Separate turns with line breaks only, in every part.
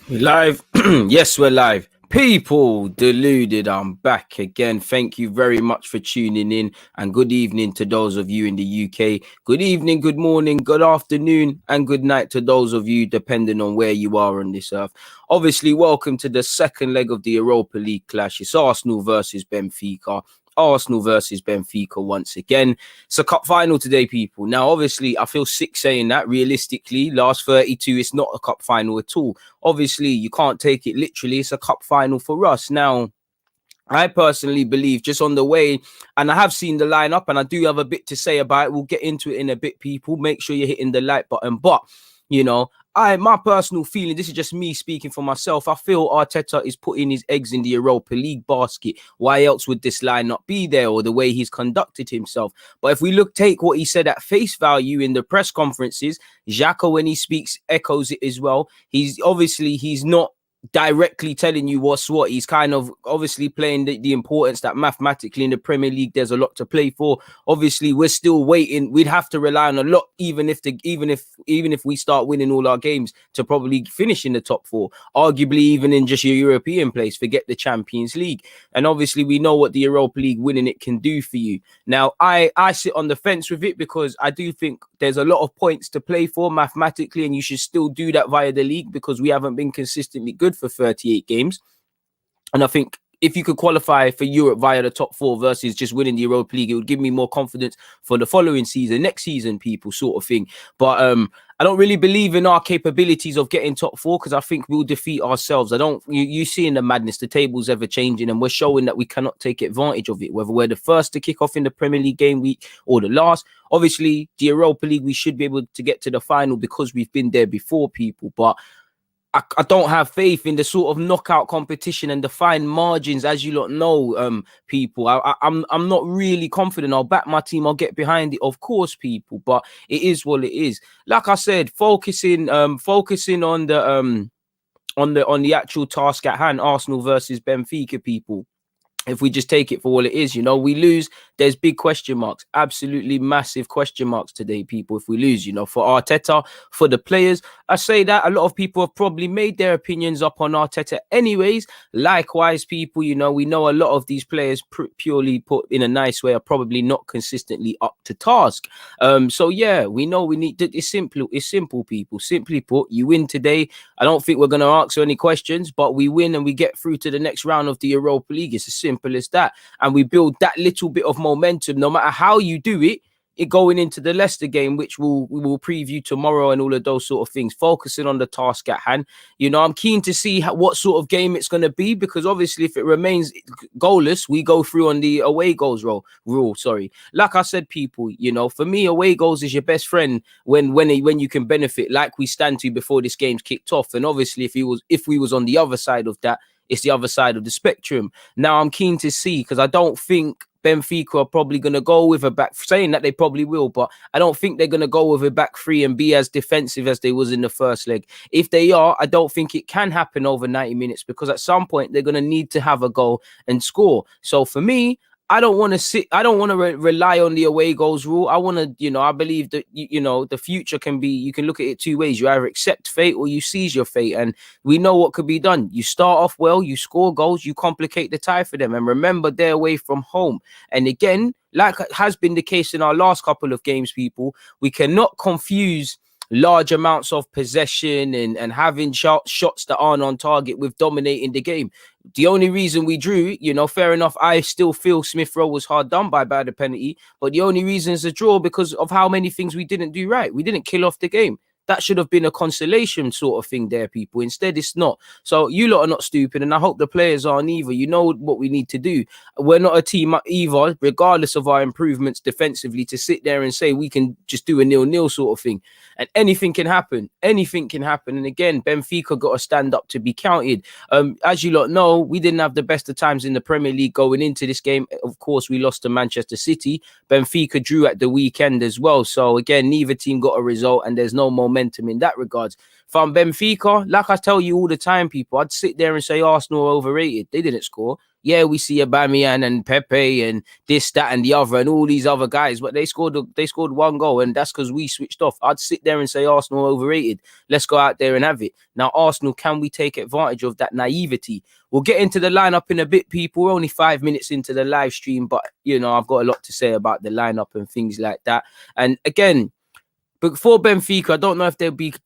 We're live. Yes, we're live. People, deluded. I'm back again. Thank you very much for tuning in, and good evening to those of you in the UK. Good evening, good morning, good afternoon, and good night to those of you, depending on where you are on this earth. Obviously, welcome to the second leg of the Europa League clash. It's Arsenal versus Benfica. Arsenal versus Benfica once again. It's a cup final today, people. Now, obviously, I feel sick saying that. Realistically, last 32, it's not a cup final at all. Obviously, you can't take it literally. It's a cup final for us. Now, I personally believe just on the way, and I have seen the lineup, and I do have a bit to say about it. We'll get into it in a bit, people. Make sure you're hitting the like button. But, my personal feeling, this is just me speaking for myself. I feel Arteta is putting his eggs in the Europa League basket. Why else would this line not be there, or the way he's conducted himself? But if we take what he said at face value in the press conferences, Xhaka, when he speaks, echoes it as well. He's not directly telling you what's what. He's kind of obviously playing the importance that mathematically in the Premier League there's a lot to play for. Obviously, we're still waiting. We'd have to rely on a lot, even if we start winning all our games, to probably finish in the top four. Arguably, even in just your European place, forget the Champions League. And obviously, we know what the Europa League winning it can do for you. Now, I sit on the fence with it because I do think there's a lot of points to play for mathematically, and you should still do that via the league because we haven't been consistently good for 38 games. And I think if you could qualify for Europe via the top four versus just winning the Europa League, it would give me more confidence for the following season, next season, people, sort of thing. But I don't really believe in our capabilities of getting top four because I think we'll defeat ourselves. You see in the madness, the table's ever changing, and we're showing that we cannot take advantage of it, whether we're the first to kick off in the Premier League game week or the last. Obviously, the Europa League, we should be able to get to the final because we've been there before, people. But I don't have faith in the sort of knockout competition and the fine margins, as you lot know, people. I'm not really confident. I'll back my team. I'll get behind it, of course, people. But it is what it is. Like I said, focusing on the actual task at hand, Arsenal versus Benfica, people. If we just take it for all it is, we lose, there's big question marks, absolutely massive question marks today, people, if we lose, for Arteta, for the players. I say that a lot of people have probably made their opinions up on Arteta anyways. Likewise, people, we know a lot of these players, purely put in a nice way, are probably not consistently up to task. So yeah, we know we need, it's simple, people. Simply put, you win today. I don't think we're going to answer any questions, but we win and we get through to the next round of the Europa League. It's as simple as that, and we build that little bit of momentum no matter how you do it going into the Leicester game, which we will preview tomorrow, and all of those sort of things, focusing on the task at hand. I'm keen to see what sort of game it's going to be, because obviously if it remains goalless, we go through on the away goals rule. Sorry, like I said, people, for me, away goals is your best friend when you can benefit, like we stand to before this game's kicked off. And obviously if we was on the other side of that, it's the other side of the spectrum. Now I'm keen to see, because I don't think Benfica are probably going to go with a back, saying that they probably will, but I don't think they're going to go with a back three and be as defensive as they was in the first leg. If they are, I don't think it can happen over 90 minutes, because at some point they're going to need to have a goal and score. So for me, I don't want to rely on the away goals rule. I want to, I believe that, the future can be, you can look at it two ways. You either accept fate or you seize your fate. And we know what could be done. You start off well, you score goals, you complicate the tie for them. And remember, they're away from home. And again, like has been the case in our last couple of games, people, we cannot confuse large amounts of possession and having shots that aren't on target with dominating the game. The only reason we drew, fair enough, I still feel Smith Rowe was hard done by the penalty, but the only reason is a draw because of how many things we didn't do right. We didn't kill off the game. That should have been a consolation sort of thing there, people. Instead, it's not. So you lot are not stupid, and I hope the players aren't either. You know what we need to do. We're not a team either, regardless of our improvements defensively, to sit there and say we can just do a 0-0 sort of thing. And anything can happen. Anything can happen. And again, Benfica got to stand up to be counted. As you lot know, we didn't have the best of times in the Premier League going into this game. Of course, we lost to Manchester City. Benfica drew at the weekend as well. So again, neither team got a result, and there's no momentum in that regards. From Benfica, like I tell you all the time, people, I'd sit there and say Arsenal are overrated. They didn't score. Yeah, we see Aubameyang and Pepe and this, that, and the other, and all these other guys, but they scored 1 goal, and that's because we switched off. I'd sit there and say Arsenal overrated. Let's go out there and have it. Now, Arsenal, can we take advantage of that naivety? We'll get into the lineup in a bit, people. We're only 5 minutes into the live stream, but I've got a lot to say about the lineup and things like that. And again, but for Benfica, I don't know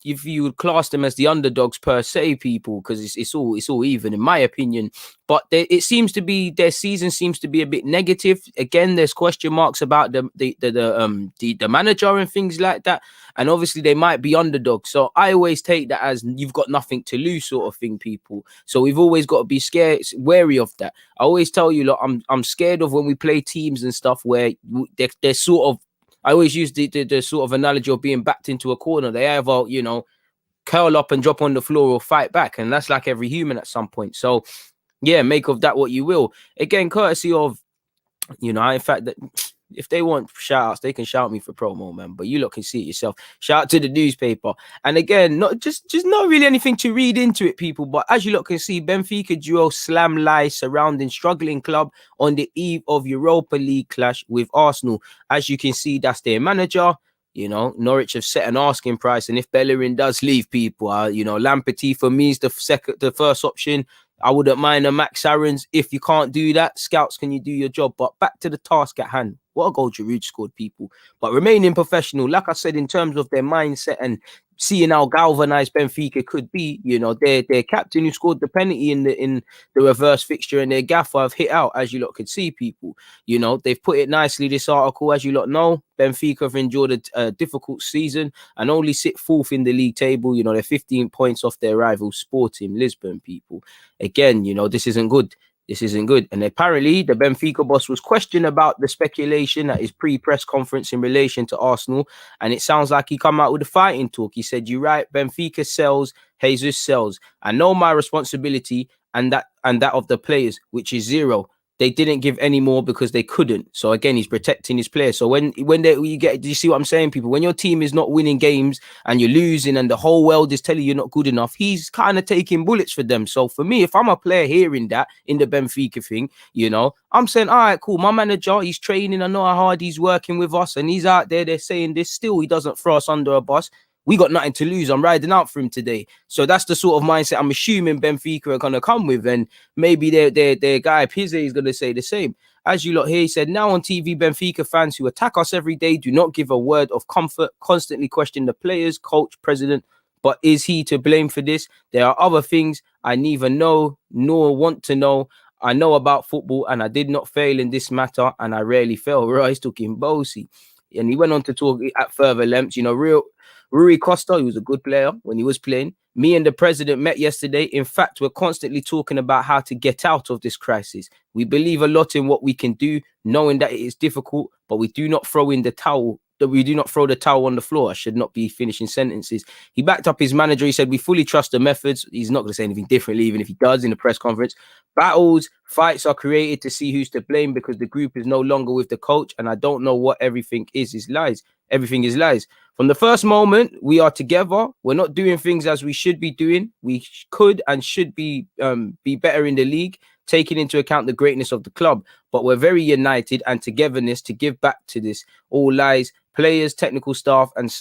if you would class them as the underdogs per se, people, because it's all even in my opinion. But it seems to be, their season seems to be a bit negative. Again, there's question marks about the manager and things like that. And obviously they might be underdogs. So I always take that as you've got nothing to lose sort of thing, people. So we've always got to be wary of that. I always tell you, look, I'm scared of when we play teams and stuff where they're sort of, I always use the sort of analogy of being backed into a corner. They either, curl up and drop on the floor or fight back. And that's like every human at some point. So, yeah, make of that what you will. Again, courtesy of, in fact, that if they want shout outs, they can shout me for promo, man. But you lot can see it yourself. Shout out to the newspaper. And again, not just not really anything to read into it, people. But as you lot can see, Benfica duo slam lies surrounding struggling club on the eve of Europa League clash with Arsenal. As you can see, that's their manager. Norwich have set an asking price, and if Bellerin does leave, people, Lamperty for me is the first option. I wouldn't mind a Max Aarons. If you can't do that, scouts, can you do your job? But back to the task at hand. What a goal Giroud scored, people. But remaining professional, like I said, in terms of their mindset and seeing how galvanized Benfica could be, their captain who scored the penalty in the reverse fixture and their gaffer have hit out, as you lot could see, people. They've put it nicely, this article, as you lot know. Benfica have endured a difficult season and only sit 4th in the league table. They're 15 points off their rival Sporting Lisbon, people. Again, this isn't good. This isn't good. And apparently the Benfica boss was questioned about the speculation at his pre-press conference in relation to Arsenal. And it sounds like he come out with a fighting talk. He said, "You're right, Benfica sells, Jesus sells. I know my responsibility and that of the players, which is zero. They didn't give any more because they couldn't." So again, he's protecting his players. So do you see what I'm saying, people? When your team is not winning games and you're losing and the whole world is telling you you're not good enough, he's kind of taking bullets for them. So for me, if I'm a player hearing that in the Benfica thing, I'm saying, all right, cool. My manager, he's training. I know how hard he's working with us, and he's out there. They're saying this. Still, he doesn't throw us under a bus. We got nothing to lose. I'm riding out for him today. So that's the sort of mindset I'm assuming Benfica are going to come with. And maybe their guy Pizze is going to say the same. As you lot here, he said, now on TV, Benfica fans who attack us every day do not give a word of comfort, constantly question the players, coach, president. But is he to blame for this? There are other things I neither know nor want to know. I know about football and I did not fail in this matter, and I rarely fail. Royce took him bossy. And he went on to talk at further lengths. Rui Costa, he was a good player when he was playing. Me and the president met yesterday. In fact, we're constantly talking about how to get out of this crisis. We believe a lot in what we can do, knowing that it is difficult, but we do not throw in the towel. We do not throw the towel on the floor. I should not be finishing sentences. He backed up his manager. He said, we fully trust the methods. He's not going to say anything differently, even if he does in the press conference. Battles, fights are created to see who's to blame because the group is no longer with the coach. And I don't know what everything is lies. Everything is lies. From the first moment, we are together. We're not doing things as we should be doing. We could and should be better in the league, taking into account the greatness of the club. But we're very united and togetherness to give back to this. All lies. Players, technical staff, and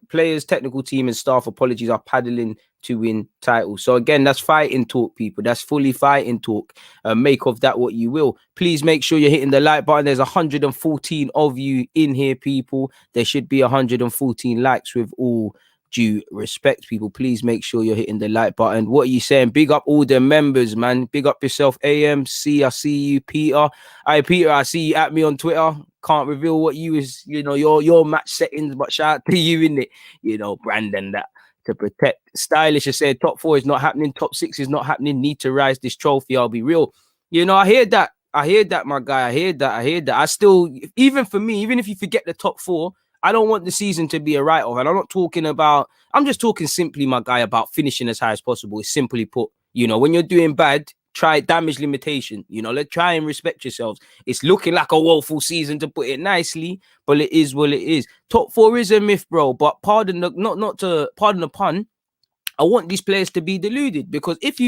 players, technical team, and staff apologies are paddling to win titles. So again, that's fighting talk, people. That's fully fighting talk. Make of that what you will. Please make sure you're hitting the like button. There's 114 of you in here, people. There should be 114 likes with all due respect, people. Please make sure you're hitting the like button. What are you saying? Big up all the members, man. Big up yourself, AMC. I see you, Peter. Hi, Peter. I see you at me on Twitter. Can't reveal what you is, your match settings, but shout out to you, innit? Brandon, that to protect. Stylish has said top 4 is not happening, top 6 is not happening. Need to rise this trophy. I'll be real. I hear that. I hear that, my guy. I hear that. I still, even for me, even if you forget the top 4, I don't want the season to be a write-off. And I'm just talking simply, my guy, about finishing as high as possible. It's simply put, when you're doing bad, try damage limitation. Let's try and respect yourselves. It's looking like a woeful season, to put it nicely, but it is what it is. Top 4 is a myth, bro. But pardon the pun, I want these players to be deluded, because if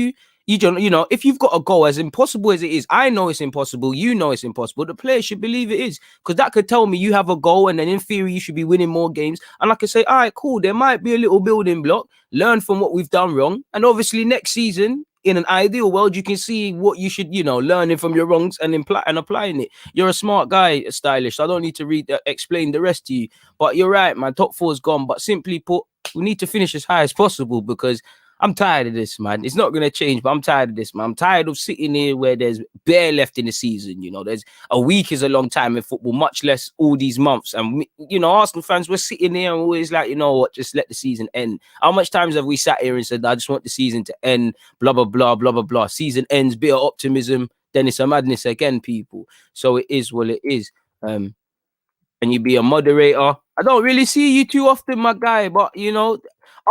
if you've got a goal, as impossible as it is, I know it's impossible, you know it's impossible, the players should believe it is, because that could tell me you have a goal and then in theory you should be winning more games, and I could say, all right, cool, there might be a little building block, learn from what we've done wrong, and obviously next season, in an ideal world, you can see what you should, learning from your wrongs and applying it. You're a smart guy, Stylish, so I don't need to explain the rest to you, but you're right, man, top four's gone, but simply put, we need to finish as high as possible, because I'm tired of this, man. It's not going to change, but I'm tired of this, man. I'm tired of sitting here where there's bare left in the season. There's a week is a long time in football, much less all these months. And, Arsenal fans, we're sitting here and always like, you know what, just let the season end. How much times have we sat here and said, I just want the season to end, blah, blah, blah, blah, blah, blah. Season ends, bit of optimism, then it's a madness again, people. So it is what it is. And you be a moderator. I don't really see you too often, my guy, but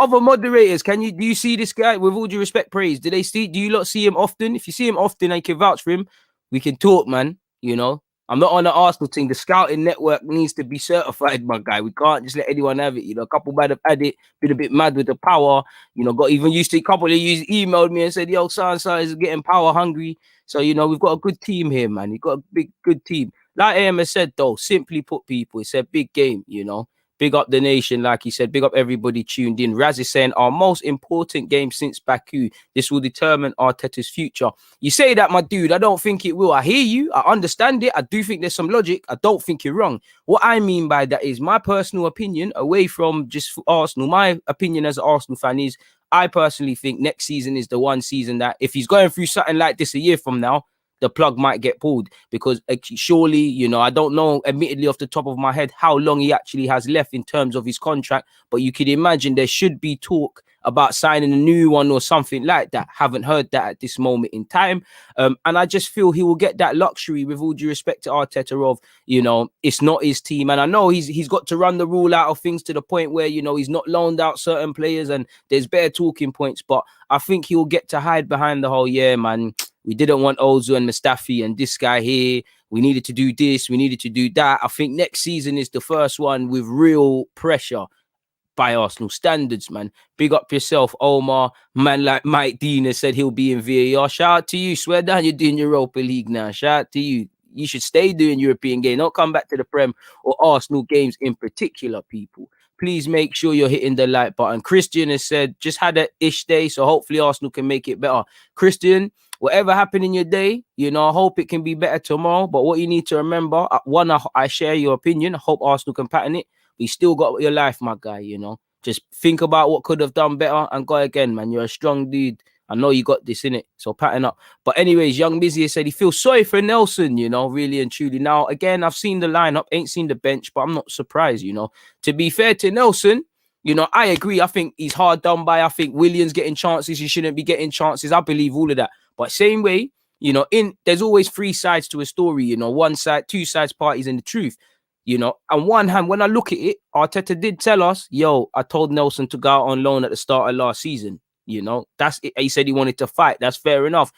other moderators, do you see this guy, with all due respect, Praise? Do you lot see him often? If you see him often and you can vouch for him, we can talk, man. I'm not on the Arsenal team. The scouting network needs to be certified, my guy. We can't just let anyone have it. A couple might have had it, been a bit mad with the power, got even used to, a couple of you emailed me and said, yo, so is getting power hungry. So, we've got a good team here, man. We've got a good team. Like AM has said, though, simply put, people, it's a big game, Big up the nation, like he said. Big up everybody tuned in. Raz is saying, our most important game since Baku. This will determine Arteta's future. You say that, my dude. I don't think it will. I hear you. I understand it. I do think there's some logic. I don't think you're wrong. What I mean by that is my personal opinion, away from just Arsenal. My opinion as an Arsenal fan is, I personally think next season is the one season that if he's going through something like this a year from now, the plug might get pulled, because surely, I don't know, admittedly off the top of my head, how long he actually has left in terms of his contract, but you could imagine there should be talk about signing a new one or something like that. Haven't heard that at this moment in time. And I just feel he will get that luxury, with all due respect to Arteta, of, it's not his team. And I know he's got to run the rule out of things to the point where, he's not loaned out certain players and there's better talking points, but I think he'll get to hide behind the whole, yeah, man, we didn't want Ozil and Mustafi and this guy here. We needed to do this. We needed to do that. I think next season is the first one with real pressure by Arsenal standards, man. Big up yourself, Omar. Man like Mike Dean has said he'll be in VAR. Shout out to you. Swear down you're doing Europa League now. Shout out to you. You should stay doing European game. Don't come back to the Prem or Arsenal games in particular, people. Please make sure you're hitting the like button. Christian has said, just had an ish day, so hopefully Arsenal can make it better. Christian, whatever happened in your day, I hope it can be better tomorrow. But what you need to remember, one, I share your opinion. I hope Arsenal can pattern it. But you still got your life, my guy, Just think about what could have done better and go again, man. You're a strong dude. I know you got this in it, so pattern up. But anyways, Young Busy said he feels sorry for Nelson, really and truly. Now, again, I've seen the lineup, ain't seen the bench, but I'm not surprised, To be fair to Nelson, I agree. I think he's hard done by. I think Williams getting chances. He shouldn't be getting chances. I believe all of that. But same way, there's always three sides to a story, one side, two sides, parties, and the truth. On one hand, when I look at it, Arteta did tell us, yo, I told Nelson to go out on loan at the start of last season. That's it. He said he wanted to fight. That's fair enough.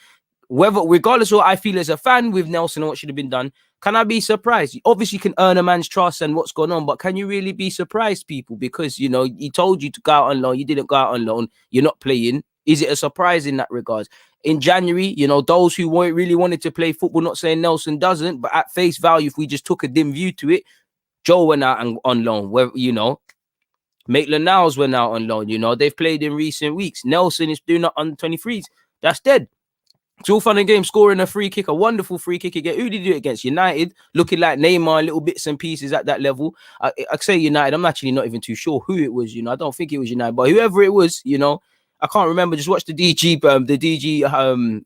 Regardless of what I feel as a fan with Nelson and what should have been done, can I be surprised? Obviously, you can earn a man's trust and what's going on, but can you really be surprised, people? Because, he told you to go out on loan. You didn't go out on loan. You're not playing. Is it a surprise in that regard? In January, those who really wanted to play football, not saying Nelson doesn't, but at face value, if we just took a dim view to it, Joe went out on loan. Where, Maitland-Niles went out on loan. They've played in recent weeks. Nelson is doing that under 23s. That's dead. It's all fun and game, scoring a free kick, a wonderful free kick again. Who did you do it against? United, looking like Neymar, little bits and pieces at that level. I say United, I'm actually not even too sure who it was, I don't think it was United, but whoever it was, I can't remember. Just watch the DG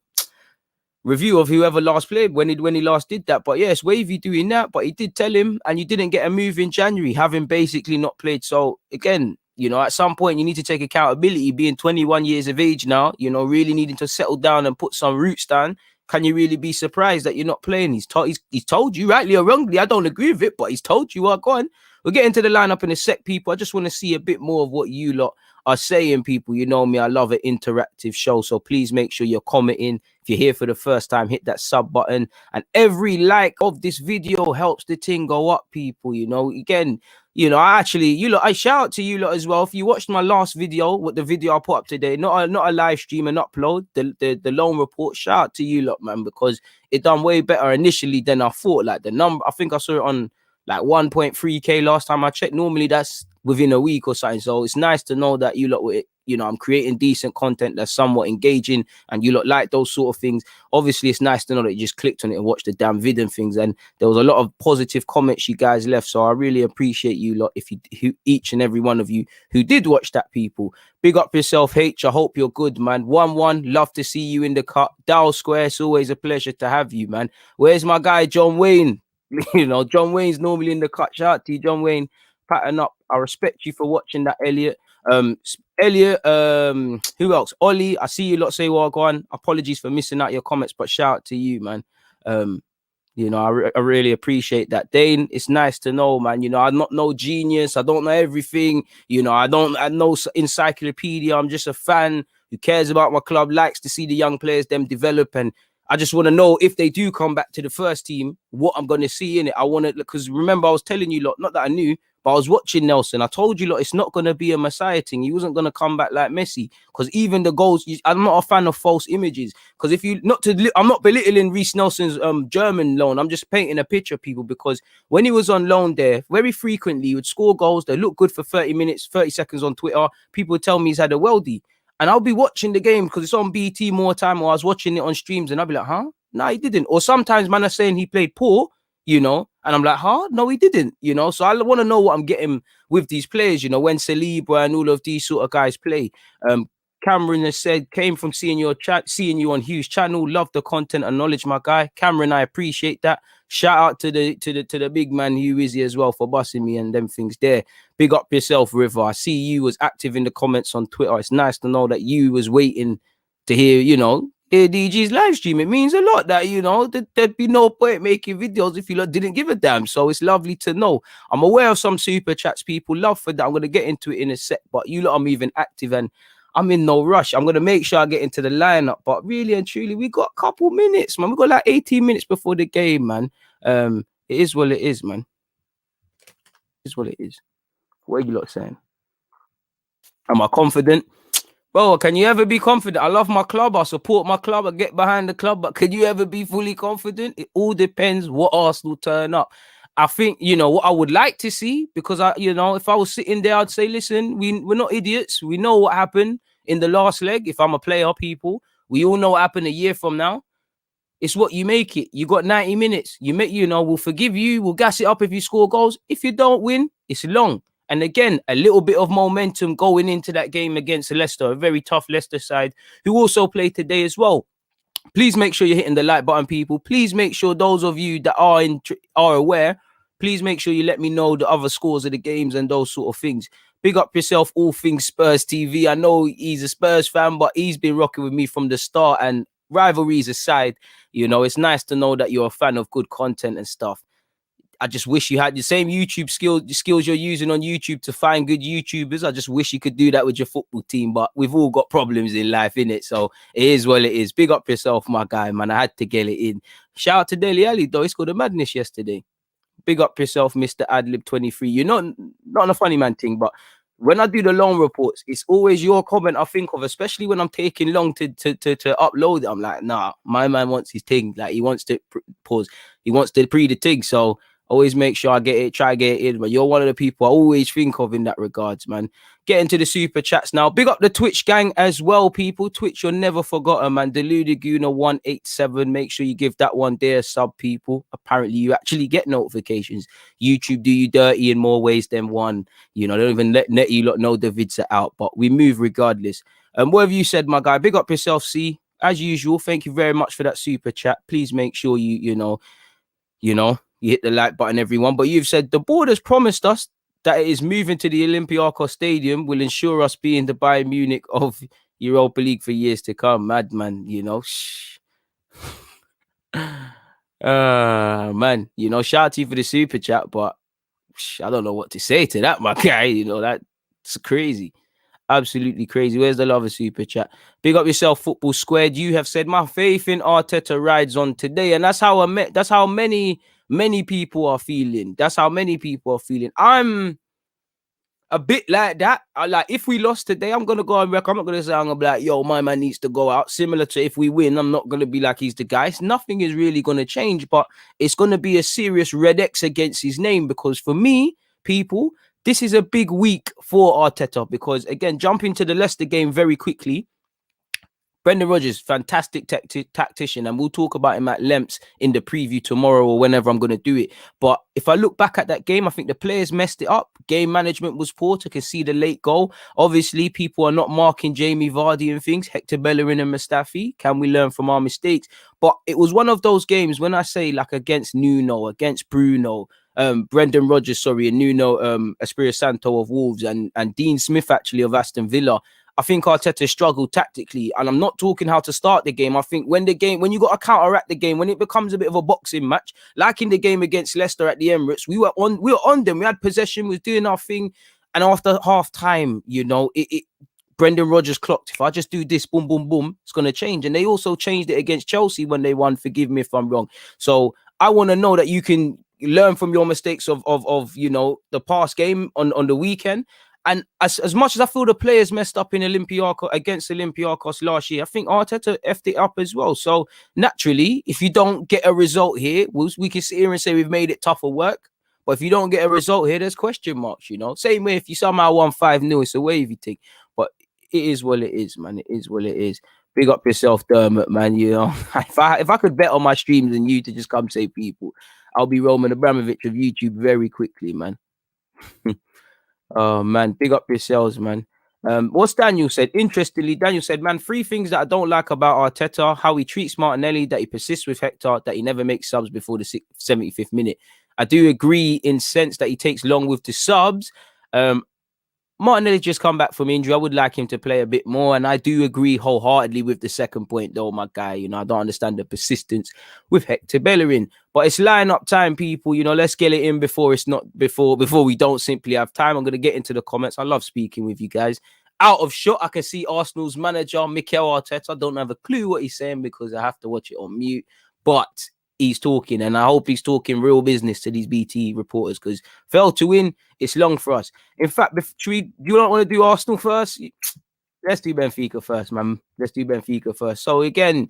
review of whoever last played when he last did that. But yes, Wavy doing that, but he did tell him, and you didn't get a move in January, having basically not played. So again, at some point you need to take accountability, being 21 years of age now, really needing to settle down and put some roots down. Can you really be surprised that you're not playing? He's told you, rightly or wrongly. I don't agree with it, but he's told you. Go on. We'll get into the lineup in a sec, people. I just want to see a bit more of what you lot are saying, people. You know me, I love an interactive show, so please make sure you're commenting. If you're here for the first time, hit that sub button, and every like of this video helps the thing go up, people. Again, you know, I shout out to you lot as well. If you watched my last video, what the video I put up today, not a live stream and upload, the loan report, shout out to you lot, man, because it done way better initially than I thought. Like the number, I think I saw it on like 1.3K last time I checked. Normally that's within a week or something. So it's nice to know that you lot were, you know, I'm creating decent content that's somewhat engaging and you lot like those sort of things. Obviously, it's nice to know that you just clicked on it and watched the damn vid and things. And there was a lot of positive comments you guys left. So I really appreciate you lot, each and every one of you who did watch that, people. Big up yourself, H. I hope you're good, man. 1-1. Love to see you in the cut. Dow Square. It's always a pleasure to have you, man. Where's my guy, John Wayne? You know, John Wayne's normally in the cut. Shout out to you, John Wayne. Pattern up. I respect you for watching that, Elliot. Who else? Ollie, I see you lot say well gone. Apologies for missing out your comments, but shout out to you, man. You know, I really appreciate that. Dane, it's nice to know, man. You know, I'm not no genius. I don't know everything. You know, I know encyclopedia. I'm just a fan who cares about my club, likes to see the young players, them develop, and I just want to know if they do come back to the first team, what I'm going to see in it. I want to, because remember, I was telling you lot, not that I knew, but I was watching Nelson. I told you lot, it's not going to be a Messiah thing. He wasn't going to come back like Messi, because even the goals, I'm not a fan of false images. Because I'm not belittling Reece Nelson's German loan. I'm just painting a picture, people, because when he was on loan there, very frequently he would score goals. They look good for 30 minutes, 30 seconds on Twitter. People would tell me he's had a weldie. And I'll be watching the game because it's on BT more time, or I was watching it on streams and I'll be like, huh? No, he didn't. Or sometimes man are saying he played poor, you know, and I'm like, huh? No, he didn't, you know. So I want to know what I'm getting with these players, you know, when Saliba and all of these sort of guys play. Cameron has said, came from seeing you on Hugh's channel. Love the content and knowledge, my guy. Cameron, I appreciate that. Shout out to the big man Hugh Izzy as well for busting me and them things there. Big up yourself, River. I see you was active in the comments on Twitter. It's nice to know that you was waiting to hear, you know, hear DG's live stream. It means a lot that, you know, there'd be no point making videos if you lot didn't give a damn. So it's lovely to know. I'm aware of some super chats, people. Love for that. I'm going to get into it in a sec, but you lot are moving active and I'm in no rush. I'm going to make sure I get into the lineup. But really and truly, we got a couple minutes, man. We got like 18 minutes before the game, man. It is what it is, man. It is what it is. What are you lot saying? Am I confident? Bro, can you ever be confident? I love my club. I support my club. I get behind the club. But can you ever be fully confident? It all depends what Arsenal turn up. I think, you know, what I would like to see, because if I was sitting there, I'd say, listen, we're not idiots. We know what happened in the last leg. If I'm a player, people, we all know what happened a year from now. It's what you make it. You got 90 minutes. We'll forgive you. We'll gas it up if you score goals. If you don't win, it's long. And again, a little bit of momentum going into that game against Leicester, a very tough Leicester side, who also played today as well. Please make sure you're hitting the like button, people. Please make sure those of you that are aware, please make sure you let me know the other scores of the games and those sort of things. Big up yourself, all things Spurs TV. I know he's a Spurs fan, but he's been rocking with me from the start. And rivalries aside, you know, it's nice to know that you're a fan of good content and stuff. I just wish you had the same YouTube skills you're using on YouTube to find good YouTubers. I just wish you could do that with your football team, but we've all got problems in life, innit? So it is what it is. Big up yourself, my guy, man. I had to get it in. Shout out to Dele Alli, though. He scored a madness yesterday. Big up yourself, Mr. Adlib23. You're not on a funny man thing, but when I do the loan reports, it's always your comment I think of, especially when I'm taking long to upload it. I'm like, nah, my man wants his thing. Like, he wants to pause. He wants to pre the thing. So always make sure I get it, try get it in. But you're one of the people I always think of in that regards, man. Get into the super chats now. Big up the Twitch gang as well, people. Twitch, you're never forgotten, man. Deluded Gooner 187. Make sure you give that one there, sub, people. Apparently, you actually get notifications. YouTube do you dirty in more ways than one. You know, they don't even let you lot know the vids are out. But we move regardless. What have you said, my guy? Big up yourself, C. As usual, thank you very much for that super chat. Please make sure you hit the like button, everyone. But you've said the board has promised us that it is moving to the Olympiacos Stadium will ensure us being the Bayern Munich of Europa League for years to come. Madman, you know. Man, you know, shout out to you for the super chat, but I don't know what to say to that, my guy. You know, that's crazy. Absolutely crazy. Where's the love of super chat? Big up yourself, Football Squared. You have said my faith in Arteta rides on today, and that's how many many people are feeling. That's how many people are feeling. I'm a bit like that. Like, if we lost today, I'm gonna go on record. I'm not gonna say I'm gonna be like, yo, my man needs to go out. Similar to if we win, I'm not gonna be like he's the guy. Nothing is really gonna change, but it's gonna be a serious red X against his name, because for me, people, this is a big week for Arteta, because again, jumping to the Leicester game very quickly. Brendan Rodgers, fantastic tactician, and we'll talk about him at length in the preview tomorrow or whenever I'm going to do it. But if I look back at that game, I think the players messed it up. Game management was poor to concede the late goal. Obviously, people are not marking Jamie Vardy and things, Hector Bellerin and Mustafi. Can we learn from our mistakes? But it was one of those games, when I say like against Nuno, against Bruno, Brendan Rodgers, and Nuno Espirito Santo of Wolves, and Dean Smith actually of Aston Villa. I think Arteta struggled tactically, and I'm not talking how to start the game. I think when you got to counteract the game, when it becomes a bit of a boxing match, like in the game against Leicester at the Emirates, we were on them. We had possession, we was doing our thing, and after half time, Brendan Rodgers clocked, if I just do this, boom, boom, boom, it's going to change. And they also changed it against Chelsea when they won. Forgive me if I'm wrong. So I want to know that you can learn from your mistakes of the past game on the weekend. And as much as I feel the players messed up in against Olympiacos last year, I think Arteta effed it up as well. So naturally, if you don't get a result here, we can sit here and say we've made it tougher work. But if you don't get a result here, there's question marks, Same way if you somehow won 5-0, it's a wavy thing. But it is what it is, man. It is what it is. Big up yourself, Dermot, man. If I could bet on my streams and you to just come say people, I'll be Roman Abramovich of YouTube very quickly, man. Oh, man, big up yourselves, man. What's Daniel said? Interestingly, Daniel said, man, 3 things that I don't like about Arteta: how he treats Martinelli, that he persists with Hector, that he never makes subs before the 75th minute. I do agree in sense that he takes long with the subs. Martinelli just come back from injury. I would like him to play a bit more. And I do agree wholeheartedly with the second point, though, my guy. I don't understand the persistence with Hector Bellerin. But it's line-up time, people. Let's get it in before we don't simply have time. I'm going to get into the comments. I love speaking with you guys. Out of shot, I can see Arsenal's manager, Mikel Arteta. I don't have a clue what he's saying because I have to watch it on mute. But he's talking, and I hope he's talking real business to these BT reporters, because fail to win, it's long for us. In fact, you don't want to do Arsenal first? Let's do Benfica first, man. Let's do Benfica first. So again,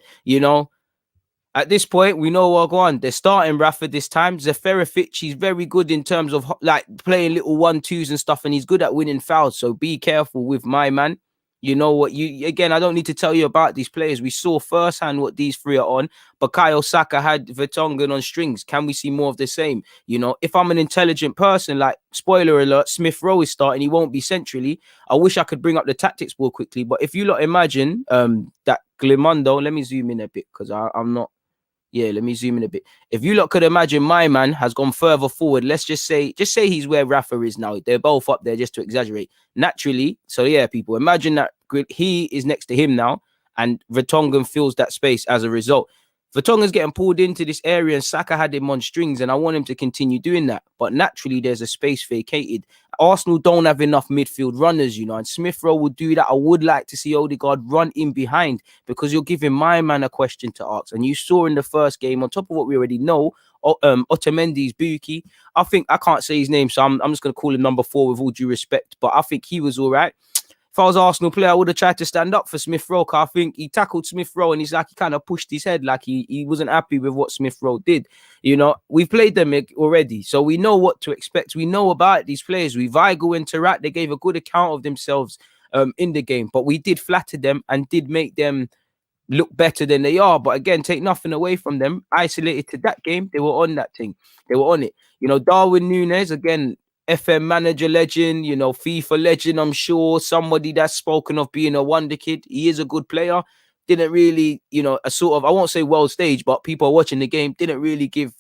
at this point, we know what going on. They're starting Rafa this time. Zaferovic, he's very good in terms of like playing little 1-2s and stuff, and he's good at winning fouls. So be careful with my man. I don't need to tell you about these players. We saw firsthand what these 3 are on. Bukayo Saka had Vertonghen on strings. Can we see more of the same? If I'm an intelligent person, like, spoiler alert, Smith Rowe is starting. He won't be centrally. I wish I could bring up the tactics board quickly. But if you lot imagine that Glimondo, let me zoom in a bit because I'm not. Yeah, let me zoom in a bit. If you lot could imagine, my man has gone further forward. Let's just say he's where Rafa is now. They're both up there, just to exaggerate. Naturally, so yeah, people, imagine that he is next to him now, and Vertonghen fills that space as a result. Vertonghen's getting pulled into this area, and Saka had him on strings, and I want him to continue doing that. But naturally, there's a space vacated. Arsenal don't have enough midfield runners, and Smith Rowe would do that. I would like to see Odegaard run in behind, because you're giving my man a question to ask. And you saw in the first game, on top of what we already know, Otamendi's Buki. I think, I can't say his name, so I'm just going to call him number 4 with all due respect. But I think he was all right. If I was an Arsenal player, I would have tried to stand up for Smith Rowe. I think he tackled Smith Rowe, and he kind of pushed his head, like he wasn't happy with what Smith Rowe did. We've played them already, so we know what to expect. We know about these players. Weigl and Tarat, they gave a good account of themselves in the game, but we did flatter them and did make them look better than they are. But again, take nothing away from them. Isolated to that game, they were on that thing. They were on it. Darwin Núñez, again, FM manager legend, FIFA legend, I'm sure. Somebody that's spoken of being a wonder kid. He is a good player. Didn't really, a sort of, I won't say world stage, but people watching the game didn't really give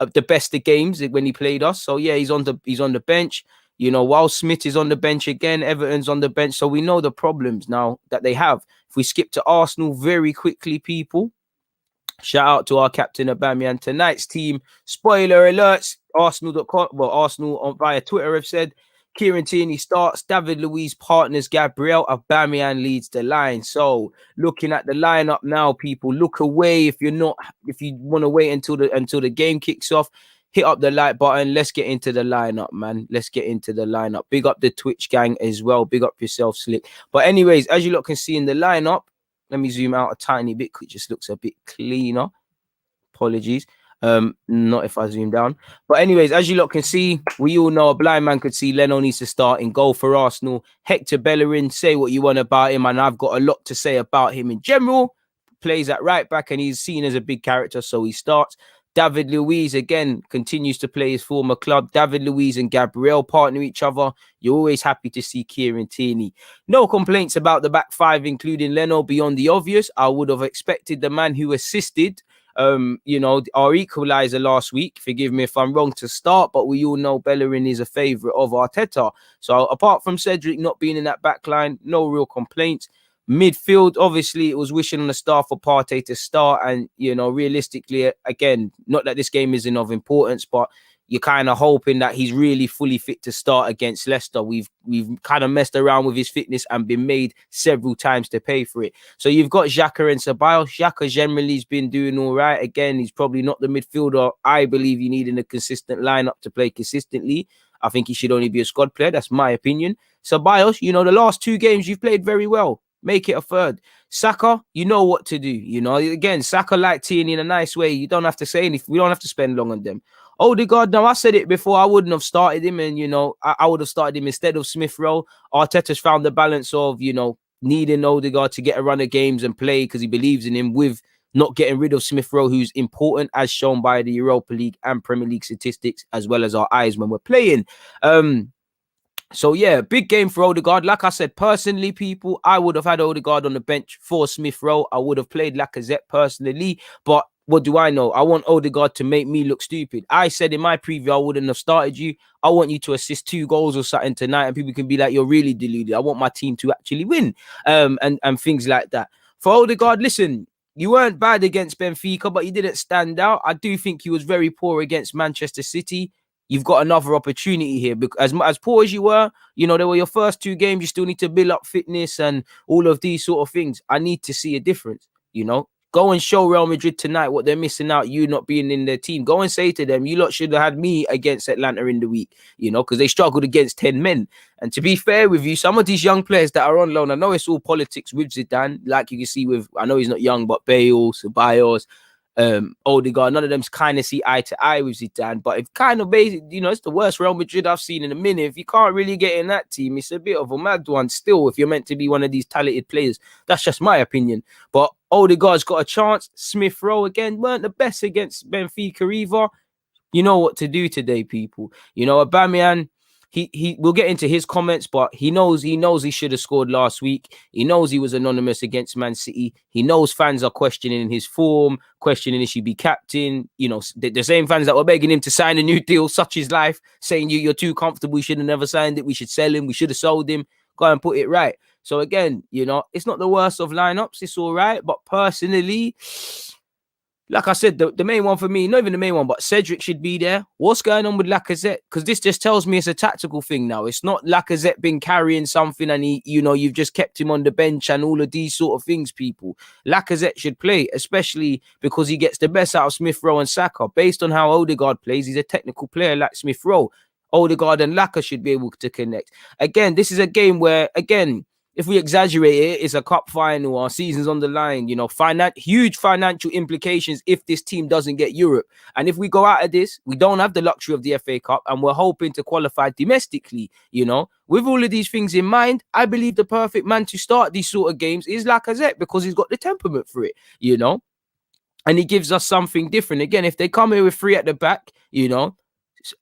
the best of games when he played us. So yeah, he's on the bench. While Smith is on the bench again, Everton's on the bench. So we know the problems now that they have. If we skip to Arsenal very quickly, people. Shout out to our captain Aubameyang. Tonight's team, spoiler alerts, Arsenal.com, Arsenal via Twitter have said Kieran Tierney starts, David Luiz partners Gabriel, Aubameyang leads the line. So looking at the lineup now, people, look away if you want to wait until the game kicks off. hit up the like button. Let's get into the lineup, man. Let's get into the lineup. Big up the Twitch gang as well. Big up yourself, Slick. But anyways, as you lot can see in the lineup, let me zoom out a tiny bit. It just looks a bit cleaner. Apologies. Not if I zoom down. But anyways, as you lot can see, we all know a blind man could see Leno needs to start in goal for Arsenal. Hector Bellerin, say what you want about him, and I've got a lot to say about him in general. Plays at right back, and he's seen as a big character, so he starts. David Luiz, again, continues to play his former club. David Luiz and Gabriel partner each other. You're always happy to see Kieran Tierney. No complaints about the back five, including Leno, beyond the obvious. I would have expected the man who assisted our equalizer last week, forgive me if I'm wrong, to start, but we all know Bellerin is a favourite of Arteta. So apart from Cedric not being in that back line, no real complaints. Midfield, obviously, it was wishing on the star for Partey to start. And, realistically, again, not that this game isn't of importance, but you're kind of hoping that he's really fully fit to start against Leicester. We've kind of messed around with his fitness and been made several times to pay for it. So you've got Xhaka and Ceballos. Xhaka generally has been doing all right. Again, he's probably not the midfielder I believe you need in a consistent lineup to play consistently. I think he should only be a squad player. That's my opinion. Ceballos, the last 2 games you've played very well. Make it a third. Saka, you know what to do. Again, Saka like Tierney in a nice way. You don't have to say anything. We don't have to spend long on them. Odegaard, now I said it before, I wouldn't have started him, and I would have started him instead of Smith Rowe. Arteta's found the balance of needing Odegaard to get a run of games and play because he believes in him, with not getting rid of Smith Rowe, who's important as shown by the Europa League and Premier League statistics, as well as our eyes when we're playing. So yeah, big game for Odegaard. Like I said, personally, people, I would have had Odegaard on the bench for Smith Rowe. I would have played Lacazette personally, but what do I know? I want Odegaard to make me look stupid. I said in my preview, I wouldn't have started you. I want you to assist 2 goals or something tonight, and people can be like, you're really deluded. I want my team to actually win, and things like that. For Odegaard, listen, you weren't bad against Benfica, but you didn't stand out. I do think you was very poor against Manchester City. You've got another opportunity here, because as poor as you were, they were your first 2 games. You still need to build up fitness and all of these sort of things. I need to see a difference, Go and show Real Madrid tonight what they're missing out, you not being in their team. Go and say to them, you lot should have had me against Atlanta in the week, because they struggled against 10 men. And to be fair with you, some of these young players that are on loan, I know it's all politics with Zidane, like you can see with, I know he's not young, but Bale, Ceballos, Odegaard, none of them kind of see eye to eye with Zidane, but it's kind of basically, it's the worst Real Madrid I've seen in a minute. If you can't really get in that team, it's a bit of a mad one still, if you're meant to be one of these talented players. That's just my opinion. But Odegaard's got a chance. Smith Rowe, again, weren't the best against Benfica either. You know what to do today, people. Aubameyang, we'll get into his comments, but he knows he should have scored last week. He knows he was anonymous against Man City. He knows fans are questioning his form, questioning if he should be captain. The same fans that were begging him to sign a new deal, such is life, saying you're too comfortable, we should have never signed it, we should sell him, we should have sold him. Go and put it right. So again, it's not the worst of lineups, it's all right. But personally, like I said, the main one for me, not even the main one, but Cedric should be there. What's going on with Lacazette? Because this just tells me it's a tactical thing now. It's not Lacazette been carrying something and you've just kept him on the bench and all of these sort of things, people. Lacazette should play, especially because he gets the best out of Smith Rowe and Saka. Based on how Odegaard plays, he's a technical player like Smith Rowe. Odegaard and Laka should be able to connect. Again, this is a game where, again, if we exaggerate it, it's a cup final, our season's on the line, huge financial implications if this team doesn't get Europe. And if we go out of this, we don't have the luxury of the FA Cup and we're hoping to qualify domestically, With all of these things in mind, I believe the perfect man to start these sort of games is Lacazette, because he's got the temperament for it, And he gives us something different. Again, if they come here with 3 at the back,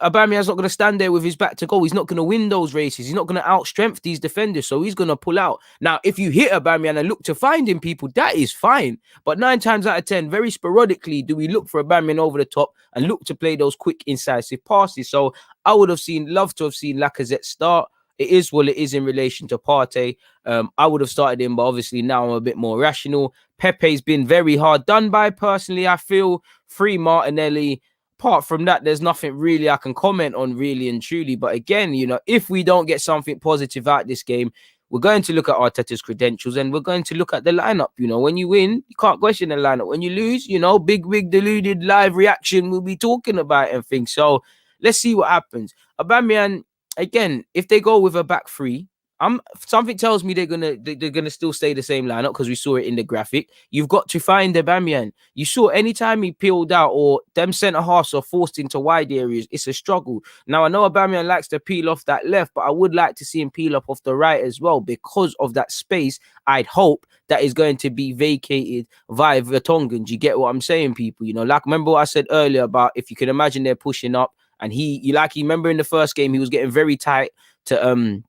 Aubameyang's not going to stand there with his back to goal. He's not going to win those races. He's not going to outstrength these defenders, so he's going to pull out. Now, if you hit Aubameyang and look to find him, people, that is fine. But 9 times out of 10, very sporadically, do we look for Aubameyang over the top and look to play those quick, incisive passes. So I would have loved to have seen Lacazette start. It is what it is in relation to Partey. I would have started him, but obviously now I'm a bit more rational. Pepe's been very hard done by, personally, I feel. Free Martinelli. Apart from that, there's nothing really I can comment on, really and truly. But again, if we don't get something positive out this game, We're going to look at Arteta's credentials, and we're going to look at the lineup. You know, when you win, you can't question the lineup. When you lose, you know, big deluded live reaction, we'll be talking about it and things. So let's see what happens. Aubameyang, again, if they go with a back three, something tells me they're gonna still stay the same lineup, because we saw it in the graphic. You've got to find Aubameyang. You saw anytime he peeled out or them centre halves are forced into wide areas, it's a struggle. Now I know Aubameyang likes to peel off that left, but I would like to see him peel up off the right as well, because of that space. I'd hope that is going to be vacated via Vertonghen. Do you get what I'm saying, people? You know, like, remember what I said earlier about, if you can imagine they're pushing up, and you remember in the first game he was getting very tight to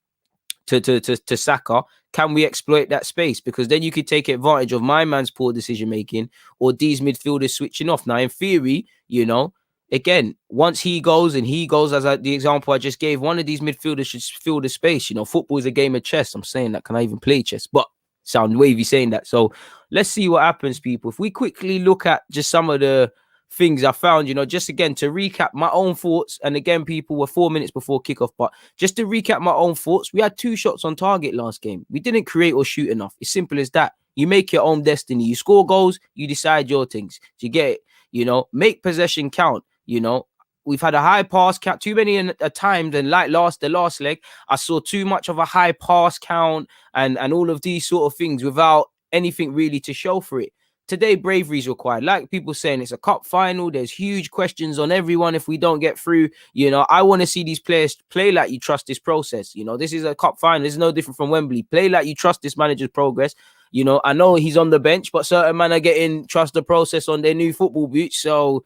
Saka. Can we exploit that space? Because then you could take advantage of my man's poor decision making, or these midfielders switching off. Now, in theory, you know, again, once he goes, as the example I just gave, one of these midfielders should fill the space. You know, football is a game of chess. I'm saying that. Can I even play chess? But sound wavy saying that. So let's see what happens, people. If we quickly look at just some of the things I found, you know, just again to recap my own thoughts. And again, people, were 4 minutes before kickoff, but just to recap my own thoughts, we had 2 shots on target last game. We didn't create or shoot enough. It's simple as that. You make your own destiny. You score goals, you decide your things. Do you get it? You know, make possession count. You know, we've had a high pass count too many at times, and like the last leg, I saw too much of a high pass count and all of these sort of things without anything really to show for it. Today, bravery is required. Like people saying, it's a cup final. There's huge questions on everyone if we don't get through. You know, I want to see these players play like you trust this process. You know, this is a cup final. This is no different from Wembley. Play like you trust this manager's progress. You know, I know he's on the bench, but certain men are getting trust the process on their new football boots. So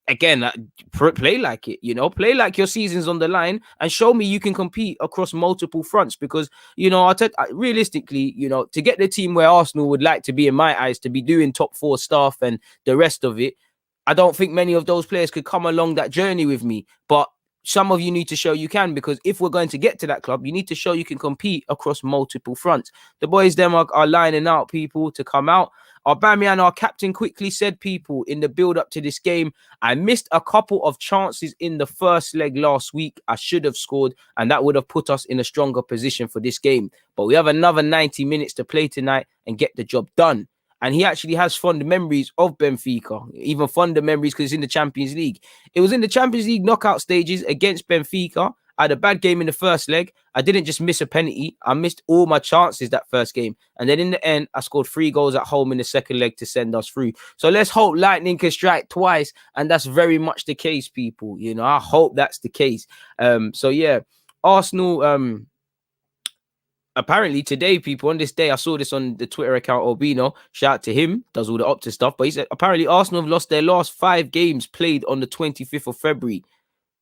again, play like it, you know, play like your season's on the line, and show me you can compete across multiple fronts. Because, you know, realistically, you know, to get the team where Arsenal would like to be, in my eyes, to be doing top 4 stuff and the rest of it, I don't think many of those players could come along that journey with me. But some of you need to show you can, because if we're going to get to that club, you need to show you can compete across multiple fronts. The boys, them are lining out, people, to come out. Aubameyang, our captain, quickly said, people, in the build-up to this game, I missed a couple of chances in the first leg last week. I should have scored, and that would have put us in a stronger position for this game. But we have another 90 minutes to play tonight and get the job done. And he actually has fond memories of Benfica, even fonder memories because it's in the Champions League. It was in the Champions League knockout stages against Benfica. I had a bad game in the first leg. I didn't just miss a penalty. I missed all my chances that first game. And then in the end, I scored 3 goals at home in the second leg to send us through. So let's hope lightning can strike twice. And that's very much the case, people. You know, I hope that's the case. So, yeah, Arsenal... apparently today, people, on this day, I saw this on the Twitter account, Albino, shout out to him, does all the Opta stuff, but he said apparently Arsenal have lost their last 5 games played on the 25th of February.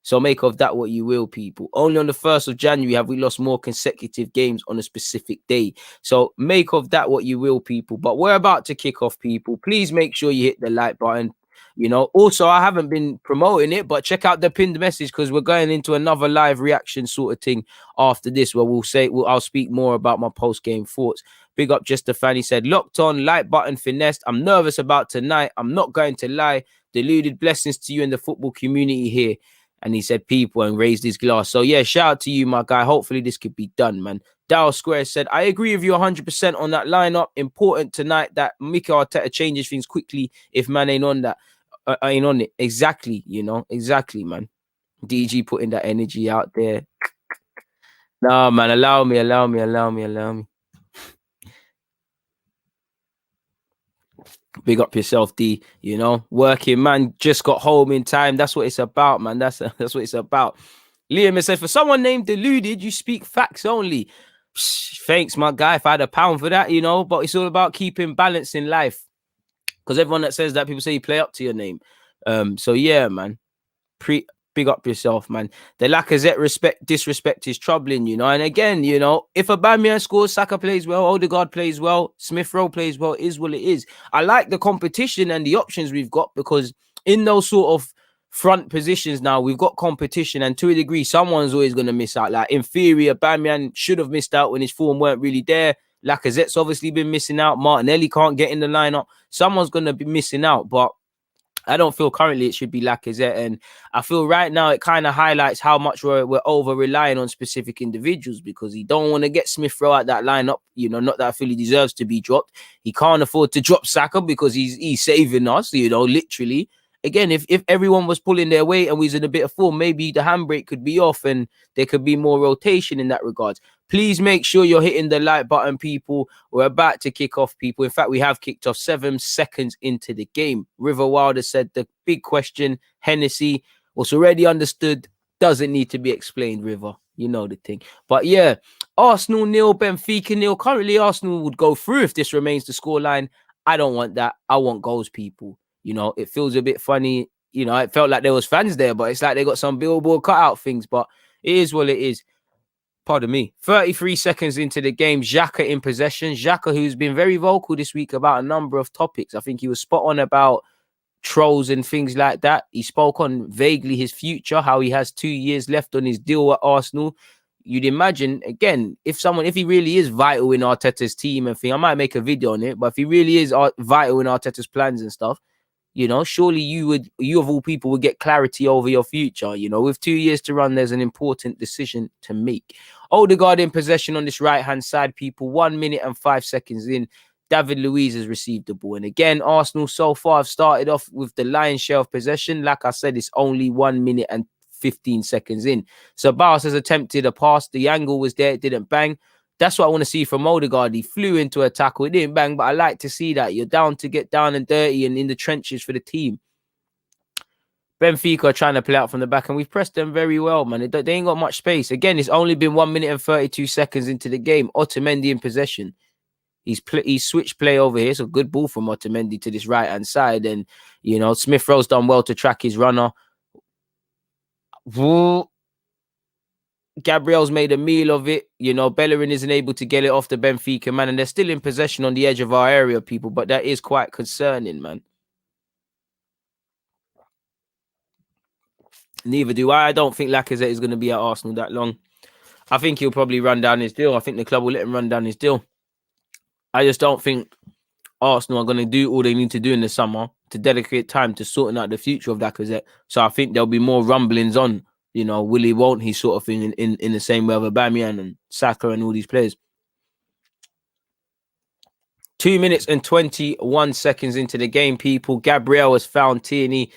So make of that what you will, people. Only on the 1st of January have we lost more consecutive games on a specific day. So make of that what you will, people. But we're about to kick off, people. Please make sure you hit the like button. You know, also, I haven't been promoting it, but check out the pinned message, because we're going into another live reaction sort of thing after this, where I'll speak more about my post-game thoughts. Big up Just a Fan. He said, locked on, like button finessed. I'm nervous about tonight. I'm not going to lie. Deluded, blessings to you in the football community here. And he said people and raised his glass. So, yeah, shout out to you, my guy. Hopefully this could be done, man. Dow Square said, I agree with you 100% on that lineup. Important tonight that Mikel Arteta changes things quickly if man ain't on that. Ain't on it. Exactly, you know. Exactly, man. DG putting that energy out there. Nah, man. Allow me. Big up yourself, D. You know, working man, just got home in time. That's what it's about, man. That's what it's about. Liam has said, for someone named Deluded, you speak facts only. Thanks, my guy. If I had £1 for that, you know, but it's all about keeping balance in life. Because everyone that says that, people say you play up to your name. So yeah, man. Big up yourself, man. The Lacazette disrespect is troubling, you know. And again, you know, if Aubameyang scores, Saka plays well, Odegaard plays well, Smith Rowe plays well, is what it is. I like the competition and the options we've got, because in those sort of front positions now, we've got competition, and to a degree, someone's always going to miss out. Like in theory, Aubameyang should have missed out when his form weren't really there. Lacazette's obviously been missing out. Martinelli can't get in the lineup. Someone's going to be missing out, but I don't feel currently it should be Lacazette. And I feel right now it kind of highlights how much we're over-relying on specific individuals, because he don't want to get Smith Rowe out that lineup. You know, not that I feel he deserves to be dropped. He can't afford to drop Saka because he's saving us, you know, literally. Again, if everyone was pulling their weight and we was in a bit of form, maybe the handbrake could be off and there could be more rotation in that regards. Please make sure you're hitting the like button, people. We're about to kick off, people. In fact, we have kicked off 7 seconds into the game. River Wilder said the big question, Hennessy, was already understood, doesn't need to be explained, River. You know the thing. But yeah, Arsenal 0, Benfica 0. Currently, Arsenal would go through if this remains the scoreline. I don't want that. I want goals, people. You know, it feels a bit funny. You know, it felt like there was fans there, but it's like they got some billboard cutout things. But it is what it is. Pardon me. 33 seconds into the game, Xhaka in possession. Xhaka, who's been very vocal this week about a number of topics. I think he was spot on about trolls and things like that. He spoke on vaguely his future, how he has 2 years left on his deal at Arsenal. You'd imagine, again, if he really is vital in Arteta's team and thing, I might make a video on it, but if he really is vital in Arteta's plans and stuff, you know, surely you of all people would get clarity over your future. You know, with 2 years to run, there's an important decision to make. Odegaard in possession on this right-hand side, people. 1 minute and 5 seconds in, David Luiz has received the ball. And again, Arsenal so far have started off with the lion's share of possession. Like I said, it's only 1 minute and 15 seconds in. So Barnes has attempted a pass. The angle was there. It didn't bang. That's what I want to see from Odegaard. He flew into a tackle. It didn't bang, but I like to see that. You're down to get down and dirty and in the trenches for the team. Benfica are trying to play out from the back, and we've pressed them very well, man. They ain't got much space. Again, it's only been 1 minute and 32 seconds into the game. Otamendi in possession. He's switched play over here. So good ball from Otamendi to this right-hand side. And, you know, Smith Rowe's done well to track his runner. Whoa. Gabriel's made a meal of it. You know, Bellerin isn't able to get it off the Benfica, man. And they're still in possession on the edge of our area, people. But that is quite concerning, man. Neither do I. I don't think Lacazette is going to be at Arsenal that long. I think he'll probably run down his deal. I think the club will let him run down his deal. I just don't think Arsenal are going to do all they need to do in the summer to dedicate time to sorting out the future of Lacazette. So I think there'll be more rumblings on, you know, will he, won't he sort of thing in the same way of Aubameyang and Saka and all these players. 2 minutes and 21 seconds into the game, people. Gabriel has found Tierney.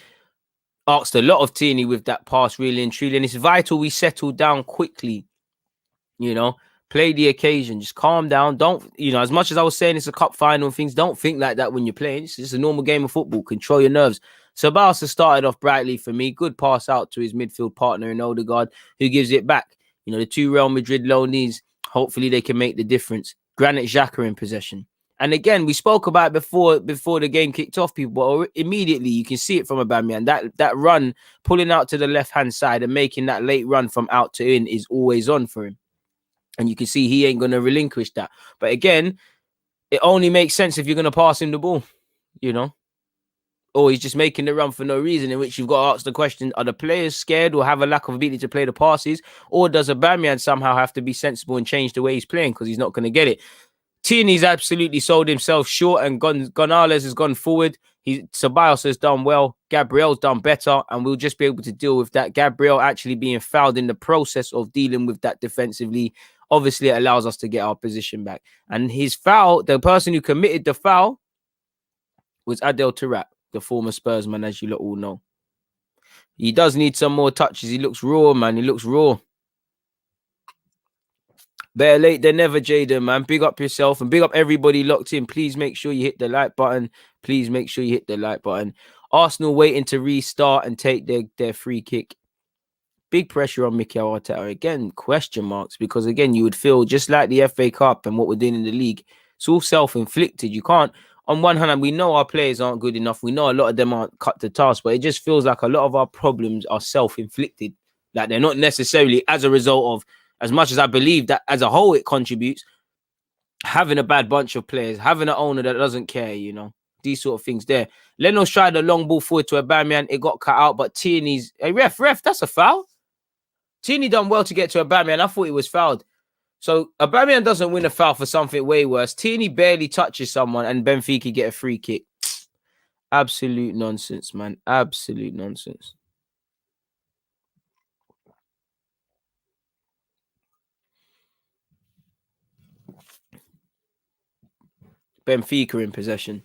Asked a lot of Tierney with that pass, really and truly. And it's vital we settle down quickly. You know, play the occasion. Just calm down. Don't, you know, as much as I was saying it's a cup final and things, don't think like that when you're playing. It's just a normal game of football. Control your nerves. Sabasa started off brightly for me. Good pass out to his midfield partner in Odegaard, who gives it back. You know, the 2 Real Madrid loanees, hopefully they can make the difference. Granit Xhaka in possession. And again, we spoke about before the game kicked off, people, but immediately you can see it from Aubameyang. That run, pulling out to the left-hand side and making that late run from out to in is always on for him. And you can see he ain't going to relinquish that. But again, it only makes sense if you're going to pass him the ball, you know. Or he's just making the run for no reason, in which you've got to ask the question, are the players scared or have a lack of ability to play the passes? Or does Aubameyang somehow have to be sensible and change the way he's playing because he's not going to get it? Tierney's absolutely sold himself short, and Gonzalez has gone forward. Ceballos has done well. Gabriel's done better, and we'll just be able to deal with that. Gabriel actually being fouled in the process of dealing with that defensively. Obviously, it allows us to get our position back. And his foul, the person who committed the foul was Adel Taarabt, the former Spurs man, as you lot all know. He does need some more touches. He looks raw, man. He looks raw. Better late than never, Jaden, man. Big up yourself and big up everybody locked in. Please make sure you hit the like button. Please make sure you hit the like button. Arsenal waiting to restart and take their free kick. Big pressure on Mikel Arteta. Again, question marks, because again, you would feel just like the FA Cup and what we're doing in the league. It's all self-inflicted. You can't, on one hand, we know our players aren't good enough. We know a lot of them aren't cut to task, but it just feels like a lot of our problems are self-inflicted. Like they're not necessarily as a result of, as much as I believe that as a whole it contributes, having a bad bunch of players, having an owner that doesn't care, you know, these sort of things there. Leno's tried a long ball forward to Aubameyang. It got cut out, but Tierney's... Hey, ref, that's a foul. Tierney done well to get to Aubameyang. I thought he was fouled. So Aubameyang doesn't win a foul for something way worse. Tierney barely touches someone and Benfica get a free kick. Absolute nonsense, man. Absolute nonsense. Benfica in possession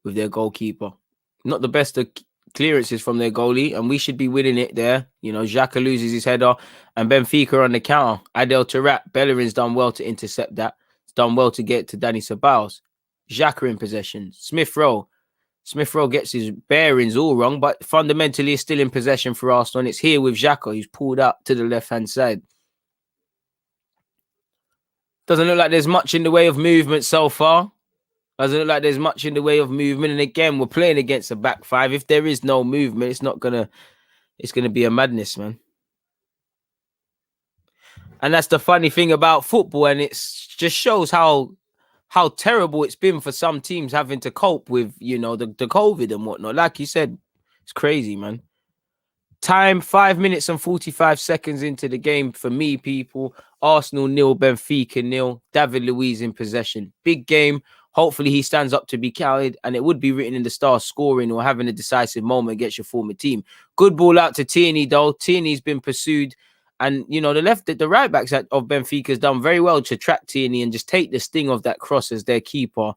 with their goalkeeper. Not the best of clearances from their goalie, and we should be winning it there. You know, Xhaka loses his header, and Benfica on the counter. Adel Taarabt, Bellerin's done well to intercept that. It's done well to get to Dani Ceballos. Xhaka in possession. Smith Rowe gets his bearings all wrong, but fundamentally is still in possession for Arsenal. And it's here with Xhaka, who's pulled out to the left-hand side. Doesn't look like there's much in the way of movement so far. Doesn't look like there's much in the way of movement. And again, we're playing against a back five. If there is no movement, it's gonna be a madness, man. And that's the funny thing about football, and it just shows how terrible it's been for some teams having to cope with, you know, the COVID and whatnot. Like you said, it's crazy, man. Time 5 minutes and 45 seconds into the game for me, people. Arsenal 0, Benfica 0. David Luiz in possession. Big game. Hopefully he stands up to be counted, and it would be written in the stars scoring or having a decisive moment against your former team. Good ball out to Tierney, though. Tierney's been pursued, and you know the right backs of Benfica has done very well to track Tierney and just take the sting of that cross as their keeper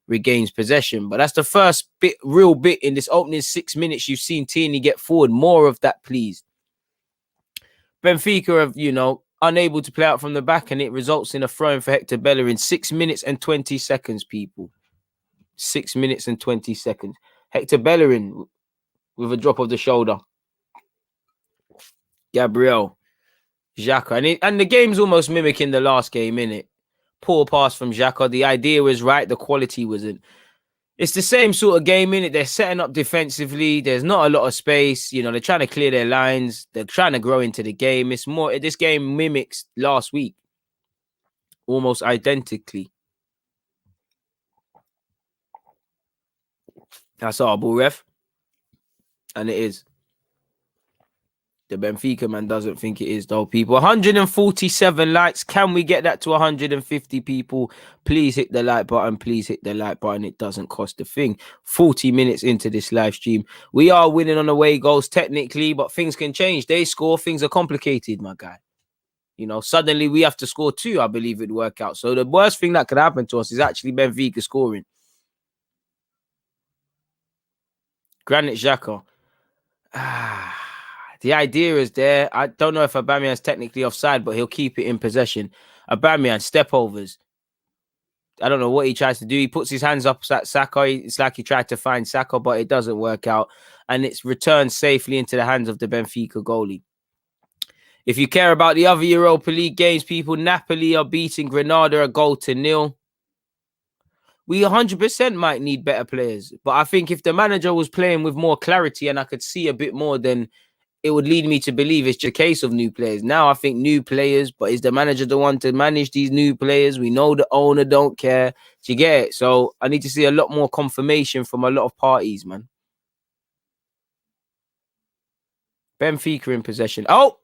regains possession. But that's the first real bit in this opening 6 minutes. You've seen Tierney get forward. More of that, please. Benfica have, you know, unable to play out from the back, and it results in a throw-in for Hector Bellerin. 6 minutes and 20 seconds, people. 6 minutes and 20 seconds. Hector Bellerin with a drop of the shoulder. Gabriel, Xhaka. And the game's almost mimicking the last game, innit? Poor pass from Xhaka. The idea was right. The quality wasn't. It's the same sort of game, innit? They're setting up defensively. There's not a lot of space. You know, they're trying to clear their lines. They're trying to grow into the game. It's more, this game mimics last week almost identically. That's our ball, ref. And it is. The Benfica man doesn't think it is, though, people. 147 likes. Can we get that to 150 people? Please hit the like button. Please hit the like button. It doesn't cost a thing. 40 minutes into this live stream. We are winning on away goals technically, but things can change. They score. Things are complicated, my guy. You know, suddenly we have to score 2, I believe it'd work out. So the worst thing that could happen to us is actually Benfica scoring. Granit Xhaka. The idea is there. I don't know if Aubameyang's technically offside, but he'll keep it in possession. Aubameyang, step overs. I don't know what he tries to do. He puts his hands up at Saka. It's like he tried to find Saka, but it doesn't work out. And it's returned safely into the hands of the Benfica goalie. If you care about the other Europa League games, people, Napoli are beating Granada 1-0. We 100% might need better players. But I think if the manager was playing with more clarity and I could see a bit more, then it would lead me to believe it's just a case of new players. Now I think new players, but is the manager the one to manage these new players? We know the owner don't care. Do you get it? So I need to see a lot more confirmation from a lot of parties, man. Benfica in possession. Oh!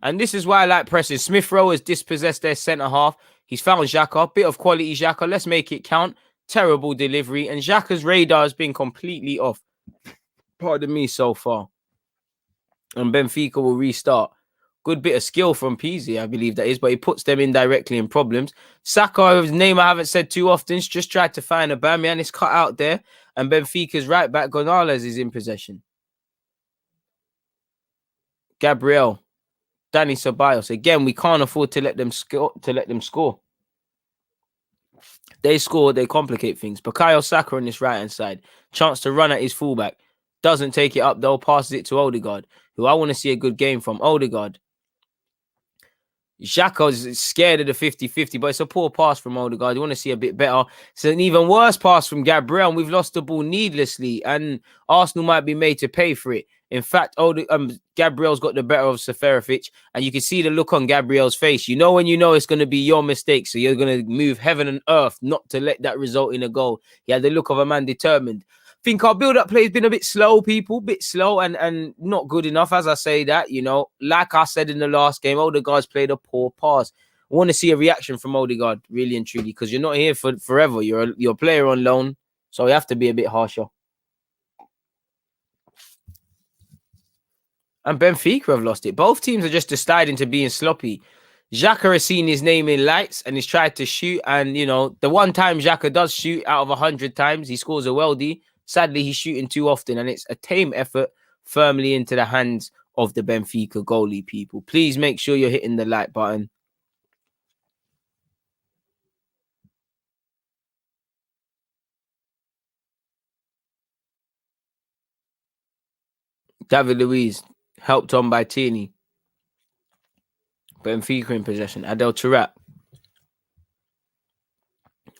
And this is why I like pressing. Smith Rowe has dispossessed their centre-half. He's found Xhaka. Bit of quality Xhaka. Let's make it count. Terrible delivery. And Xhaka's radar has been completely off. Pardon me so far. And Benfica will restart. Good bit of skill from Pizzi, I believe that is, but he puts them indirectly in problems. Saka, whose name I haven't said too often, just tried to find Aubameyang. It's cut out there. And Benfica's right back, Gonzalez, is in possession. Gabriel. Dani Ceballos. Again, we can't afford to let them score. They score, they complicate things. Bukayo Saka on this right-hand side. Chance to run at his fullback. Doesn't take it up, though. Passes it to Odegaard, who I want to see a good game from. Odegaard. Xhaka's scared of the 50-50, but it's a poor pass from Odegaard. You want to see a bit better. It's an even worse pass from Gabriel, and we've lost the ball needlessly, and Arsenal might be made to pay for it. In fact, Gabriel's got the better of Seferovic, and you can see the look on Gabriel's face. You know when you know it's going to be your mistake, so you're going to move heaven and earth not to let that result in a goal. He had the look of a man determined. I think our build-up play has been a bit slow, people, bit slow and not good enough. As I say that, you know, like I said in the last game, Odegaard's played a poor pass. I want to see a reaction from Odegaard, really and truly, because you're not here for forever. You're a player on loan, So we have to be a bit harsher. And Benfica have lost it. Both teams are just deciding to being sloppy. Xhaka has seen his name in lights and he's tried to shoot. And, you know, the one time Xhaka does shoot out of 100 times, he scores a worldie. Sadly, he's shooting too often and it's a tame effort firmly into the hands of the Benfica goalie, people. Please make sure you're hitting the like button. David Luiz, helped on by Tierney. Benfica in possession. Adel Taarabt.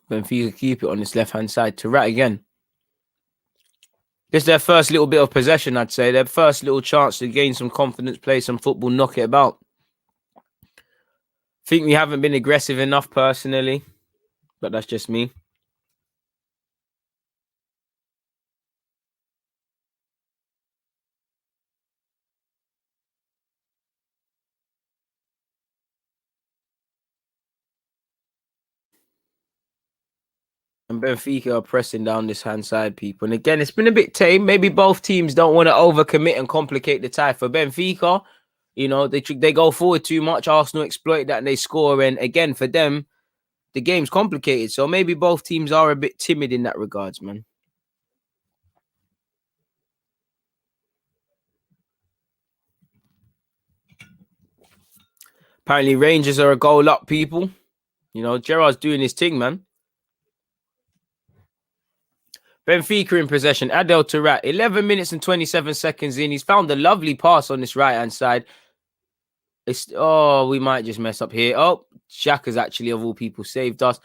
Benfica keep it on this left-hand side. Taarabt again. This is their first little bit of possession, I'd say. Their first little chance to gain some confidence, play some football, knock it about. Think we haven't been aggressive enough personally, but that's just me. And Benfica are pressing down this hand side, people. And again, it's been a bit tame. Maybe both teams don't want to overcommit and complicate the tie. For Benfica, you know, they go forward too much. Arsenal exploit that and they score. And again, for them, the game's complicated. So maybe both teams are a bit timid in that regards, man. Apparently, Rangers are a goal up, people. You know, Gerrard's doing his thing, man. Benfica in possession. Adel Taarabt, 11 minutes and 27 seconds in. He's found a lovely pass on this right-hand side. We might just mess up here. Oh, Xhaka's actually, of all people, saved us.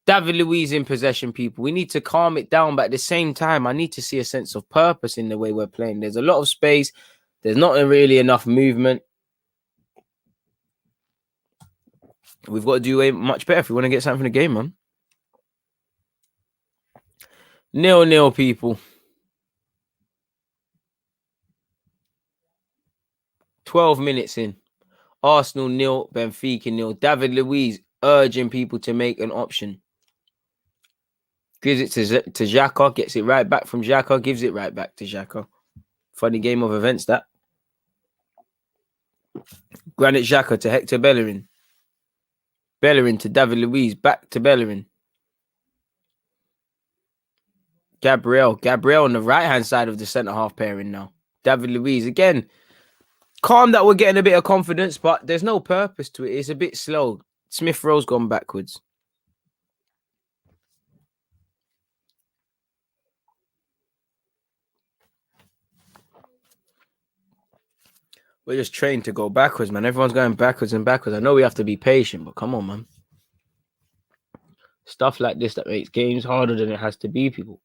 David Luiz in possession, people. We need to calm it down, but at the same time, I need to see a sense of purpose in the way we're playing. There's a lot of space. There's not really enough movement. We've got to do much better if we want to get something from the game, man. 0-0, people. 12 minutes in. Arsenal 0, Benfica 0. David Luiz urging people to make an option. Gives it to Xhaka, gets it right back from Xhaka, gives it right back to Xhaka. Funny game of events, that. Granit Xhaka to Hector Bellerin. Bellerin to David Luiz, back to Bellerin. Gabriel on the right-hand side of the centre-half pairing now. David Luiz, again, calm that we're getting a bit of confidence, but there's no purpose to it. It's a bit slow. Smith Rowe's gone backwards. We're just trained to go backwards, man. Everyone's going backwards and backwards. I know we have to be patient, but come on, man. Stuff like this that makes games harder than it has to be, people.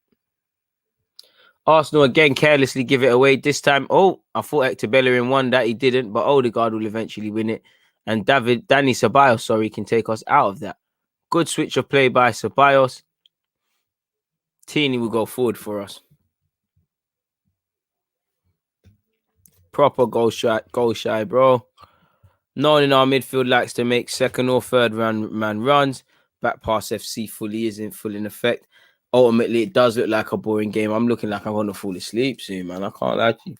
Arsenal again carelessly give it away. This time, I thought Hector Bellerin won that. He didn't, but Odegaard will eventually win it. And Danny Ceballos, can take us out of that. Good switch of play by Ceballos. Tierney will go forward for us. Proper goal shy, bro. No one in our midfield likes to make second or third man runs. Back pass FC fully isn't full in effect. Ultimately, it does look like a boring game. I'm looking like I'm going to fall asleep soon, man. I can't lie to you.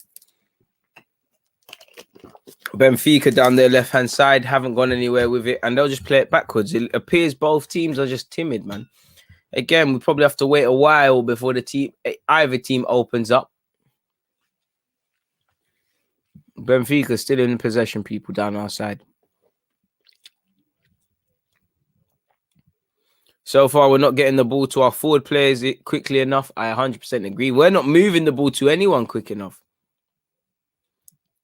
Benfica down their left-hand side haven't gone anywhere with it, and they'll just play it backwards. It appears both teams are just timid, man. Again, we probably have to wait a while before either team opens up. Benfica still in possession, people down our side. So far, we're not getting the ball to our forward players quickly enough. I 100% agree. We're not moving the ball to anyone quick enough.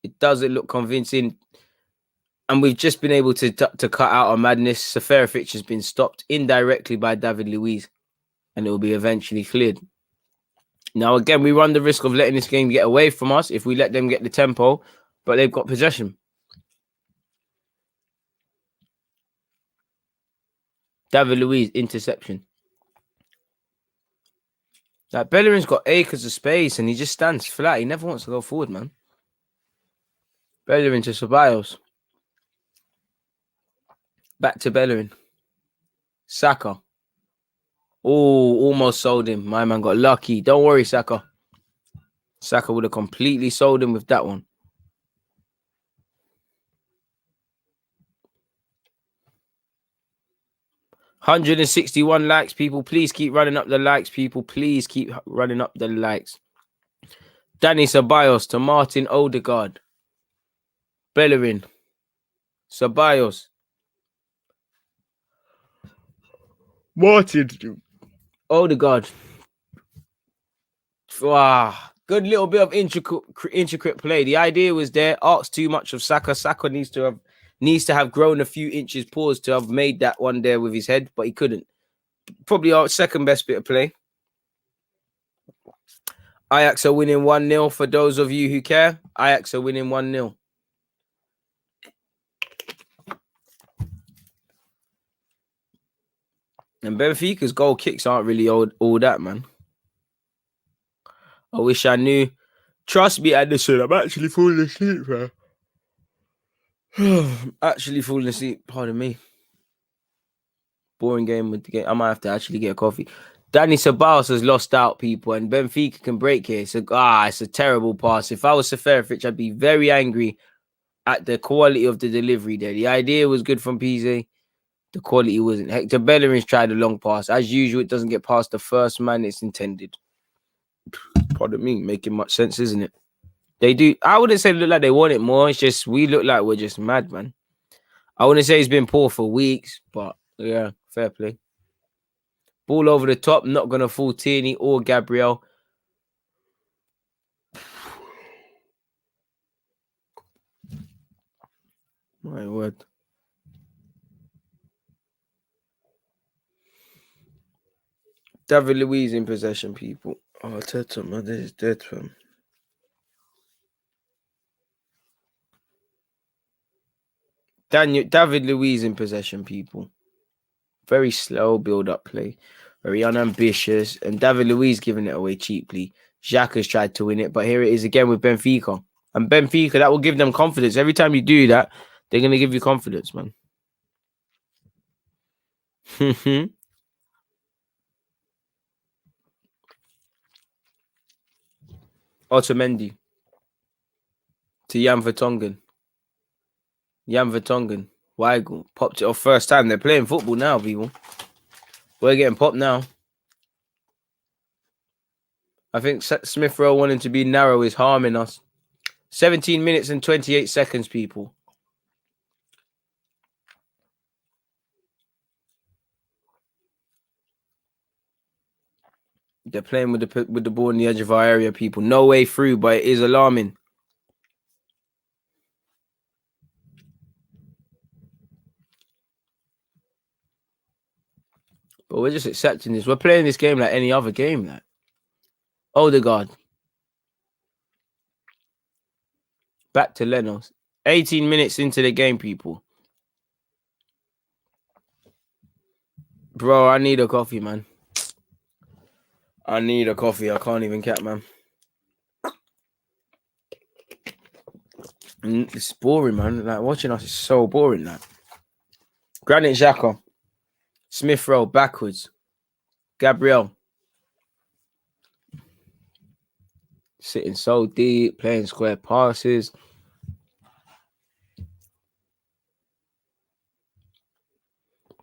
It doesn't look convincing. And we've just been able to cut out our madness. Seferovic has been stopped indirectly by David Luiz. And it will be eventually cleared. Now, again, we run the risk of letting this game get away from us if we let them get the tempo. But they've got possession. David Luiz, interception. Like, Bellerin's got acres of space and he just stands flat. He never wants to go forward, man. Bellerin to Ceballos. Back to Bellerin. Saka. Oh, almost sold him. My man got lucky. Don't worry, Saka. Saka would have completely sold him with that one. $161 likes, people. Please keep running up the likes, people. Please keep running up the likes. Danny Ceballos to Martin Odegaard. Bellerin. Ceballos. Martin Odegaard. Good little bit of intricate play. The idea was there. Asked too much of Saka. Saka needs to have grown a few inches paused to have made that one there with his head, but he couldn't. Probably our second best bit of play. Ajax are winning 1-0 for those of you who care. Ajax are winning 1-0. And Benfica's goal kicks aren't really all that, man. I wish I knew. Trust me, Anderson, I'm actually falling asleep, man. Actually falling asleep. Pardon me. Boring game with the game. I might have to actually get a coffee. Danny Ceballos has lost out, people, and Benfica can break here. So, it's a terrible pass. If I was Seferovic, I'd be very angry at the quality of the delivery there. The idea was good from Pizzi. The quality wasn't. Hector Bellerin's tried a long pass. As usual, it doesn't get past the first man it's intended. Pardon me, making much sense, isn't it? They do. I wouldn't say they look like they want it more. It's just we look like we're just mad, man. I wouldn't say he's been poor for weeks, but yeah, fair play. Ball over the top, not going to fool Tierney or Gabriel. My word. David Luiz in possession, people. Oh, Teta, man, this is dead, fam. David Luiz in possession, people. Very slow build-up play. Very unambitious. And David Luiz giving it away cheaply. Xhaka has tried to win it, but here it is again with Benfica. And Benfica, that will give them confidence. Every time you do that, they're going to give you confidence, man. Otamendi to Jan Vertonghen. Jan Vertonghen. Weigl popped it off first time. They're playing football now, people. We're getting popped now. I think Smith Rowe wanting to be narrow is harming us. 17 minutes and 28 seconds, people. They're playing with the ball in the edge of our area, people. No way through, but it is alarming. But we're just accepting this. We're playing this game like any other game. Like Odegaard. Back to Leno. 18 minutes into the game, people. Bro, I need a coffee, man. I need a coffee. I can't even cap, man. It's boring, man. Like watching us is so boring. Like Granit Xhaka, Smith Rowe backwards, Gabriel sitting so deep, playing square passes.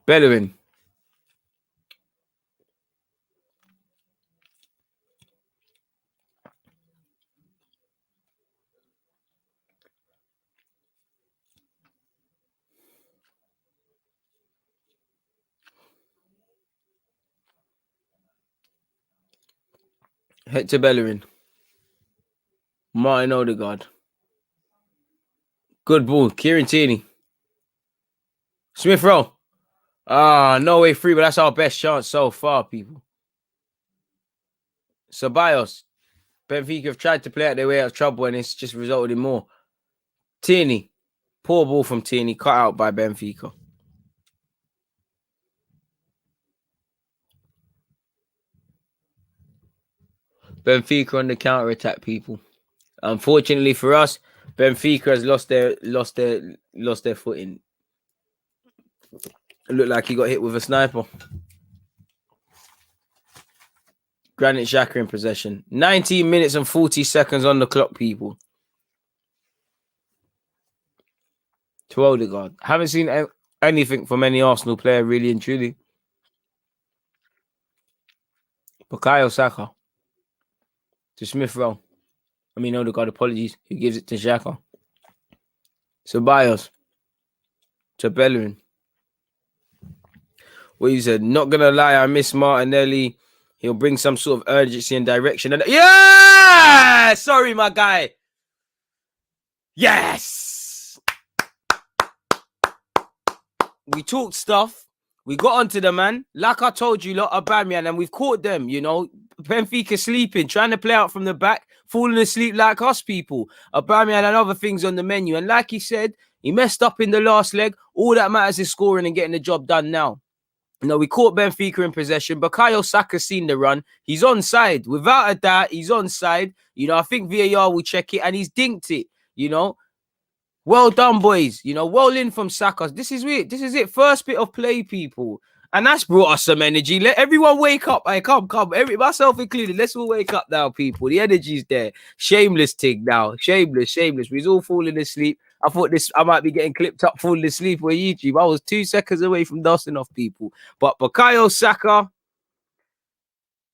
Bellerin. Hector Bellerin. Martin Odegaard. Good ball. Kieran Tierney. Smith Rowe. No way free, but that's our best chance so far, people. Ceballos. Benfica have tried to play out their way out of trouble and it's just resulted in more. Tierney. Poor ball from Tierney. Cut out by Benfica. Benfica on the counter-attack, people. Unfortunately for us, Benfica has lost their footing. It looked like he got hit with a sniper. Granit Xhaka in possession. 19 minutes and 40 seconds on the clock, people. To Odegaard. Haven't seen anything from any Arsenal player, really and truly. Bukayo Saka. To Smith Rowe. I mean, Odegaard, apologies. Who gives it to Xhaka? Ceballos. To Bellerin. What you said? Not gonna lie, I miss Martinelli. He'll bring some sort of urgency and direction. And yeah! Sorry, my guy. Yes! We talked stuff. We got onto the man. Like I told you, lot Aubameyang, and we've caught them, you know. Benfica sleeping, trying to play out from the back, falling asleep like us people. Aubameyang and other things on the menu. And like he said, he messed up in the last leg. All that matters is scoring and getting the job done now. You know, we caught Benfica in possession. Bukayo Saka's seen the run. He's onside. Without a doubt, he's onside. You know, I think VAR will check it, and he's dinked it, you know. Well done, boys. You know, well in from Saka. This is it. This is it. First bit of play, people. And that's brought us some energy. Let everyone wake up. Hey, come. Myself included. Let's all wake up now, people. The energy's there. Shameless Tig now. Shameless. We're all falling asleep. I thought I might be getting clipped up falling asleep on YouTube. I was 2 seconds away from dusting off, people. But Bukayo Saka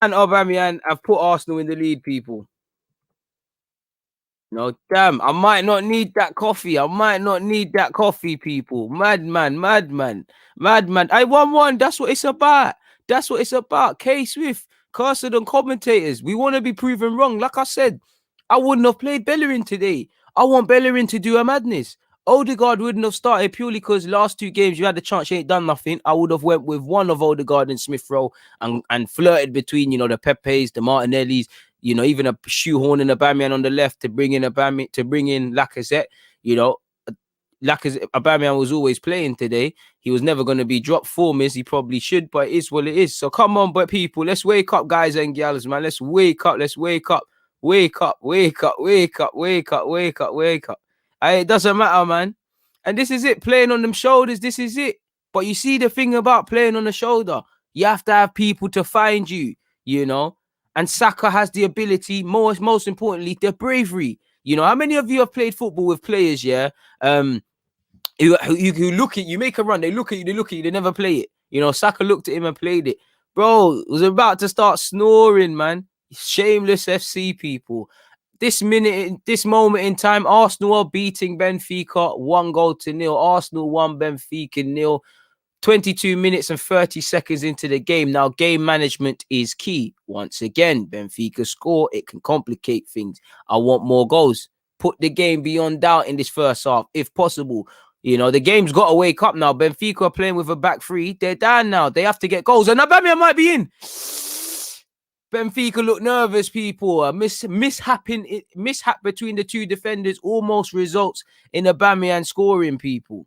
and Aubameyang have put Arsenal in the lead, people. No, damn, I might not need that coffee. People. Madman. I 1-1. That's what it's about. K Swift, Carson and commentators. We want to be proven wrong. Like I said, I wouldn't have played Bellerin today. I want Bellerin to do a madness. Odegaard wouldn't have started purely because last 2 games you had the chance, you ain't done nothing. I would have went with one of Odegaard and Smith Rowe and flirted between, you know, the Pepes, the Martinellis, you know, even a shoehorn in Aubameyang on the left to bring in Lacazette. You know, Aubameyang was always playing today. He was never going to be dropped form as he probably should, but it is what it is. So come on, but people, let's wake up, guys and gals, man. Let's wake up. Wake up. It doesn't matter, man. And this is it, playing on them shoulders. This is it. But you see the thing about playing on the shoulder, you have to have people to find you, you know. And Saka has the ability, most importantly, the bravery. You know, how many of you have played football with players, yeah? Who look at you, make a run, they look at you, they never play it. You know, Saka looked at him and played it. Bro, was about to start snoring, man. Shameless FC, people. This moment in time, Arsenal are beating Benfica 1-0. Arsenal 1, Benfica 0. 22 minutes and 30 seconds into the game. Now, game management is key. Once again, Benfica score. It can complicate things. I want more goals. Put the game beyond doubt in this first half, if possible. You know, the game's got to wake up now. Benfica are playing with a back 3. They're down now. They have to get goals. And Aubameyang might be in. Benfica look nervous, people. A mishap between the 2 defenders almost results in Aubameyang scoring, people.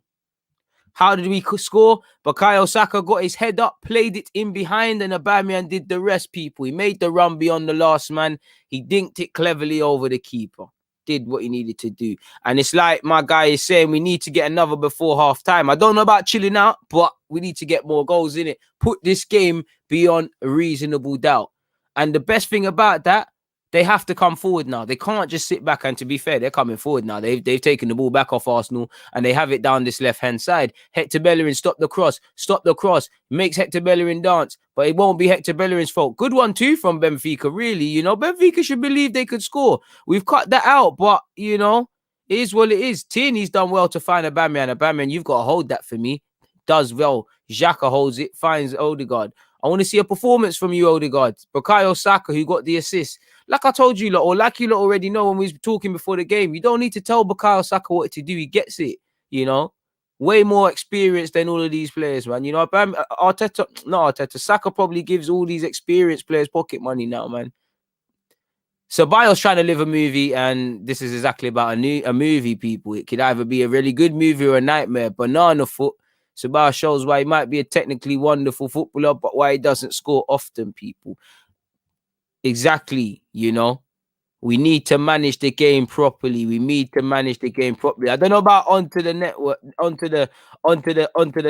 How did we score? Bukayo Saka got his head up, played it in behind, and Aubameyang did the rest, people. He made the run beyond the last man. He dinked it cleverly over the keeper. Did what he needed to do. And it's like my guy is saying, we need to get another before half time. I don't know about chilling out, but we need to get more goals in it. Put this game beyond a reasonable doubt. And the best thing about that, they have to come forward now. They can't just sit back. And to be fair, they're coming forward now. They've taken the ball back off Arsenal and they have it down this left-hand side. Hector Bellerin stopped the cross. Makes Hector Bellerin dance, but it won't be Hector Bellerin's fault. Good one too from Benfica, really. You know, Benfica should believe they could score. We've cut that out, but, you know, it is what it is. Tierney's done well to find Aubameyang. Aubameyang, you've got to hold that for me. Does well. Xhaka holds it, finds Odegaard. I want to see a performance from you, Odegaard. Bukayo Saka, who got the assist. Like I told you lot, or like you lot already know when we was talking before the game, you don't need to tell Bukayo Saka what to do. He gets it, you know. Way more experience than all of these players, man. You know, Saka probably gives all these experienced players pocket money now, man. So Ceballos trying to live a movie, and this is exactly about a movie, people. It could either be a really good movie or a nightmare. Banana foot. Ceballos shows why he might be a technically wonderful footballer, but why he doesn't score often, people. Exactly, you know. We need to manage the game properly. I don't know about onto the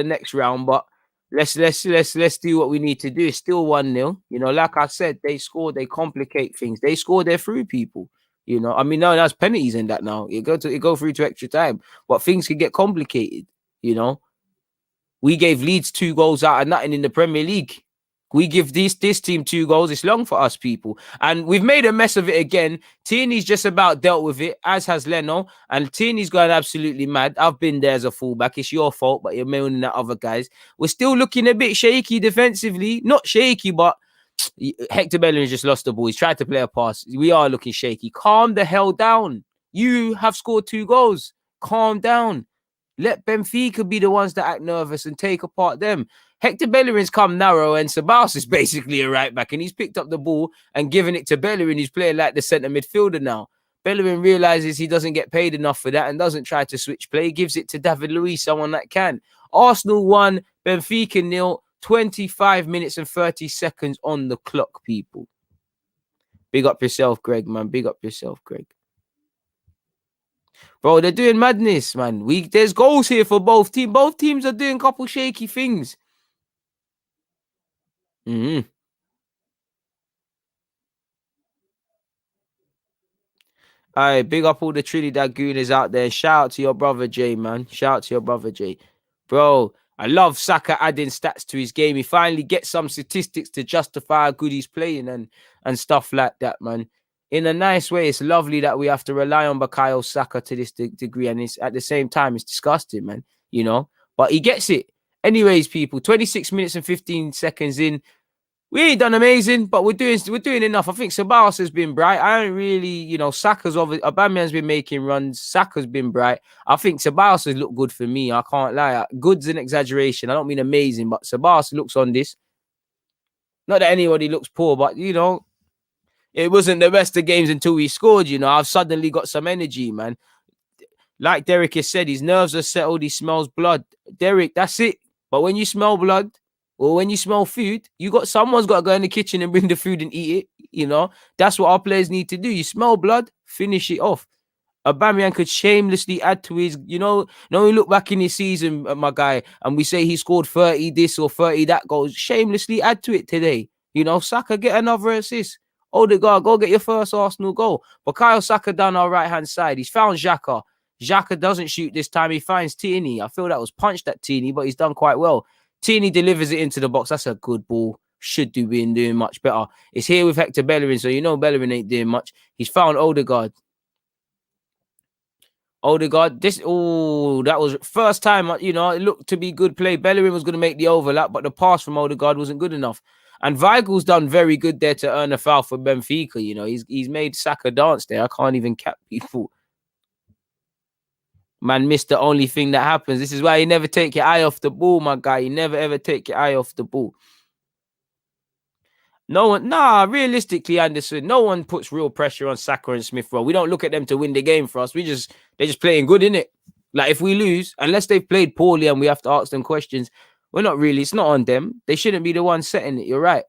next round, but Let's do what we need to do. It's still 1-0. You know, like I said, they score, they complicate things. They score, they're through people. You know, I mean, no, that's penalties in that now. It go through to extra time. But things can get complicated, you know. We gave Leeds 2 goals out of nothing in the Premier League. We give this team 2 goals. It's long for us, people. And we've made a mess of it again. Tierney's just about dealt with it, as has Leno. And Tierney's going absolutely mad. I've been there as a fullback. It's your fault, but you're moaning at other guys. We're still looking a bit shaky defensively. Not shaky, but Hector Bellerin just lost the ball. He's tried to play a pass. We are looking shaky. Calm the hell down. You have scored 2 goals. Calm down. Let Benfica be the ones that act nervous and take apart them. Hector Bellerin's come narrow, and Ceballos is basically a right back, and he's picked up the ball and given it to Bellerin, who's playing like the centre midfielder now. Bellerin realizes he doesn't get paid enough for that and doesn't try to switch play. He gives it to David Luiz, someone that can. Arsenal 1, Benfica 0, 25 minutes and 30 seconds on the clock, people. Big up yourself, Greg, man. Big up yourself, Greg. Bro, they're doing madness, man. There's goals here for both teams. Both teams are doing a couple shaky things. Mm-hmm. All right, big up all the Trinidad Gooners out there. Shout out to your brother Jay, man. Shout out to your brother Jay. Bro, I love Saka adding stats to his game. He finally gets some statistics to justify how good he's playing and stuff like that, man. In a nice way, it's lovely that we have to rely on Bukayo Saka to this degree. And it's at the same time, it's disgusting, man. You know, but he gets it. Anyways, people, 26 minutes and 15 seconds in. We ain't done amazing, but we're doing enough. I think Ceballos has been bright. I don't really, you know, Aubameyang's been making runs. Saka's been bright. I think Ceballos has looked good for me. I can't lie. Good's an exaggeration. I don't mean amazing, but Ceballos looks on this. Not that anybody looks poor, but, you know, it wasn't the best of games until he scored, you know. I've suddenly got some energy, man. Like Derek has said, his nerves are settled. He smells blood. Derek, that's it. But when you smell blood, or when you smell food, someone's got to go in the kitchen and bring the food and eat it. You know, that's what our players need to do. You smell blood, finish it off. Aubameyang could shamelessly add to his, you know, we look back in his season, my guy, and we say he scored 30 this or 30 that goals. Shamelessly add to it today. You know, Saka, get another assist. Odegaard, go get your first Arsenal goal. Bukayo Saka down our right-hand side. He's found Xhaka. Xhaka doesn't shoot this time. He finds Tierney. I feel that was punched at Tierney, but he's done quite well. Tierney delivers it into the box. That's a good ball. Should been doing much better. It's here with Hector Bellerin, so you know Bellerin ain't doing much. He's found Odegaard. That was first time, you know, it looked to be good play. Bellerin was going to make the overlap, but the pass from Odegaard wasn't good enough. And Weigl's done very good there to earn a foul for Benfica. You know, he's made Saka dance there. I can't even cap people. Man missed the only thing that happens. This is why you never take your eye off the ball, my guy. You never, ever take your eye off the ball. Realistically, Anderson, no one puts real pressure on Saka and Smith Rowe. We don't look at them to win the game for us. They're just playing good, innit? Like, if we lose, unless they've played poorly and we have to ask them questions, it's not on them. They shouldn't be the ones setting it. You're right.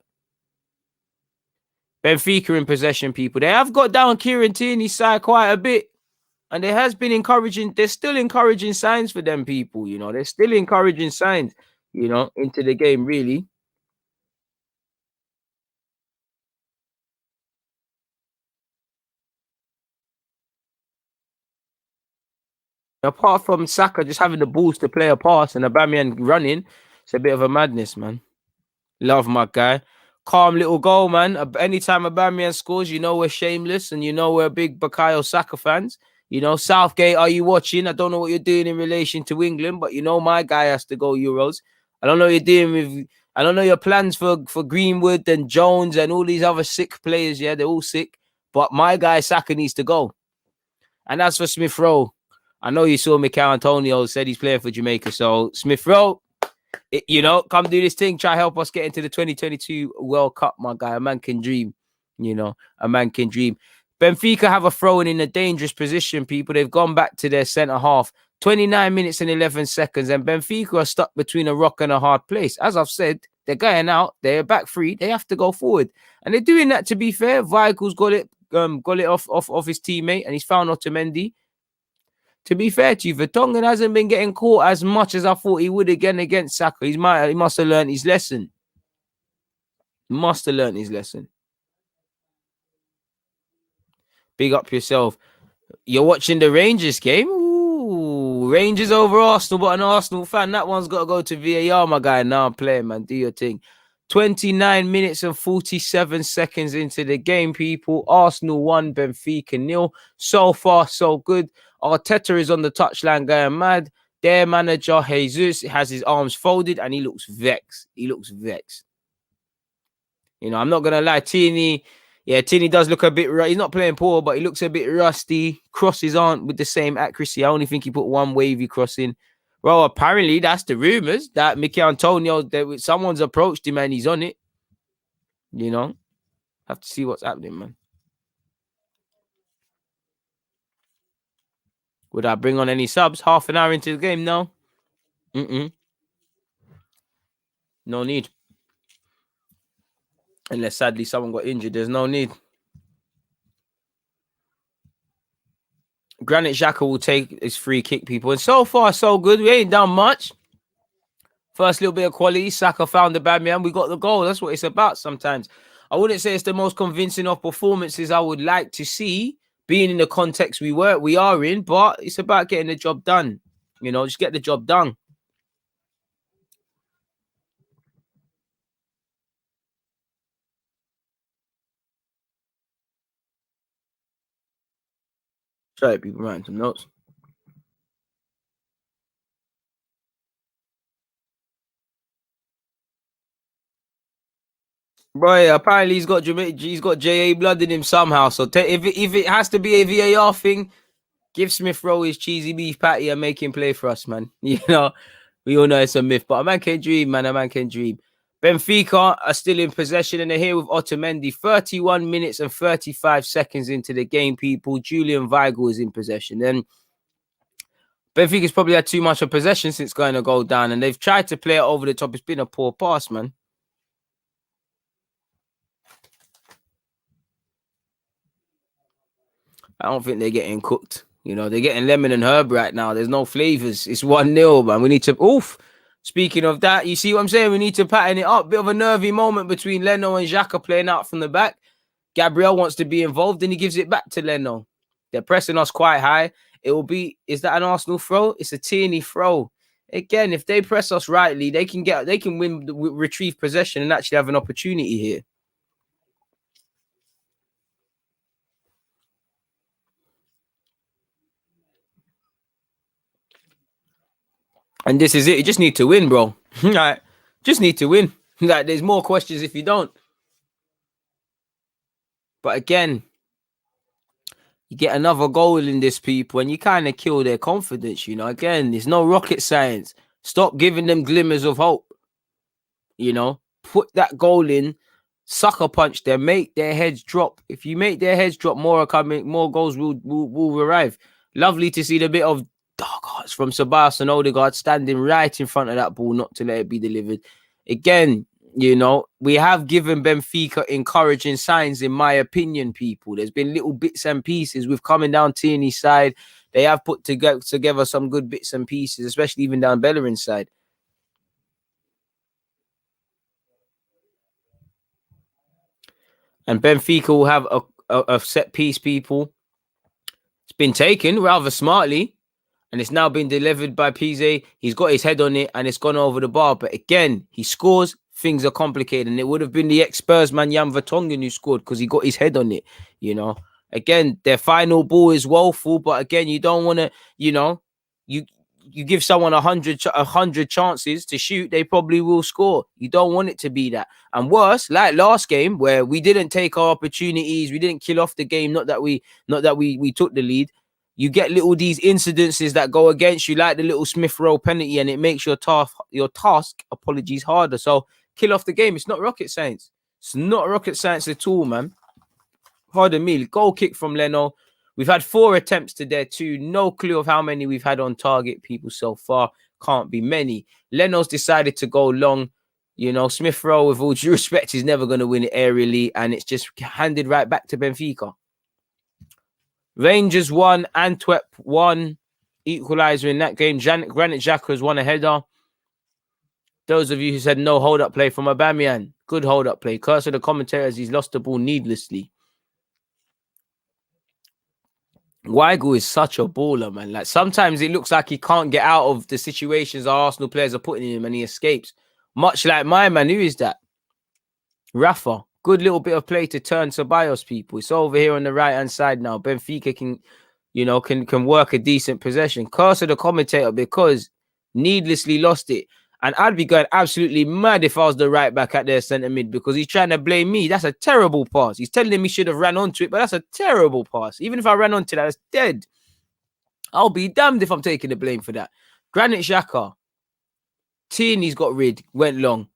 Benfica in possession, people. They have got down Kieran Tierney's side quite a bit. And there has been there's still encouraging signs for them people, you know. There's still encouraging signs, you know, into the game, really. Apart from Saka just having the balls to play a pass and Aubameyang running, it's a bit of a madness, man. Love my guy. Calm little goal, man. Anytime Aubameyang scores, you know we're shameless and you know we're big Bukayo Saka fans. You know, Southgate, are you watching? I don't know what you're doing in relation to England, but you know my guy has to go Euros. I don't know what you're doing with... I don't know your plans for Greenwood and Jones and all these other sick players. Yeah, they're all sick. But my guy Saka needs to go. And as for Smith Rowe, I know you saw Mikel Antonio said he's playing for Jamaica. So Smith Rowe, you know, come do this thing. Try help us get into the 2022 World Cup, my guy. A man can dream. You know, a man can dream. Benfica have a throw-in in a dangerous position, people. They've gone back to their centre half. 29 minutes and 11 seconds. And Benfica are stuck between a rock and a hard place. As I've said, they're going out. They're back free. They have to go forward. And they're doing that, to be fair. Weigl's got it off his teammate. And he's found Otamendi. To be fair to you, Vertonghen hasn't been getting caught as much as I thought he would again against Saka. He must have learned his lesson. Must have learned his lesson. Big up yourself. You're watching the Rangers game? Ooh, Rangers over Arsenal, but an Arsenal fan. That one's got to go to VAR, my guy. Now I'm playing, man. Do your thing. 29 minutes and 47 seconds into the game, people. Arsenal 1, Benfica 0. So far, so good. Arteta is on the touchline going mad. Their manager, Jesus, has his arms folded and he looks vexed. He looks vexed. You know, I'm not going to lie. Tierney does look a bit... He's not playing poor, but he looks a bit rusty. Crosses aren't with the same accuracy. I only think he put one wavy cross in. Well, apparently, that's the rumours that Mikel Antonio, someone's approached him and he's on it. You know? Have to see what's happening, man. Would I bring on any subs? Half an hour into the game now? No need. Unless, sadly, someone got injured. There's no need. Granit Xhaka will take his free kick, people. And so far, so good. We ain't done much. First little bit of quality. Saka found the Aubameyang. We got the goal. That's what it's about sometimes. I wouldn't say it's the most convincing of performances I would like to see, being in the context we are in, but it's about getting the job done. You know, just get the job done. Sorry, people writing some notes. Bro, apparently he's got JA blood in him somehow. So if it has to be a VAR thing, give Smith Rowe his cheesy beef patty and make him play for us, man. You know, we all know it's a myth, but a man can dream, man. A man can dream. Benfica are still in possession and they're here with Otamendi. 31 minutes and 35 seconds into the game, people. Julian Weigl is in possession. And Benfica's probably had too much of possession since going to go down, and they've tried to play it over the top. It's been a poor pass, man. I don't think they're getting cooked. You know, they're getting lemon and herb right now. There's no flavors. It's 1-0, man. We need to... Oof. Speaking of that, you see what I'm saying? We need to pattern it up. Bit of a nervy moment between Leno and Xhaka playing out from the back. Gabriel wants to be involved and he gives it back to Leno. They're pressing us quite high. It will be... Is that an Arsenal throw? It's a Tierney throw. Again, if they press us rightly, they can win, retrieve possession and actually have an opportunity here. And this is it. You just need to win, bro. Like, just need to win. Like, there's more questions if you don't. But again, you get another goal in this, people, and you kind of kill their confidence, you know. Again, there's no rocket science. Stop giving them glimmers of hope. You know, put that goal in, sucker punch them, make their heads drop. If you make their heads drop, more are coming, more goals will arrive. Lovely to see the bit of dark hearts from Ceballos and Odegaard standing right in front of that ball, not to let it be delivered. Again, you know, we have given Benfica encouraging signs, in my opinion, people. There's been little bits and pieces with coming down Tierney's side. They have put together some good bits and pieces, especially even down Bellerin's side. And Benfica will have a set piece, people. It's been taken rather smartly. And it's now been delivered by Pizzi. He's got his head on it and it's gone over the bar. But again, he scores. Things are complicated. And it would have been the ex-Spurs man, Jan Vertonghen, who scored because he got his head on it. You know, again, their final ball is woeful. But again, you don't want to, you know, you give someone 100 chances to shoot, they probably will score. You don't want it to be that. And worse, like last game where we didn't take our opportunities, we didn't kill off the game. Not that we took the lead. You get little these incidences that go against you, like the little Smith Rowe penalty, and it makes your task, harder. So kill off the game. It's not rocket science. It's not rocket science at all, man. Pardon me. Goal kick from Leno. We've had 4 attempts to their 2. No clue of how many we've had on target, people, so far. Can't be many. Leno's decided to go long. You know, Smith Rowe, with all due respect, is never going to win it aerially, and it's just handed right back to Benfica. Rangers 1, Antwerp 1. equaliser in that game. Granit Xhaka has won a header. Those of you who said no hold-up play from Aubameyang, good hold-up play. Curse of the commentators, he's lost the ball needlessly. Weigl is such a baller, man. Like, sometimes it looks like he can't get out of the situations our Arsenal players are putting him and he escapes. Much like my man, who is that? Rafa. Good little bit of play to turn Ceballos, people. It's over here on the right-hand side now. Benfica can work a decent possession. Curse of the commentator, because needlessly lost it. And I'd be going absolutely mad if I was the right back at their centre mid, because he's trying to blame me. That's a terrible pass. He's telling me he should have ran onto it, but that's a terrible pass. Even if I ran onto that, it's dead. I'll be damned if I'm taking the blame for that. Granit Xhaka. Tierney's got rid, went long.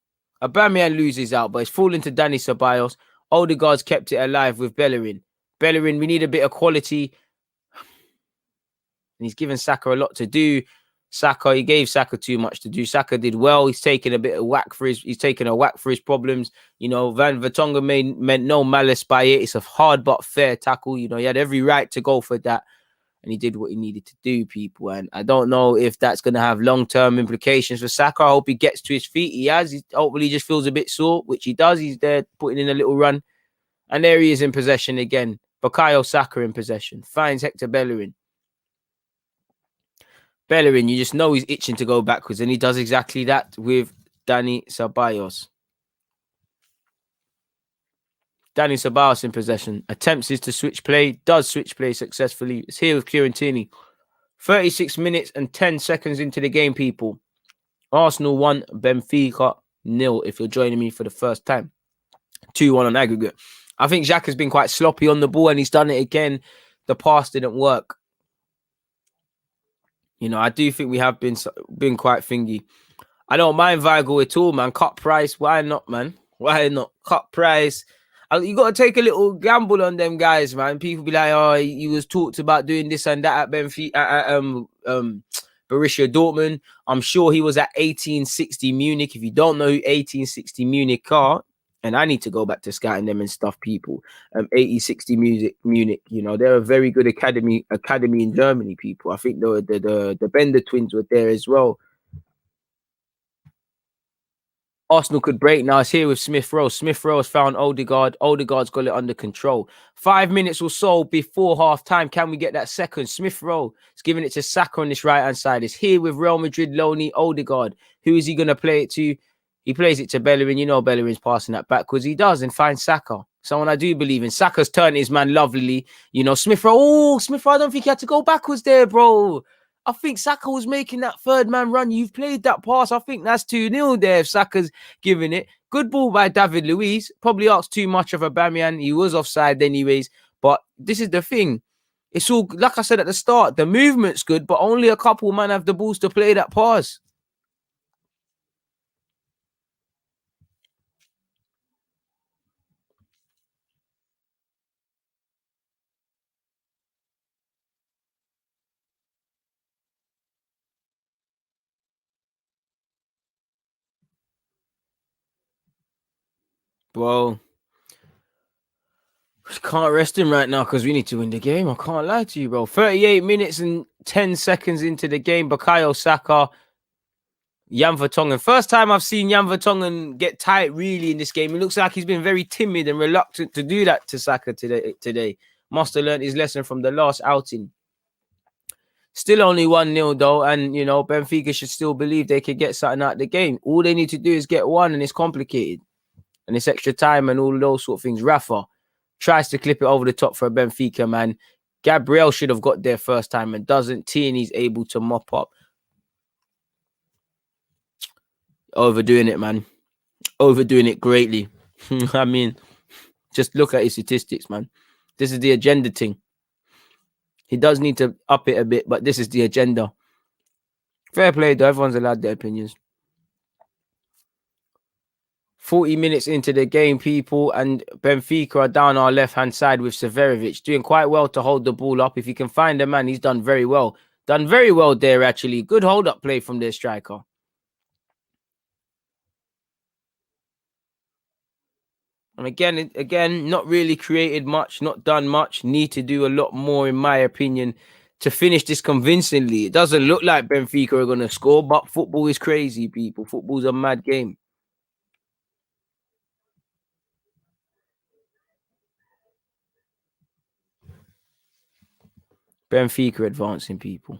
Aubameyang loses out, but it's fallen to Dani Ceballos. Odegaard's kept it alive with Bellerin. Bellerin, we need a bit of quality. And he's given Saka a lot to do. He gave Saka too much to do. Saka did well. He's taken a whack for his problems. You know, Van Vertonghen meant no malice by it. It's a hard but fair tackle. You know, he had every right to go for that. And he did what he needed to do, people. And I don't know if that's going to have long-term implications for Saka. I hope he gets to his feet. He has. Hopefully he just feels a bit sore, which he does. He's there putting in a little run. And there he is in possession again. Bukayo Saka in possession. Finds Hector Bellerin. Bellerin, you just know he's itching to go backwards. And he does exactly that with Dani Ceballos. Dani Ceballos in possession. Attempts to switch play. Does switch play successfully. It's here with Kieran Tierney. 36 minutes and 10 seconds into the game, people. Arsenal 1, Benfica 0, if you're joining me for the first time. 2-1 on aggregate. I think Xhaka has been quite sloppy on the ball, and he's done it again. The pass didn't work. You know, I do think we have been quite thingy. I don't mind Weigl at all, man. Cut price. Why not, man? Why not? Cut price. You got to take a little gamble on them guys, man. People be like, oh, he was talked about doing this and that at Benfica, Borussia Dortmund. I'm sure he was at 1860 Munich. If you don't know who 1860 Munich are, and I need to go back to scouting them and stuff, people. 1860 Munich, you know, they're a very good academy in Germany, people. I think the Bender twins were there as well. Arsenal could break now. It's here with Smith Rowe. Smith Rowe has found Odegaard. Odegaard's got it under control. 5 minutes or so before half time. Can we get that second? Smith Rowe is giving it to Saka on this right hand side. It's here with Real Madrid loanee Odegaard. Who is he going to play it to? He plays it to Bellerin. You know Bellerin's passing that backwards. He does, and finds Saka. Someone I do believe in. Saka's turned his man lovelily. You know, Smith Rowe. Oh, Smith Rowe, I don't think he had to go backwards there, bro. I think Saka was making that third man run. You've played that pass. I think that's 2-0 there if Saka's giving it. Good ball by David Luiz. Probably asked too much of Aubameyang. He was offside anyways. But this is the thing. It's all, like I said at the start, the movement's good, but only a couple man have the balls to play that pass. Bro, can't rest him right now because we need to win the game. I can't lie to you, bro. 38 minutes and 10 seconds into the game. Bukayo Saka, Jan Vertonghen. First time I've seen Jan Vertonghen get tight really in this game. It looks like he's been very timid and reluctant to do that to Saka today. Must have learned his lesson from the last outing. Still only 1-0 though, and you know, Benfica should still believe they could get something out of the game. All they need to do is get one, and it's complicated. And it's extra time and all those sort of things. Rafa tries to clip it over the top for a Benfica, man. Gabriel should have got there first time and doesn't. Tierney's able to mop up. Overdoing it, man. Overdoing it greatly. I mean, just look at his statistics, man. This is the agenda thing. He does need to up it a bit, but this is the agenda. Fair play, though. Everyone's allowed their opinions. 40 minutes into the game, people, and Benfica are down our left-hand side with Severovic, doing quite well to hold the ball up. If you can find a man, he's done very well. Done very well there, actually. Good hold-up play from their striker. And again, not really created much, not done much. Need to do a lot more, in my opinion. to finish this convincingly. It doesn't look like Benfica are going to score, but football is crazy, people. Football's a mad game. Benfica advancing, people.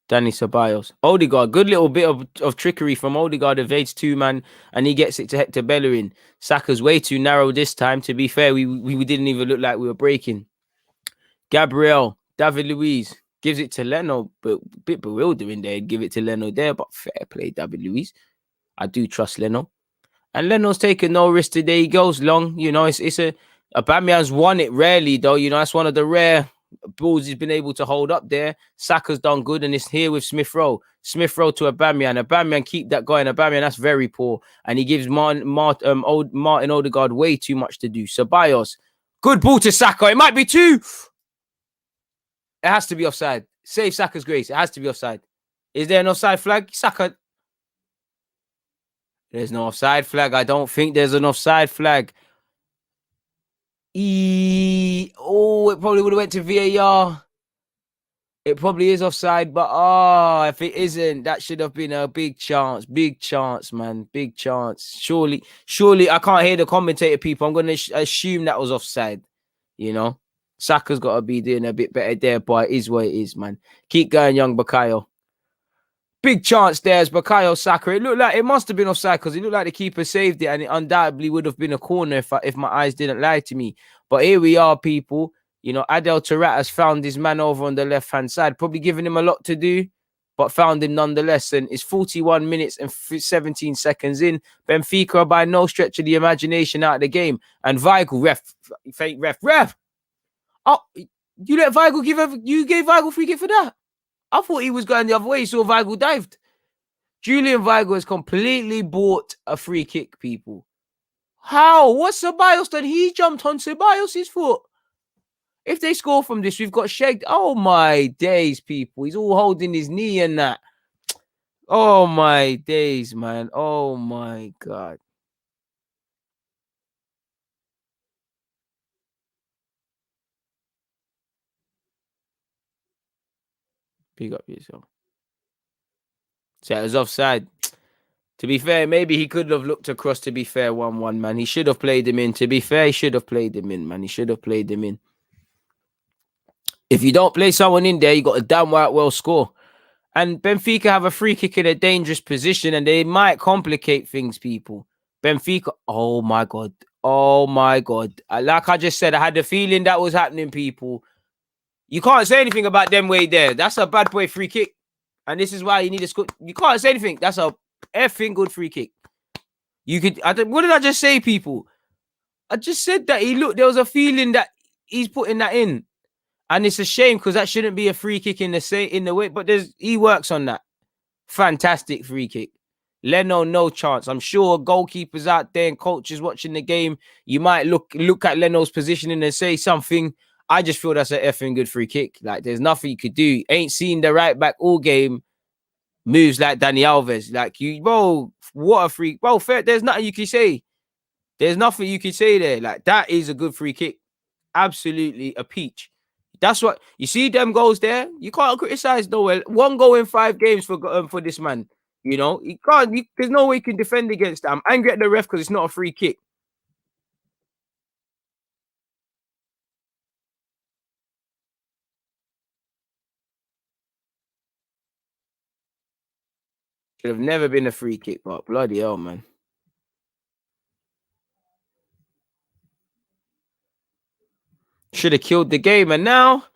Danny Ceballos. Odegaard, good little bit of trickery from Odegaard, evades two-man, and he gets it to Hector Bellerin. Saka's way too narrow this time. To be fair, we didn't even look like we were breaking. Gabriel, David Luiz, gives it to Leno, but a bit bewildering there. Give it to Leno there, but fair play, David Luiz. I do trust Leno. And Leno's taking no risk today. He goes long. You know, it's a Aubameyang's won it rarely, though. You know, that's one of the rare balls he's been able to hold up there. Saka's done good, and it's here with Smith Rowe. Smith Rowe to Aubameyang. Aubameyang keep that going. Aubameyang, that's very poor. And he gives Martin Odegaard way too much to do. Ceballos, good ball to Saka. It might be two. It has to be offside. Save Saka's grace. It has to be offside. Is there an offside flag? Saka. There's no offside flag. I don't think there's an offside flag. It probably would have went to VAR. It probably is offside, but if it isn't, that should have been a big chance. Big chance, man. Big chance. Surely, I can't hear the commentator people. I'm going to assume that was offside. You know, Saka's got to be doing a bit better there, but it is what it is, man. Keep going, young Bukayo. Big chance there as Bukayo Saka. It looked like it must have been offside because it looked like the keeper saved it, and it undoubtedly would have been a corner if my eyes didn't lie to me. But here we are, people. You know, Adel Taarabt has found his man over on the left-hand side, probably giving him a lot to do, but found him nonetheless. And it's 41 minutes and 17 seconds in. Benfica are by no stretch of the imagination out of the game. And Weigl, ref. Oh, you let Weigl you gave Weigl free kick for that? I thought he was going the other way, so Weigl dived. Julian Weigl has completely bought a free kick, people. How? What's Ceballos done? He jumped on Ceballos' foot. If they score from this, we've got shagged. Oh, my days, people. He's all holding his knee and that. Oh, my days, man. Oh, my God. Pick up yourself. So it was offside. To be fair, maybe he could have looked across, to be fair, 1-1, man. He should have played him in. To be fair, he should have played him in, man. He should have played him in. If you don't play someone in there, you got a damn right well score. And Benfica have a free kick in a dangerous position, and they might complicate things, people. Benfica, oh my God. Oh my God. Like I just said, I had the feeling that was happening, people. You can't say anything about them way there. That's a bad boy free kick. And this is why you need to score. You can't say anything. That's a effing good free kick. You could, what did I just say, people? I just said that there was a feeling that he's putting that in. And it's a shame because that shouldn't be a free kick in the way, but he works on that. Fantastic free kick. Leno, no chance. I'm sure goalkeepers out there and coaches watching the game, you might look at Leno's positioning and say something. I just feel that's an effing good free kick. Like, there's nothing you could do. Ain't seen the right back all game moves like Dani Alves. Like, what a free. Bro, fair. There's nothing you can say. There's nothing you can say there. Like, that is a good free kick. Absolutely a peach. That's what you see. Them goals there. You can't criticize Noel. 1 goal in 5 games for this man. You know, he can't. There's no way he can defend against that. I'm angry at the ref because it's not a free kick. Should have never been a free kick, but bloody hell, man. Should have killed the game, and now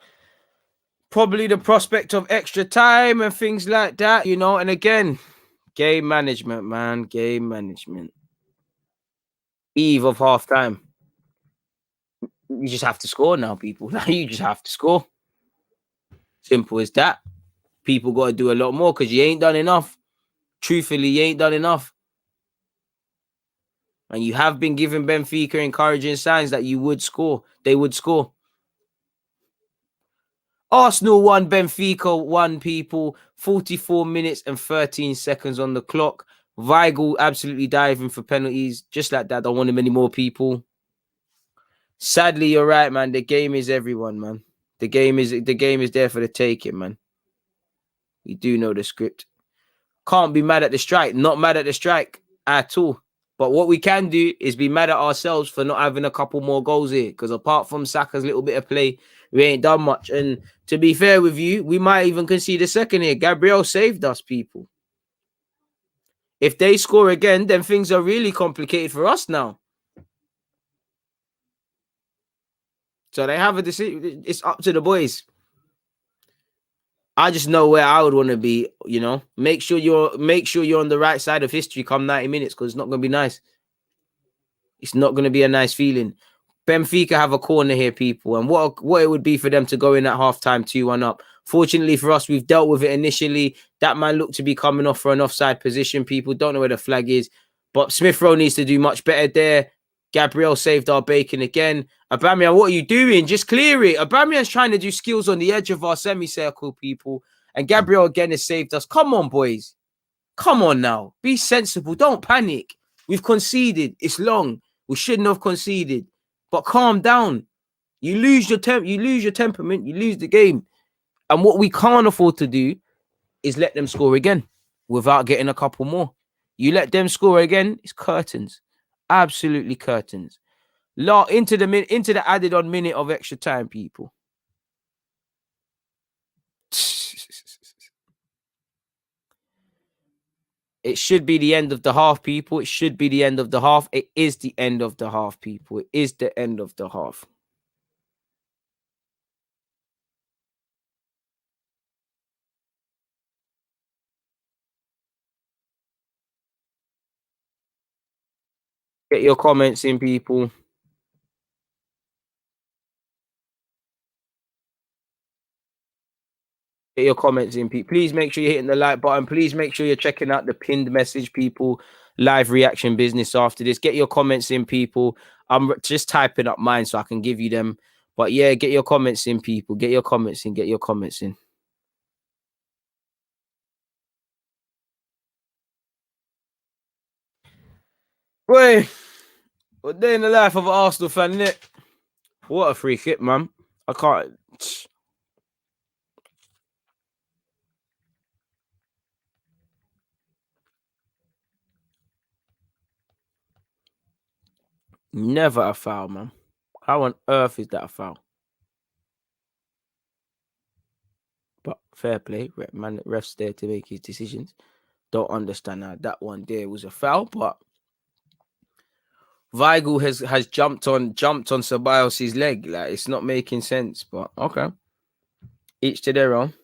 probably the prospect of extra time and things like that, you know. And again, game management, man. Game management. Eve of half time. You just have to score now, people. Now you just have to score. Simple as that. People got to do a lot more because you ain't done enough. Truthfully, you ain't done enough. And you have been giving Benfica encouraging signs that you would score. They would score. Arsenal 1, Benfica 1, people. 44 minutes and 13 seconds on the clock. Weigl absolutely diving for penalties. Just like that. Don't want him anymore, people. Sadly, you're right, man. The game is everyone, man. The game is there for the taking, man. We do know the script. Can't be mad at the strike. Not mad at the strike at all. But what we can do is be mad at ourselves for not having a couple more goals here. Because apart from Saka's little bit of play, we ain't done much. And to be fair with you, we might even concede a second here. Gabriel saved us, people. If they score again, then things are really complicated for us now. So they have a decision. It's up to the boys. I just know where I would want to be, you know. Make sure you're on the right side of history come 90 minutes, because it's not going to be nice. It's not going to be a nice feeling. Benfica have a corner here, people, and what it would be for them to go in at halftime 2-1 up. Fortunately for us, we've dealt with it initially. That man looked to be coming off for an offside position. People don't know where the flag is, but Smith Rowe needs to do much better there. Gabriel saved our bacon again. Aubameyang, what are you doing? Just clear it. Aubameyang's trying to do skills on the edge of our semicircle, people, and Gabriel again has saved us. Come on, boys. Come on now. Be sensible. Don't panic. We've conceded. It's long. We shouldn't have conceded. But calm down. You lose your temperament, you lose the game. And what we can't afford to do is let them score again without getting a couple more. You let them score again, it's curtains. Absolutely curtains. Into the added on minute of extra time, people. It should be the end of the half, people. It should be the end of the half. It is the end of the half, people. It is the end of the half. Get your comments in, people. Get your comments in, people. Please make sure you're hitting the like button. Please make sure you're checking out the pinned message, people. Live reaction business after this. Get your comments in, people. I'm just typing up mine so I can give you them. But yeah, get your comments in, people. Get your comments in. Get your comments in. Boy, a day in the life of an Arsenal fan, innit? What a free kick, man. I can't. Never a foul, man. How on earth is that a foul? But fair play, man. Ref's there to make his decisions. Don't understand how that one there was a foul, but Weigl has jumped on Ceballos' leg. Like, it's not making sense, but okay. Each to their own.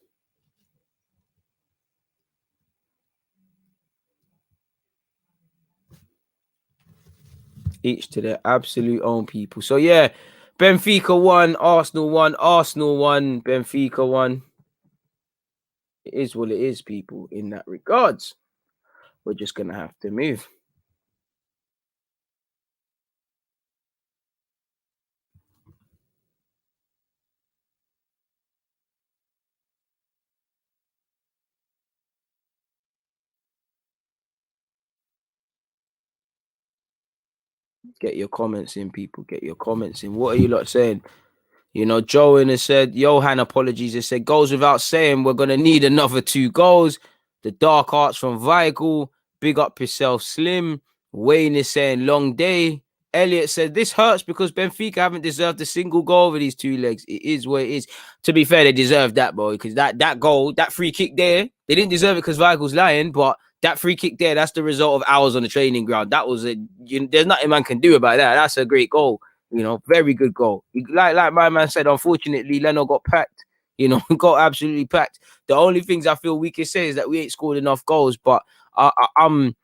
Each to their absolute own, people. So yeah, Benfica won, Arsenal won, Benfica won. It is what it is, people, in that regards. We're just gonna have to move. Get your comments in, people. Get your comments in. What are you lot saying? You know, Joan has said, Johan apologies, has said, goes without saying, we're going to need another 2 goals. The dark arts from Weigl. Big up yourself, Slim. Wayne is saying, long day. Elliot said, this hurts because Benfica haven't deserved a single goal over these 2 legs. It is what it is. To be fair, they deserve that, boy, because that goal, that free kick there, they didn't deserve it because Weigl's lying, but that free kick there, that's the result of hours on the training ground. That was there's nothing man can do about that. That's a great goal. You know, very good goal. Like my man said, unfortunately, Leno got packed. You know, got absolutely packed. The only things I feel we can say is that we ain't scored enough goals. But I'm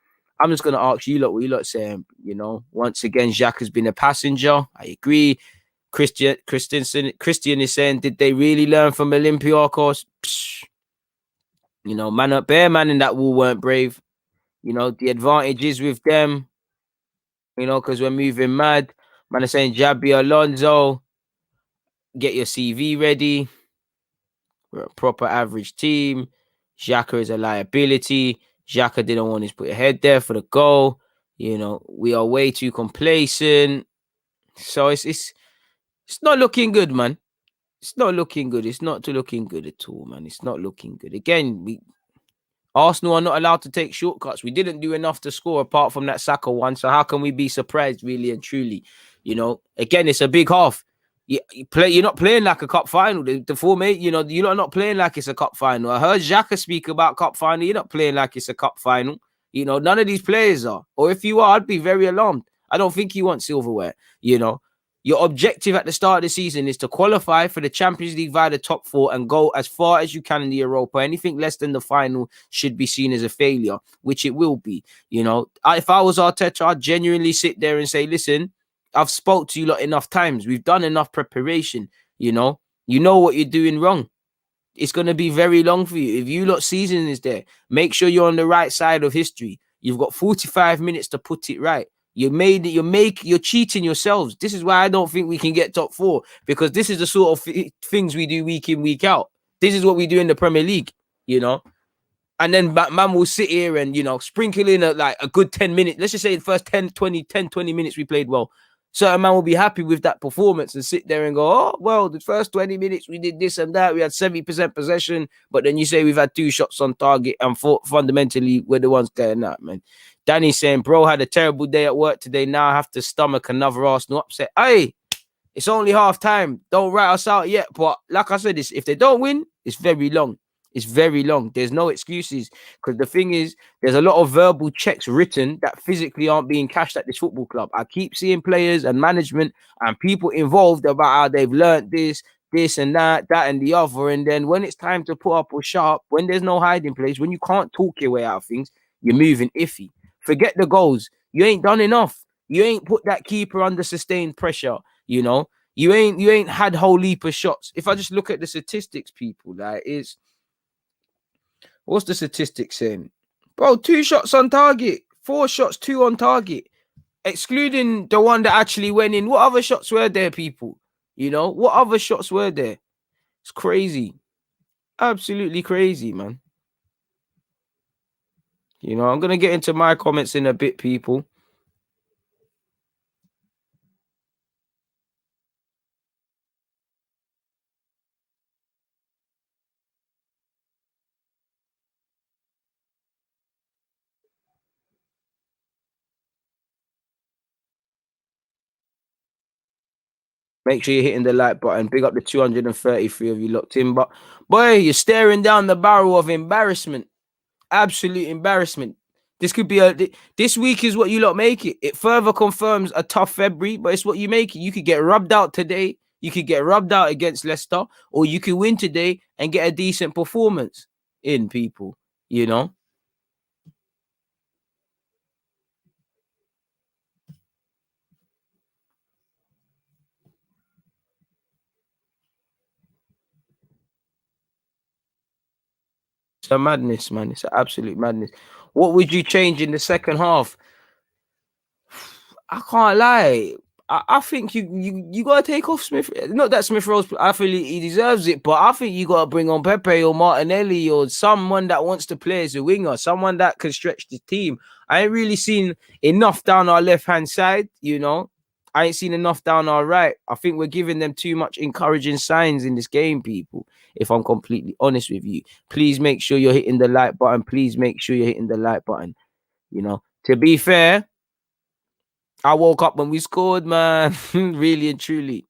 just gonna ask you lot what you lot saying. You know, once again, Jacques has been a passenger. I agree. Christian is saying, did they really learn from Olympiacos? Psh. You know, bare man in that wall weren't brave. You know, the advantage is with them. You know, because we're moving mad. Man are saying Jabi Alonso, get your CV ready. We're a proper average team. Xhaka is a liability. Xhaka didn't want to put your head there for the goal. You know, we are way too complacent. So it's It's not looking good, man. It's not looking good. It's not looking good at all, man. It's not looking good. Again, Arsenal are not allowed to take shortcuts. We didn't do enough to score apart from that Saka one. So how can we be surprised, really and truly? Again, it's a big half. You're not playing like a cup final. The formate, you're not playing like it's a cup final. I heard Xhaka speak about cup final. You're not playing like it's a cup final. None of these players are. Or if you are, I'd be very alarmed. I don't think you want silverware. Your objective at the start of the season is to qualify for the Champions League via the top four and go as far as you can in the Europa. Anything less than the final should be seen as a failure, which it will be. If I was Arteta, I'd genuinely sit there and say, listen, I've spoke to you lot enough times. We've done enough preparation. You know what you're doing wrong. It's going to be very long for you. If you lot season is there, make sure you're on the right side of history. You've got 45 minutes to put it right. You're cheating yourselves. This is why I don't think we can get top four, because this is the sort of things we do week in, week out. This is what we do in the Premier League, and then man will sit here and, sprinkle in a good 10 minutes. Let's just say the first 10, 20 minutes we played well. Certain man will be happy with that performance and sit there and go, oh, well, the first 20 minutes we did this and that. We had 70% possession. But then you say we've had 2 shots on target and fundamentally we're the ones getting that, man. Danny's saying, bro, had a terrible day at work today. Now I have to stomach another Arsenal upset. Hey, it's only half time. Don't write us out yet. But like I said, if they don't win, it's very long. It's very long. There's no excuses, because the thing is, there's a lot of verbal checks written that physically aren't being cashed at this football club. I keep seeing players and management and people involved about how they've learned this and that and the other. And then when it's time to put up or shut up, when there's no hiding place, when you can't talk your way out of things, you're moving iffy. Forget the goals. You ain't done enough. You ain't put that keeper under sustained pressure. You ain't had whole heap of shots. If I just look at the statistics, people, what's the statistics saying? Bro, 2 shots on target, 4 shots, 2 on target, excluding the one that actually went in. What other shots were there, people? What other shots were there? It's crazy. Absolutely crazy, man. I'm going to get into my comments in a bit, people. Make sure you're hitting the like button. Big up the 233 of you locked in. But, boy, you're staring down the barrel of embarrassment. Absolute embarrassment. This could be this week is what you lot make it. It further confirms a tough February, but it's what you make it. You could get rubbed out today. You could get rubbed out against Leicester, or you could win today and get a decent performance in, people. It's a madness, man. It's an absolute madness. What would you change in the second half? I can't lie. I think you gotta take off Smith. Not that Smith Rowe's, I feel he deserves it, but I think you gotta bring on Pepe or Martinelli or someone that wants to play as a winger, someone that can stretch the team. I ain't really seen enough down our left hand side. I ain't seen enough down our right. I think we're giving them too much encouraging signs in this game, people. If I'm completely honest with you, please make sure you're hitting the like button. Please make sure you're hitting the like button. To be fair, I woke up when we scored, man. Really and truly.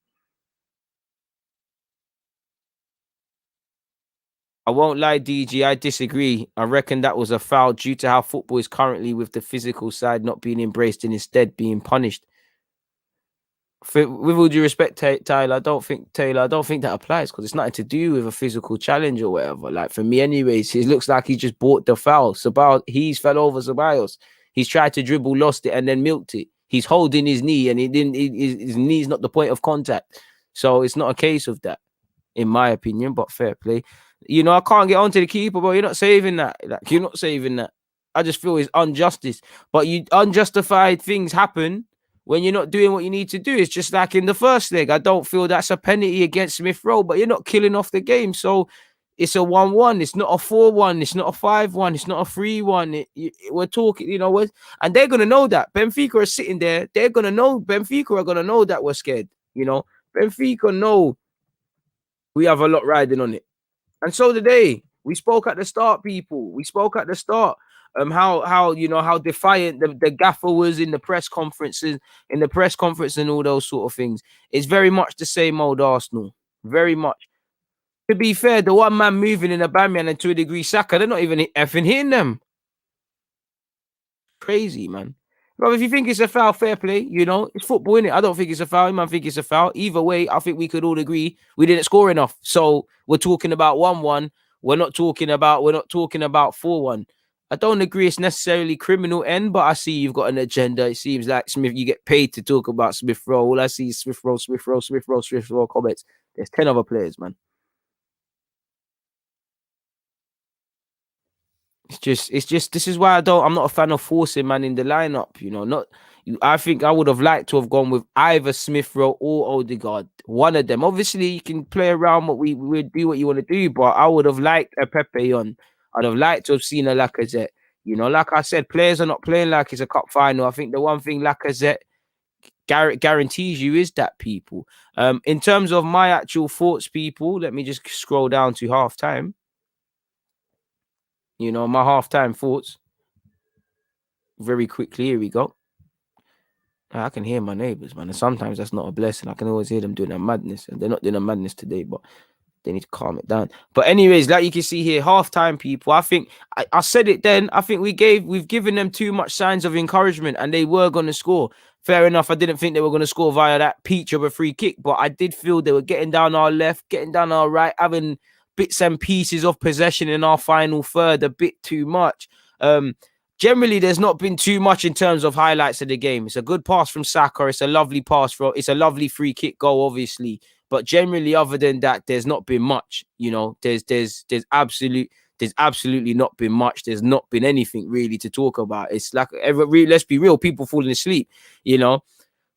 I won't lie, DG. I disagree. I reckon that was a foul due to how football is currently, with the physical side not being embraced and instead being punished. With all due respect, Taylor, I don't think that applies, because it's nothing to do with a physical challenge or whatever. Like, for me, anyways, it looks like he just bought the foul. He's fell over Ceballos. He's tried to dribble, lost it, and then milked it. He's holding his knee, and his knee's not the point of contact. So it's not a case of that, in my opinion. But fair play. I can't get onto the keeper, but you're not saving that. Like, you're not saving that. I just feel it's injustice. But unjustified things happen when you're not doing what you need to do. It's just like in the first leg. I don't feel that's a penalty against Smith Rowe, but you're not killing off the game. So it's a 1-1. It's not a 4-1. It's not a 5-1. It's not a 3-1. We're talking, and they're going to know that. Benfica are sitting there. They're going to know. Benfica are going to know that we're scared. Benfica know we have a lot riding on it. And so did they. We spoke at the start, people. We spoke at the start. How you know how defiant the gaffer was in the press conferences, and all those sort of things. It's very much the same old Arsenal. Very much. To be fair, the one man moving in Aubameyang and to a degree Saka, they're not even effing hitting them. Crazy, man. Bro, if you think it's a foul, fair play. You know, it's football, innit? I don't think it's a foul. I think it's a foul. Either way, I think we could all agree we didn't score enough. So we're talking about 1-1. We're not talking about 4-1. I don't agree it's necessarily criminal end, but I see you've got an agenda. It seems like Smith, you get paid to talk about Smith Rowe. All I see is Smith Rowe comments. There's 10 other players, man. It's just this is why I'm not a fan of forcing man in the lineup, you know. Not you, I think I would have liked to have gone with either Smith Rowe or Odegaard. One of them. Obviously, you can play around what we do what you want to do, but I would have liked a Pepe on. I'd have liked to have seen a Lacazette. You know, like I said, players are not playing like it's a cup final. I think the one thing Lacazette guarantees you is that, people. In terms of my actual thoughts, people, let me just scroll down to half time. You know, my halftime thoughts very quickly. Here we go. I can hear my neighbors, man. And sometimes that's not a blessing. I can always hear them doing a madness. And they're not doing a madness today, but they need to calm it down. But anyways, like you can see here, halftime, people. I think I said it then. I think we've given them too much signs of encouragement, and they were going to score. Fair enough. I didn't think they were going to score via that peach of a free kick, but I did feel they were getting down our left, getting down our right, having bits and pieces of possession in our final third, a bit too much. Generally, there's not been too much in terms of highlights of the game. It's a good pass from Saka. It's a lovely pass it's a lovely free kick goal, obviously. But generally, other than that, there's not been much. You know, there's absolutely not been much. There's not been anything really to talk about. It's like, let's be real, people falling asleep. You know,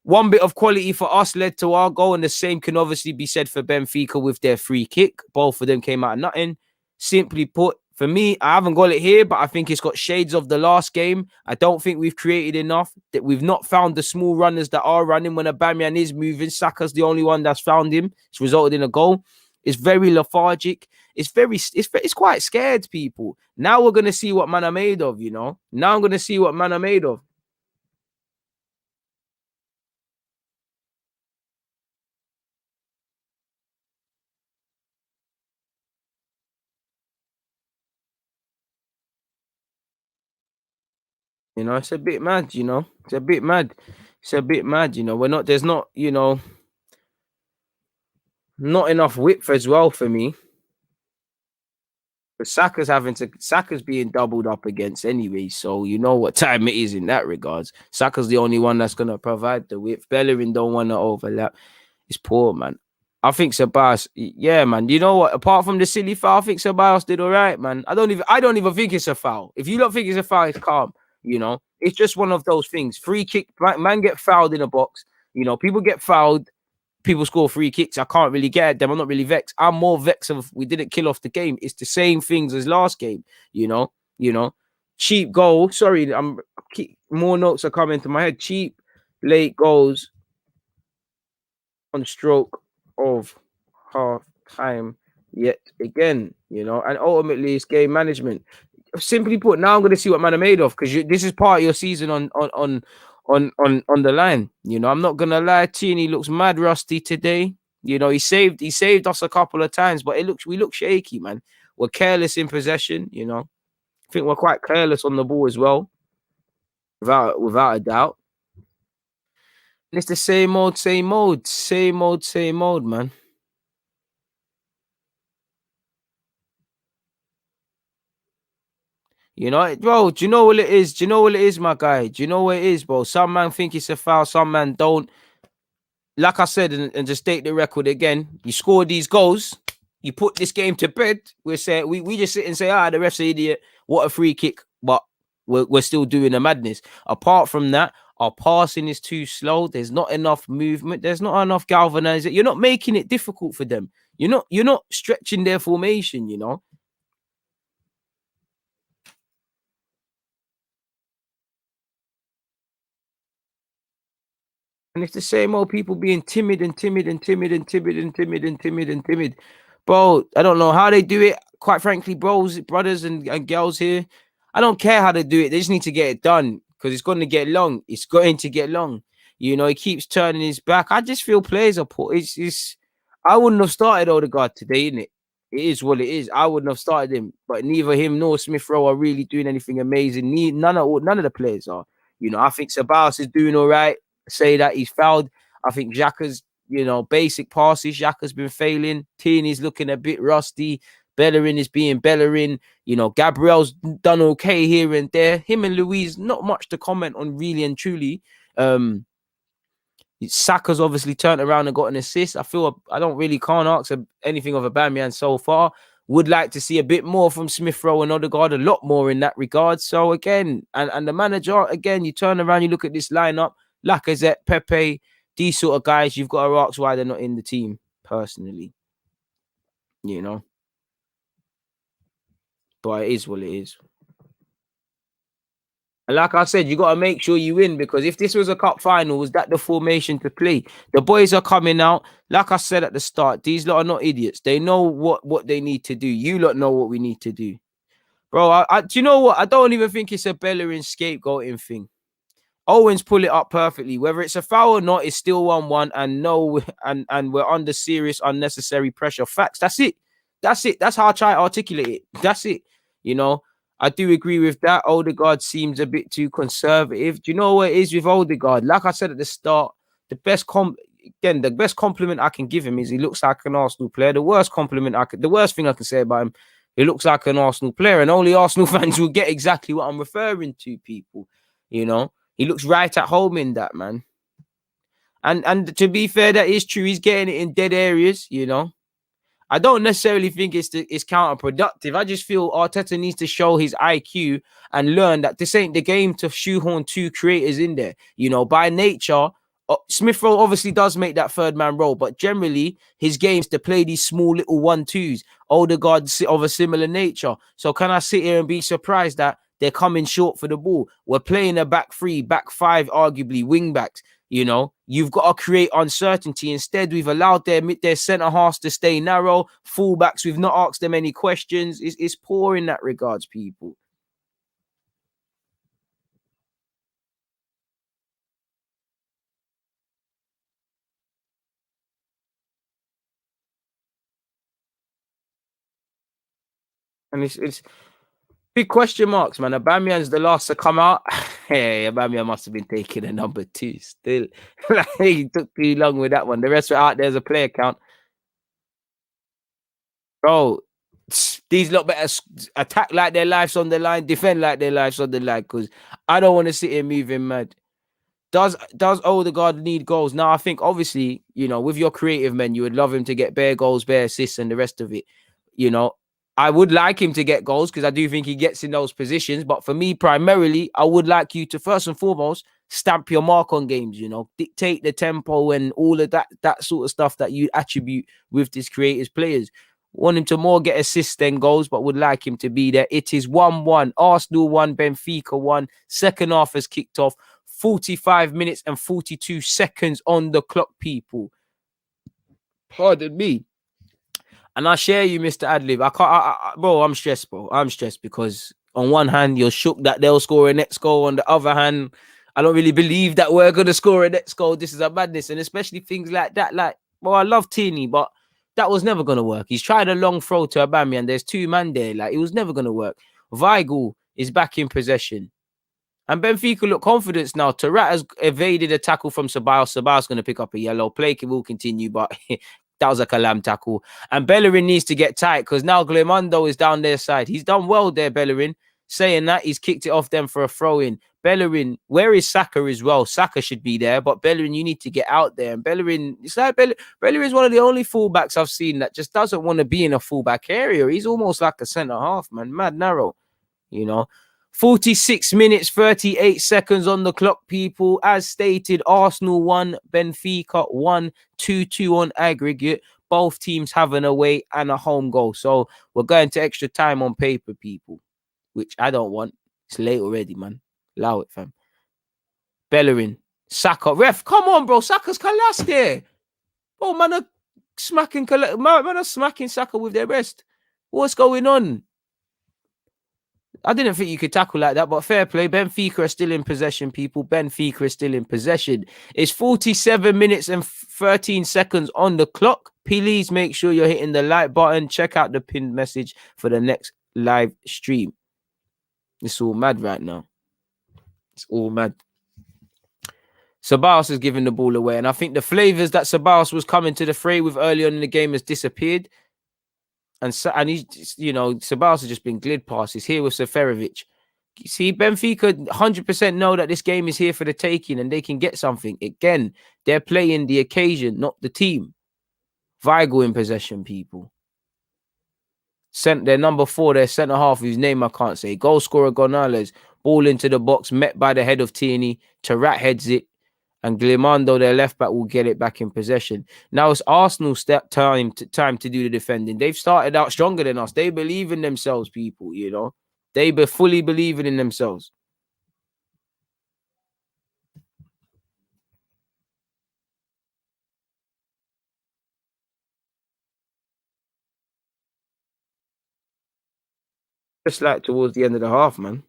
one bit of quality for us led to our goal, and the same can obviously be said for Benfica with their free kick. Both of them came out of nothing. Simply put, for me, I haven't got it here, but I think it's got shades of the last game. I don't think we've created enough. That we've not found the small runners that are running when Aubameyang is moving. Saka's the only one that's found him. It's resulted in a goal. It's very lethargic. It's quite scared, people. Now we're gonna see what man are made of. You know. Now I'm gonna see what man are made of. You know, it's a bit mad, you know. It's a bit mad. It's a bit mad, you know. There's not, you know, not enough width as well for me. But Saka's being doubled up against anyway. So you know what time it is in that regards. Saka's the only one that's gonna provide the width. Bellerin don't want to overlap. It's poor, man. I think Ceballos, yeah, man. You know what? Apart from the silly foul, I think Ceballos did all right, man. I don't even think it's a foul. If you don't think it's a foul, it's calm. You know, it's just one of those things. Free kick, man, get fouled in a box. You know, people get fouled. People score free kicks. I can't really get them. I'm not really vexed. I'm more vexed of we didn't kill off the game. It's the same things as last game. You know, cheap goal. Sorry, more notes are coming to my head. Cheap late goals on stroke of half time yet again, you know, and ultimately it's game management. Simply put, now I'm going to see what man are made of, because this is part of your season on the line. You know, I'm not gonna lie, Tierney looks mad rusty today. You know, he saved us a couple of times, but we look shaky, man. We're careless in possession, you know. I think we're quite careless on the ball as well, without a doubt. And it's the same old, man. You know, bro, do you know what it is? Do you know what it is, my guy? Do you know what it is, bro? Some man think it's a foul, some man don't. Like I said, and just state the record again, you score these goals, you put this game to bed. We just sit and say, the ref's an idiot. What a free kick. But we're still doing a madness. Apart from that, our passing is too slow. There's not enough movement. There's not enough galvanizing. You're not making it difficult for them. You're not stretching their formation, you know. And it's the same old people being timid and timid and timid and timid and timid and timid and timid. Bro, I don't know how they do it. Quite frankly, brothers and girls here, I don't care how they do it. They just need to get it done because it's going to get long. It's going to get long. You know, he keeps turning his back. I just feel players are poor. It's I wouldn't have started Odegaard today, innit? It is what it is. I wouldn't have started him, but neither him nor Smith Rowe are really doing anything amazing. None of the players are. You know, I think Ceballos is doing all right. Say that he's fouled. I think Xhaka's, basic passes. Xhaka's been failing. Tierney's looking a bit rusty. Bellerin is being Bellerin. You know, Gabriel's done okay here and there. Him and Luiz, not much to comment on really and truly. Saka's obviously turned around and got an assist. I feel I don't really can't ask anything of Aubameyang so far. Would like to see a bit more from Smith Rowe and Odegaard, a lot more in that regard. So again, and the manager, again, you turn around, you look at this lineup, Lacazette, Pepe, these sort of guys, you've got to ask why they're not in the team, personally. You know? But it is what it is. And like I said, you got to make sure you win, because if this was a cup final, was that the formation to play? The boys are coming out. Like I said at the start, these lot are not idiots. They know what they need to do. You lot know what we need to do. Bro, do you know what? I don't even think it's a Bellerin scapegoating thing. Owens pull it up perfectly. Whether it's a foul or not, it's still 1-1, and we're under serious unnecessary pressure. Facts. That's it. That's how I try to articulate it. That's it. You know, I do agree with that. Odegaard seems a bit too conservative. Do you know what it is with Odegaard? Like I said at the start, the best compliment I can give him is he looks like an Arsenal player. The worst thing I can say about him, he looks like an Arsenal player, and only Arsenal fans will get exactly what I'm referring to, people. You know, he looks right at home in that, man. And to be fair, that is true. He's getting it in dead areas, you know. I don't necessarily think it's counterproductive. I just feel Arteta needs to show his IQ and learn that this ain't the game to shoehorn two creators in there. You know, by nature, Smith Rowe obviously does make that third man role, but generally his game's to play these small little 1-2s. Odegaard of a similar nature. So can I sit here and be surprised that they're coming short for the ball? We're playing a back three, back five, arguably wing backs. You know, you've got to create uncertainty. Instead, we've allowed their centre halves to stay narrow. Fullbacks, we've not asked them any questions. It's poor in that regards, people. And it's big question marks, man. Aubameyang's the last to come out. Hey, Aubameyang must have been taking a number 2 still. Like, he took too long with that one. The rest were out there as a player count. Bro, these lot better attack like their lives on the line, defend like their lives on the line, because I don't want to sit here moving mad. Does Odegaard need goals? Now, I think obviously, you know, with your creative men, you would love him to get bare goals, bare assists, and the rest of it. You know, I would like him to get goals because I do think he gets in those positions. But for me, primarily, I would like you to first and foremost stamp your mark on games. You know, dictate the tempo and all of that sort of stuff that you attribute with these creative players. Want him to more get assists than goals, but would like him to be there. It is 1-1. Arsenal 1, Benfica 1. Second half has kicked off. 45 minutes and 42 seconds on the clock, people. Pardon me. And I share you, Mr. Adlib. Bro, I'm stressed, bro. I'm stressed because on one hand, you're shook that they'll score a next goal. On the other hand, I don't really believe that we're going to score a next goal. This is a madness. And especially things like that. Like, well, I love Tierney, but that was never going to work. He's tried a long throw to Aubameyang. There's 2 men there. Like, it was never going to work. Weigl is back in possession. And Benfica look confident now. Tarat has evaded a tackle from Ceballos. Ceballos going to pick up a yellow. Play will continue, but that was a Kalam tackle. And Bellerin needs to get tight because now Gleymondo is down their side. He's done well there, Bellerin. Saying that, he's kicked it off them for a throw-in. Bellerin, where is Saka as well? Saka should be there, but Bellerin, you need to get out there. And Bellerin, it's like Bellerin is one of the only fullbacks I've seen that just doesn't want to be in a fullback area. He's almost like a centre half, man. Mad narrow, you know. 46 minutes, 38 seconds on the clock, people. As stated, Arsenal 1, Benfica 1, 2-2 on aggregate. Both teams have an away and a home goal. So we're going to extra time on paper, people, which I don't want. It's late already, man. Allow it, fam. Bellerin. Saka, ref, come on, bro. Saka's collapsed there. Oh, man are smacking Saka with their wrist. What's going on? I didn't think you could tackle like that, but fair play. Benfica are still in possession, people. Benfica is still in possession. It's 47 minutes and 13 seconds on the clock. Please make sure you're hitting the like button. Check out the pinned message for the next live stream. It's all mad right now. It's all mad. Ceballos is giving the ball away, and I think the flavors that Ceballos was coming to the fray with early on in the game has disappeared. And he's, you know, Ceballos has just been glid past. He's here with Seferovic. You see, Benfica 100% know that this game is here for the taking and they can get something. Again, they're playing the occasion, not the team. Weigl in possession, people. Their number 4, their centre half, whose name I can't say. Goal scorer Gonzalez. Ball into the box, met by the head of Tierney. Tarat heads it. And Glimando, their left back, will get it back in possession. Now it's Arsenal's time to do the defending. They've started out stronger than us. They believe in themselves, people, you know. They be fully believing in themselves. Just like towards the end of the half, man.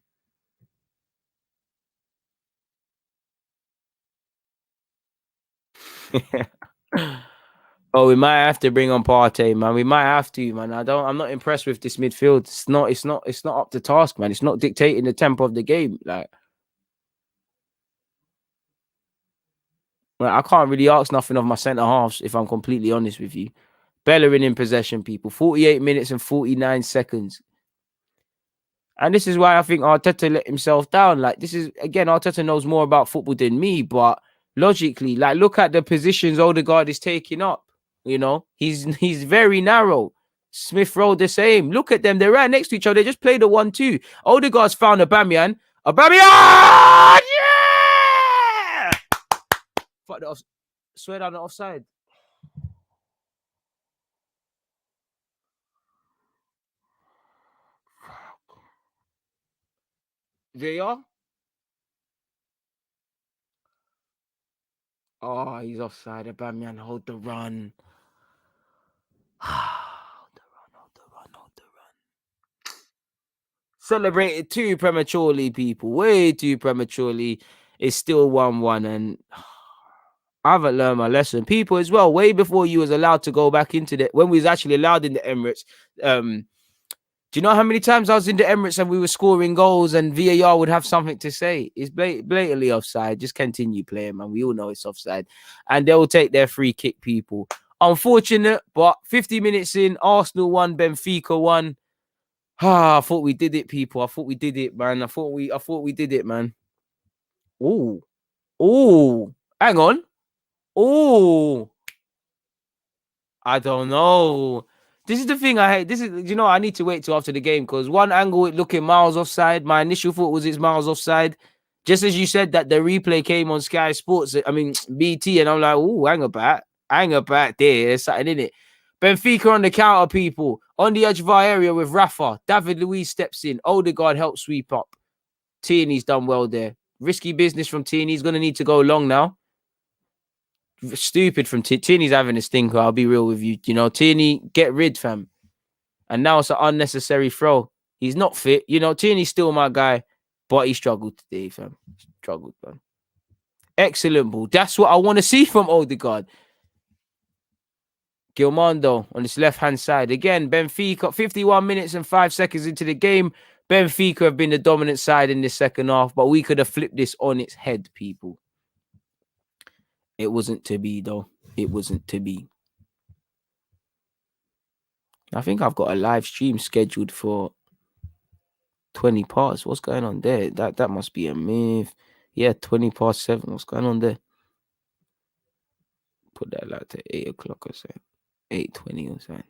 Oh, we might have to bring on Partey, man. We might have to, man. I'm not impressed with this midfield. It's not up to task, man. It's not dictating the tempo of the game. Like I can't really ask nothing of my centre halves, if I'm completely honest with you. Bellerin in possession, people. 48 minutes and 49 seconds. And this is why I think Arteta let himself down. Like, this is, again, Arteta knows more about football than me, but logically, like, look at the positions Odegaard is taking up. You know, he's very narrow. Smith Rowe the same. Look at them. They're right next to each other. They just played a 1-2. Odegaard's found Aubameyang. Aubameyang! Yeah! Fuck the swear down the offside. VAR? Oh, he's offside. Aubameyang, hold the run. Hold the run. Celebrated too prematurely, people. Way too prematurely. It's still 1-1, and I haven't learned my lesson. People as well, way before you was allowed to go back into the, when we was actually allowed in the Emirates, do you know how many times I was in the Emirates and we were scoring goals and VAR would have something to say? It's blatantly offside. Just continue playing, man. We all know it's offside. And they will take their free kick, people. Unfortunate, but 50 minutes in, Arsenal won, Benfica won. I thought we did it, people. I thought we did it, man. I thought we did it, man. Oh, hang on. Oh, I don't know. This is the thing I hate. This is, you know, I need to wait till after the game because one angle it looking miles offside. My initial thought was it's miles offside. Just as you said that the replay came on Sky Sports, I mean BT, and I'm like, oh, hang about there. There's something in it. Benfica on the counter, people. On the edge of our area with Rafa. David Luiz steps in. Odegaard helps sweep up. Tierney's done well there. Risky business from Tierney. He's going to need to go long now. Stupid from Tierney's having a stinker. I'll be real with you. You know, Tierney, get rid, fam. And now it's an unnecessary throw. He's not fit. You know, Tierney's still my guy, but he struggled today, fam. Struggled, fam. Excellent ball. That's what I want to see from Odegaard. Gilmando on his left-hand side. Again, Benfica, 51 minutes and 5 seconds into the game. Benfica have been the dominant side in this second half, but we could have flipped this on its head, people. It wasn't to be, though. It wasn't to be. I think I've got a live stream scheduled for 20 past. What's going on there? That must be a myth. Yeah, 20 past 7. What's going on there? Put that like to 8 o'clock or so. 8:20 or so.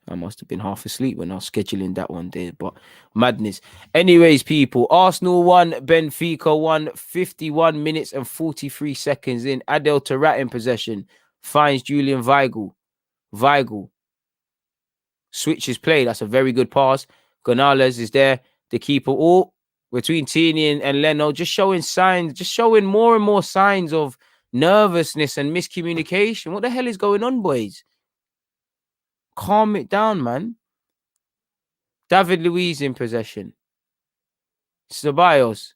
I must have been half asleep when I was scheduling that one day, but madness. Anyways, people, Arsenal won, Benfica won, 51 minutes and 43 seconds in. Adel Tarat in possession, finds Julian Weigl. Weigl switches play. That's a very good pass. Gonzalez is there. The keeper. Oh, between Tierney and Leno, just showing more and more signs of nervousness and miscommunication. What the hell is going on, boys? Calm it down, man. David Luiz in possession. Ceballos.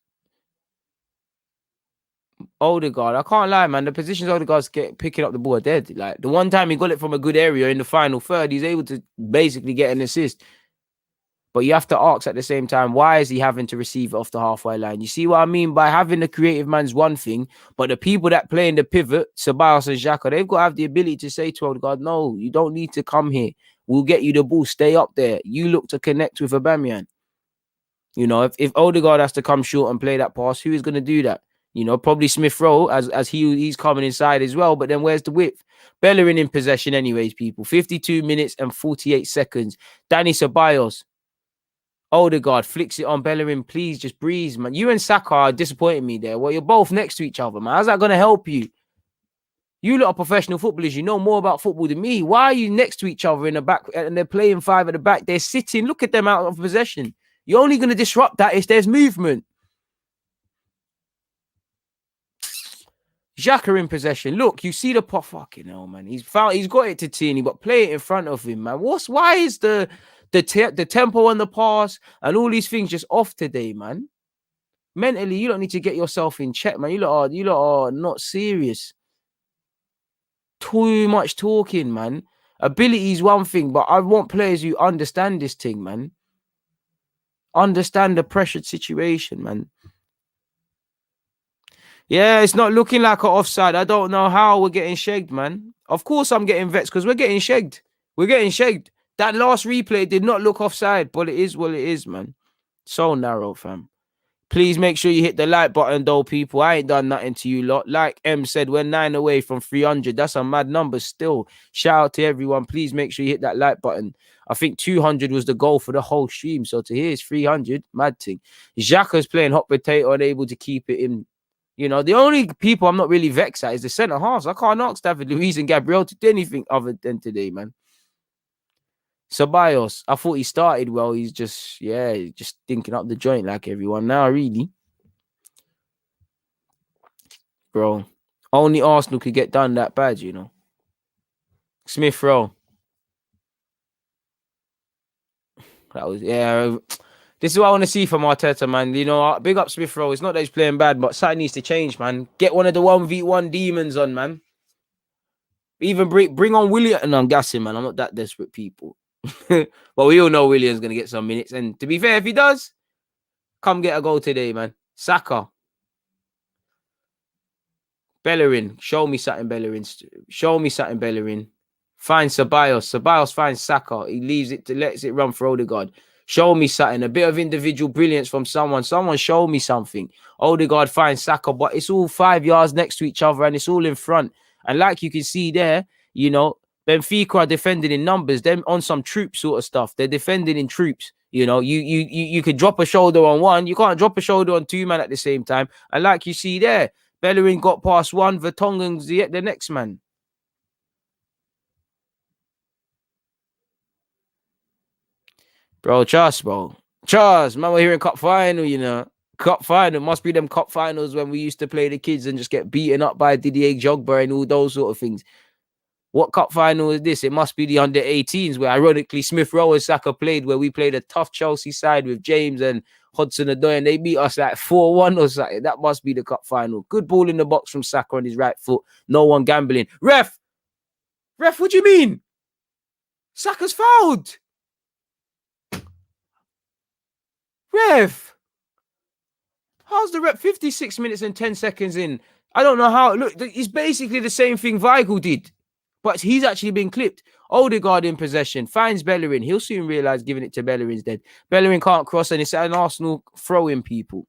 Odegaard. I can't lie, man. The positions Odegaard's picking up the ball are dead. Like, the one time he got it from a good area in the final third, he's able to basically get an assist. But you have to ask at the same time, why is he having to receive it off the halfway line? You see what I mean? By having the creative man's one thing, but the people that play in the pivot, Ceballos and Xhaka, they've got to have the ability to say to Odegaard, no, you don't need to come here. We'll get you the ball. Stay up there. You look to connect with Aubameyang. You know, if Odegaard has to come short and play that pass, who is going to do that? You know, probably Smith Rowe as he's coming inside as well. But then where's the width? Bellerin in possession anyways, people. 52 minutes and 48 seconds. Dani Ceballos. Odegaard flicks it on Bellerin. Please just breathe, man. You and Saka are disappointing me there. Well, you're both next to each other, man. How's that going to help you? You lot are professional footballers. You know more about football than me. Why are you next to each other in the back and they're playing five at the back? They're sitting. Look at them out of possession. You're only going to disrupt that if there's movement. Xhaka in possession. Look, you see the pot. Fucking hell, man. He's got it to Tierney, but play it in front of him, man. Why is the tempo on the pass and all these things just off today, man? Mentally, you don't need to get yourself in check, man. You lot are not serious. Too much talking, man. Ability is one thing, but I want players who understand this thing, man. Understand the pressured situation, man. Yeah, it's not looking like an offside. I don't know how we're getting shagged, man. Of course I'm getting vexed because we're getting shagged. We're getting shagged. That last replay did not look offside, but it is what it is, man. So narrow, fam. Please make sure you hit the like button, though, people. I ain't done nothing to you lot. Like M said, we're 9 away from 300. That's a mad number still. Shout out to everyone. Please make sure you hit that like button. I think 200 was the goal for the whole stream. So to hear it's 300, mad thing. Xhaka's playing hot potato and able to keep it in. You know, the only people I'm not really vexed at is the centre halves. I can't ask David Luiz and Gabriel to do anything other than today, man. Ceballos, I thought he started well. He's just stinking up the joint like everyone now, really. Bro, only Arsenal could get done that bad, you know. Smith Rowe. That was, this is what I want to see from Arteta, man. You know, big up Smith Rowe. It's not that he's playing bad, but something needs to change, man. Get one of the 1v1 demons on, man. Even bring on William. And I'm gassing, man. I'm not that desperate, people. But we all know William's going to get some minutes. And to be fair, if he does, come get a goal today, man. Saka. Bellerin. Show me something, Bellerin. Show me something, Bellerin. Find Ceballos. Ceballos finds Saka. He lets it run for Odegaard. Show me something. A bit of individual brilliance from someone. Someone show me something. Odegaard finds Saka, but it's all 5 yards next to each other and it's all in front. And like you can see there, you know, Benfica are defending in numbers. They're on some troop sort of stuff. They're defending in troops. You know, you could drop a shoulder on one. You can't drop a shoulder on two men at the same time. And like you see there, Bellerin got past one. Vertonghen's the next man. Bro, trust, bro. Trust. Man, we're here in cup final, you know. Cup final. Must be them cup finals when we used to play the kids and just get beaten up by Didier Drogba and all those sort of things. What cup final is this? It must be the under 18s where ironically Smith Rowe and Saka played, where we played a tough Chelsea side with James and Hudson-Odoi and they beat us like 4-1 or something. That must be the cup final. Good ball in the box from Saka on his right foot. No one gambling. Ref, what do you mean? Saka's fouled. Ref, how's the rep 56 minutes and 10 seconds in? I don't know how. Look, it's basically the same thing Weigl did, but he's actually been clipped. Odegaard in possession, finds Bellerin. He'll soon realise giving it to Bellerin's dead. Bellerin can't cross and it's an Arsenal throwing people.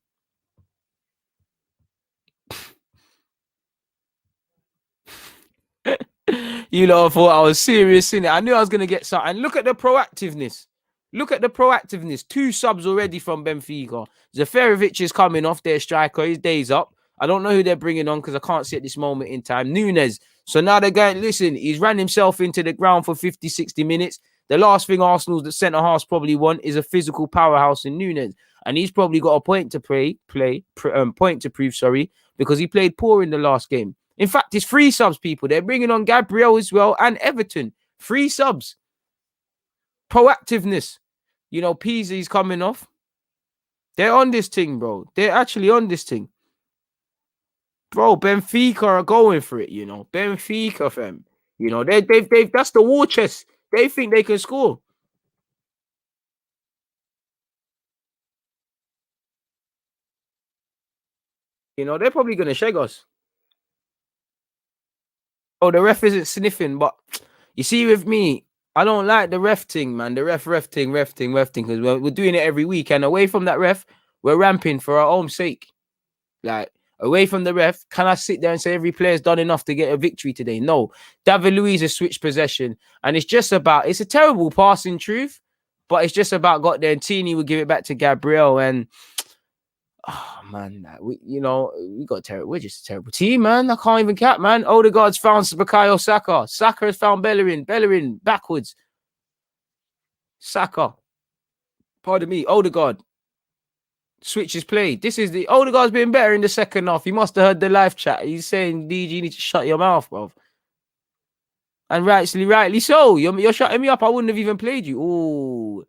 You know, I thought I was serious in it. I knew I was going to get something. Look at the proactiveness. Look at the proactiveness. 2 subs already from Benfica. Zaferovic is coming off their striker. His day's up. I don't know who they're bringing on because I can't see at this moment in time. Nunes. So now they're going, listen, he's ran himself into the ground for 50, 60 minutes. The last thing Arsenal's the centre-halves probably want is a physical powerhouse in Nunes. and he's probably got a point to point to prove. Sorry, because he played poor in the last game. In fact, it's 3 subs, people. They're bringing on Gabriel as well and Everton. 3 subs. Proactiveness. You know, Peasy's coming off. They're on this thing, bro. They're actually on this thing. Bro, Benfica are going for it, you know. Benfica, fam. You know, they've that's the war chest. They think they can score. You know, they're probably gonna shag us. Oh, the ref isn't sniffing, but you see, with me, I don't like the ref thing, man. The ref thing, because we're doing it every week. And away from that ref, we're ramping for our own sake. Like, away from the ref, can I sit there and say every player's done enough to get a victory today? No. David Luiz has switched possession. And it's a terrible pass in truth, but it's just about got there. And Tini will give it back to Gabriel. And oh man, we're just a terrible team, man. I can't even cap, man. Odegaard's found Bukayo Saka. Saka has found Bellerin. Bellerin backwards. Saka. Pardon me, Odegaard. Switches played. Odegaard's been better in the second half. You must have heard the live chat. He's saying, DG, you need to shut your mouth, bro. And rightly so. You're shutting me up. I wouldn't have even played you. Ooh.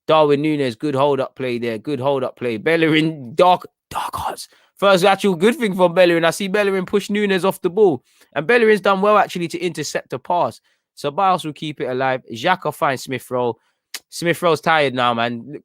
Darwin Núñez, good hold-up play there. Good hold-up play. Bellerin, dark hearts. First actual good thing from Bellerin. I see Bellerin push Núñez off the ball. And Bellerin's done well, actually, to intercept the pass. So Bios will keep it alive. Xhaka finds Smith Rowe. Smith Rowe's tired now, man.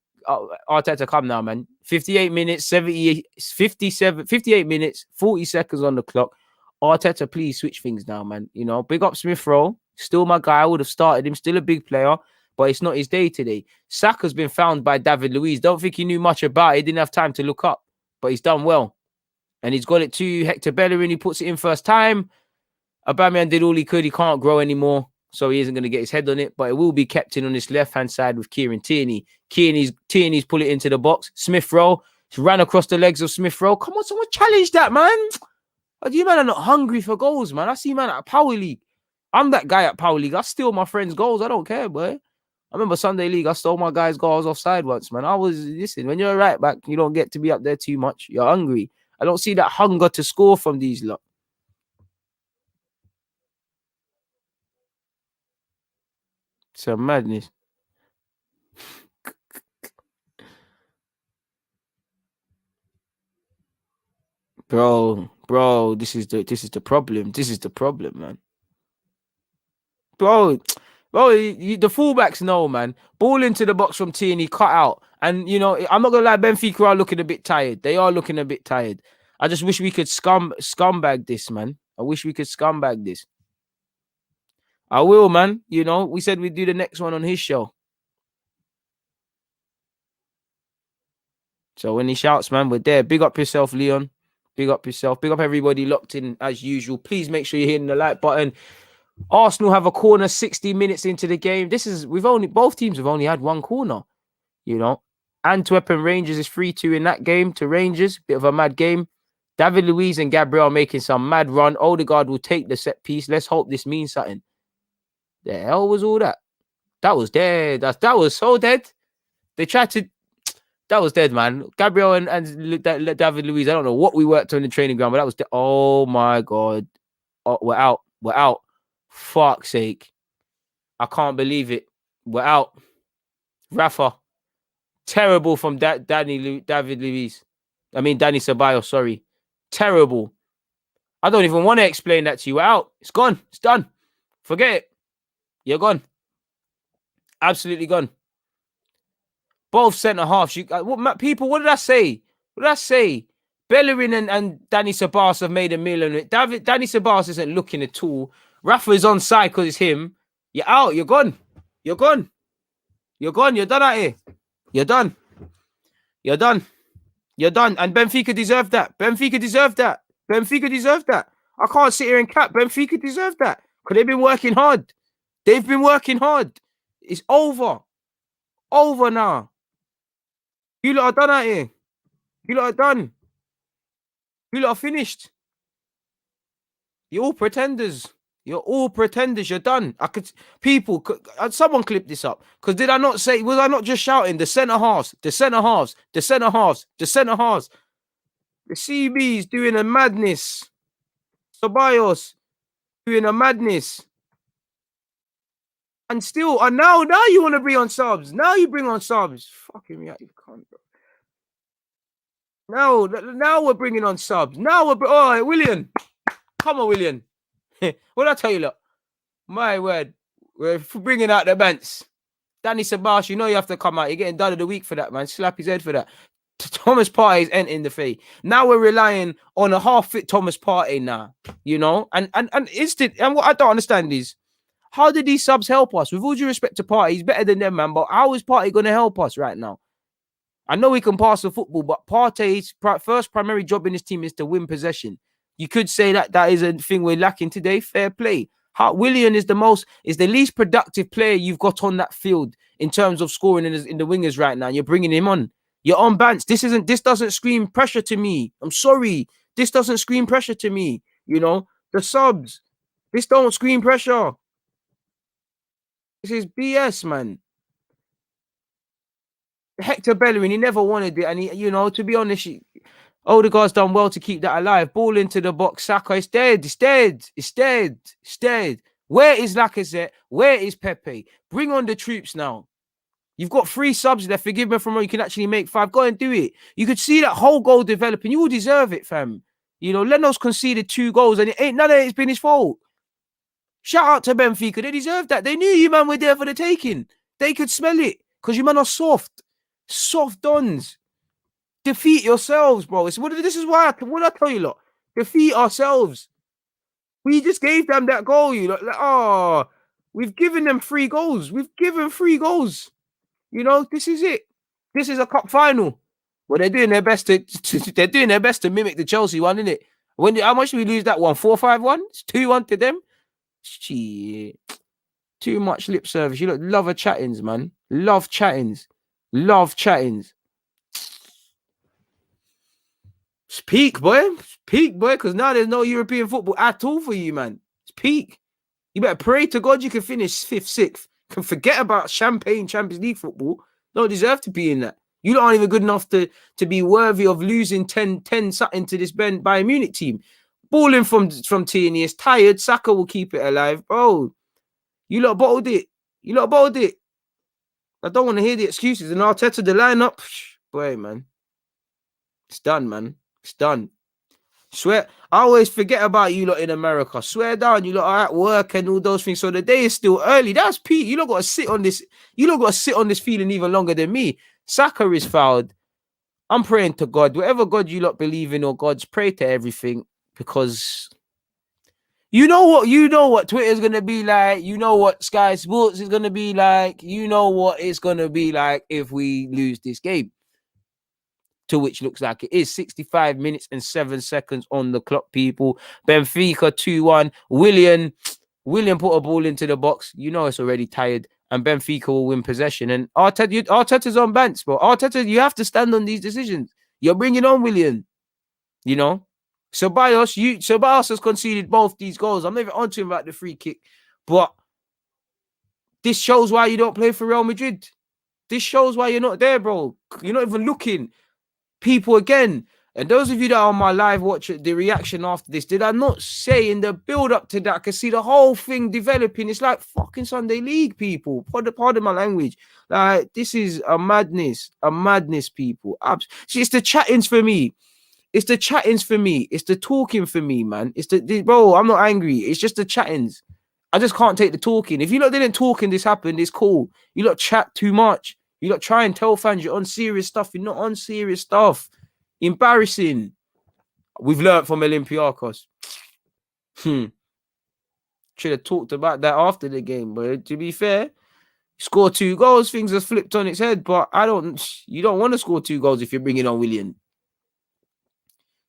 Arteta, come now, man. 58 minutes, 58 minutes, 40 seconds on the clock. Arteta, please switch things now, man. You know, big up Smith Rowe. Still my guy. I would have started him. Still a big player. But it's not his day today. Saka's been found by David Luiz. Don't think he knew much about it. He didn't have time to look up. But he's done well. And he's got it to Hector Bellerin. He puts it in first time. Aubameyang did all he could. He can't grow anymore. So he isn't going to get his head on it. But it will be kept in on this left-hand side with Kieran Tierney. Tierney's pull it into the box. Smith Rowe. He ran across the legs of Smith Rowe. Come on, someone challenge that, man. You man are not hungry for goals, man. I see man at Power League. I'm that guy at Power League. I steal my friends' goals. I don't care, boy. I remember Sunday League, I stole my guy's goals offside once, man. Listen, when you're a right back, you don't get to be up there too much. You're hungry. I don't see that hunger to score from these lot. It's a madness. Bro, this is the problem. This is the problem, man. Bro, the fullbacks know, man. Ball into the box from Tierney, cut out. And, you know, I'm not going to lie, Benfica are looking a bit tired. They are looking a bit tired. I just wish we could scumbag this, man. I wish we could scumbag this. I will, man. You know, we said we'd do the next one on his show. So when he shouts, man, we're there. Big up yourself, Leon. Big up yourself. Big up everybody locked in as usual. Please make sure you're hitting the like button. Arsenal have a corner 60 minutes into the game. Both teams have only had one corner. You know, Antwerp and Rangers is 3-2 in that game to Rangers. Bit of a mad game. David Luiz and Gabriel making some mad run. Odegaard will take the set piece. Let's hope this means something. The hell was all that? That was dead. That was so dead. They tried to. That was dead, man. Gabriel and David Luiz. I don't know what we worked on in the training ground, but that was dead. Oh my god. Oh, we're out. We're out. Fuck's sake. I can't believe it. We're out. Rafa. Terrible from David Luiz. I mean, Danny Ceballos, sorry. Terrible. I don't even want to explain that to you. We're out. It's gone. It's done. Forget it. You're gone. Absolutely gone. Both centre halves. People, what did I say? What did I say? Bellerin and Danny Ceballos have made a meal on it. Danny Ceballos isn't looking at all. Rafa is on side because it's him. You're out. You're gone. You're gone. You're gone. You're done out here. You're done. You're done. You're done. And Benfica deserved that. Benfica deserved that. Benfica deserved that. I can't sit here and cap. Benfica deserved that. Because they've been working hard. They've been working hard. It's over. Over now. You lot are done out here. You lot are done. You lot are finished. You're all pretenders. You're all pretenders. You're done. Someone clip this up. Because did I not say, was I not just shouting the centre halves, the centre halves, the centre halves, the centre halves? The CB's doing a madness. Ceballos doing a madness. And still, now you want to bring on subs. Now you bring on subs. Fucking me out, you can't. Now we're bringing on subs. Now we're, all right, William. Come on, William. What did I tell you, look? My word. We're bringing out the bench. Danny Ceballos, you know you have to come out. You're getting done of the week for that, man. Slap his head for that. Thomas Partey's entering the fee. Now we're relying on a half-fit Thomas Partey now, you know? And what I don't understand is, how did these subs help us? With all due respect to Partey, he's better than them, man. But how is Partey going to help us right now? I know he can pass the football, but Partey's first primary job in this team is to win possession. You could say that is a thing we're lacking today. Fair play. Willian is the least productive player you've got on that field in terms of scoring in the wingers right now. You're bringing him on. You're on Bance. This doesn't scream pressure to me. I'm sorry. This doesn't scream pressure to me. You know, the subs. This don't scream pressure. This is BS, man. Hector Bellerin, he never wanted it. And he, you know, to be honest, Odegaard's done well to keep that alive. Ball into the box. Saka, it's dead. Where is Lacazette? Where is Pepe? Bring on the troops now. You've got 3 subs left. Forgive me from where you can actually make 5. Go and do it. You could see that whole goal developing. You will deserve it, fam. You know, Leno's conceded 2 goals and none of it's been his fault. Shout out to Benfica. They deserve that. They knew you, man, were there for the taking. They could smell it because you, man, are soft. Soft dons. Defeat yourselves, bro. This is why I tell you, lot. Defeat ourselves. We just gave them that goal, you know. We've given them 3 goals. We've given 3 goals. You know, this is it. This is a cup final. Well, they're doing their best to mimic the Chelsea one, isn't it? How much did we lose that one? 4-5-1? It's 2-1 to them. Shit. Too much lip service. You love a chattings, man. Love chattings. It's peak, boy. It's peak, boy, because now there's no European football at all for you, man. It's peak. You better pray to God you can finish 5th, 6th. Can forget about champagne Champions League football. Don't deserve to be in that. You aren't even good enough to be worthy of losing 10 something to this Bayern Munich team. Balling from Tierney is tired. Saka will keep it alive. Bro, you lot bottled it. I don't want to hear the excuses. And Arteta, the lineup, boy, man. It's done, man. It's done. Swear, I always forget about you lot in America. Swear down, you lot are at work and all those things. So the day is still early. That's Pete. You lot got to sit on this. You lot got to sit on this feeling even longer than me. Saka is fouled. I'm praying to God. Whatever God you lot believe in or God's, pray to everything. Because you know what Twitter is gonna be like. You know what Sky Sports is gonna be like. You know what it's gonna be like if we lose this game. To which looks like it is 65 minutes and 7 seconds on the clock, people. Benfica 2-1. William put a ball into the box. You know it's already tired. And Benfica will win possession. And Arteta's on Bance, bro. Arteta, you have to stand on these decisions. You're bringing on William. You know? Ceballos has conceded both these goals. I'm not even on to him about the free kick. But this shows why you don't play for Real Madrid. This shows why you're not there, bro. You're not even looking. People, again, and those of you that are on my live watch the reaction after this, did I not say in the build-up to that, I could see the whole thing developing? It's like fucking Sunday League, people. Pardon my language. Like, this is a madness, people. See, it's the chattings for me. It's the talking for me, man. Bro, I'm not angry. It's just the chattings. I just can't take the talking. If you lot didn't talk and this happened, it's cool. You lot chat too much. You lot try and tell fans you're on serious stuff. You're not on serious stuff. Embarrassing. We've learned from Olympiacos. Should have talked about that after the game, but to be fair, score 2 goals, things have flipped on its head. But you don't want to score 2 goals if you're bringing on William.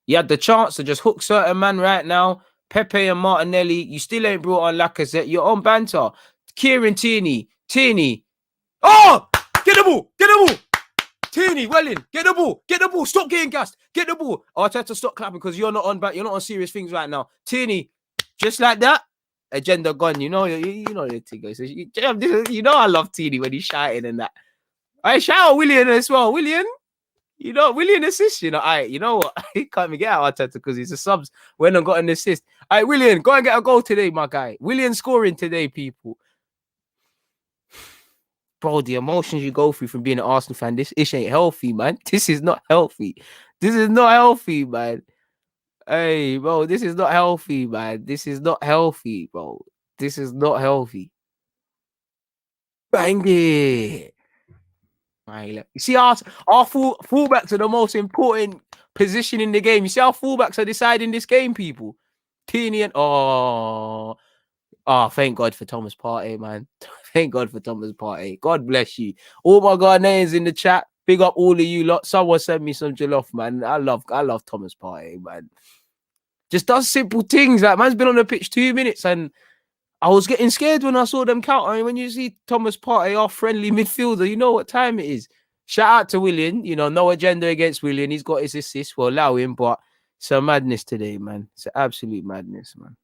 You had the chance to just hook certain man right now. Pepe and Martinelli. You still ain't brought on Lacazette. You're on banter. Kieran Tierney. Oh! Get the ball! Tierney, Welling, get the ball! Stop getting gassed! Get the ball! Arteta, stop clapping because you're not on serious things right now. Tierney, just like that. agenda gone. You know the thing. So you know I love Teeny when he's shouting and that. I shout out Willian as well. Willian, Willian assist. You know what? He can't even get out Arteta because he's a subs. When I got an assist. All right, Willian, go and get a goal today, my guy. Willian scoring today, people. Bro, the emotions you go through from being an Arsenal fan, this ish ain't healthy, man. This is not healthy. This is not healthy, man. Hey, bro, this is not healthy, man. This is not healthy, bro. This is not healthy. Bang it. You see, our fullbacks are the most important position in the game. You see how fullbacks are deciding this game, people. Tierney and thank God for Thomas Partey, man. Thank God for Thomas Partey. God bless you. All my Ghanaians in the chat. Big up all of you lot. Someone send me some jollof, man. I love Thomas Partey, man. Just does simple things. Like, man's been on the pitch 2 minutes and I was getting scared when I saw them count. I mean, when you see Thomas Partey, our friendly midfielder, you know what time it is. Shout out to Willian. No agenda against Willian. He's got his assists. We'll allow him, but it's a madness today, man. It's an absolute madness, man.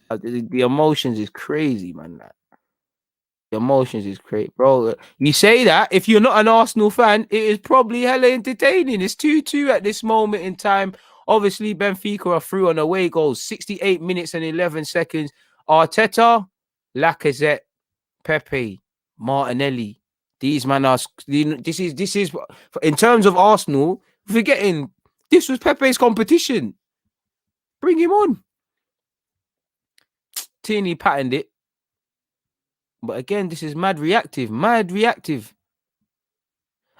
The emotions is crazy, man. The emotions is crazy, bro. You say that if you're not an Arsenal fan, it is probably hella entertaining. It's 2-2 at this moment in time. Obviously, Benfica are through on away goals. 68 minutes and 11 seconds. Arteta, Lacazette, Pepe, Martinelli. These man are. This is in terms of Arsenal. Forgetting this was Pepe's competition. Bring him on. Tierney patterned it. But again, this is mad reactive.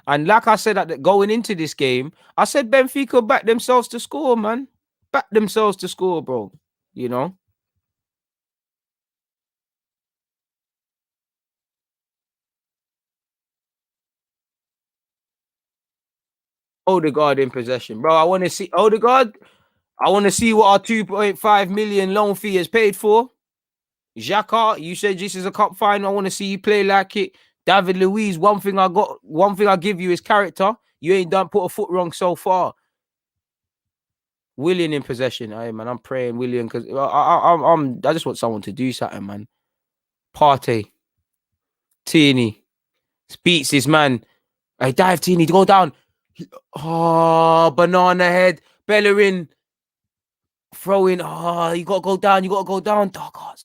And like I said, going into this game, I said Benfica back themselves to score, man. Back themselves to score, bro. Odegaard in possession, bro. I want to see Odegaard. I want to see what our 2.5 million loan fee is paid for. Xhaka, you said this is a cup final. I want to see you play like it. David Luiz, one thing I give you is character. You ain't done put a foot wrong so far. Willian in possession. Hey, man, I'm praying Willian because I just want someone to do something, man. Partey. Tierney. Beats his man. Hey, dive Tierney, go down. Oh, banana head. Bellerin. Throwing. Oh, you got to go down. Dark hearts.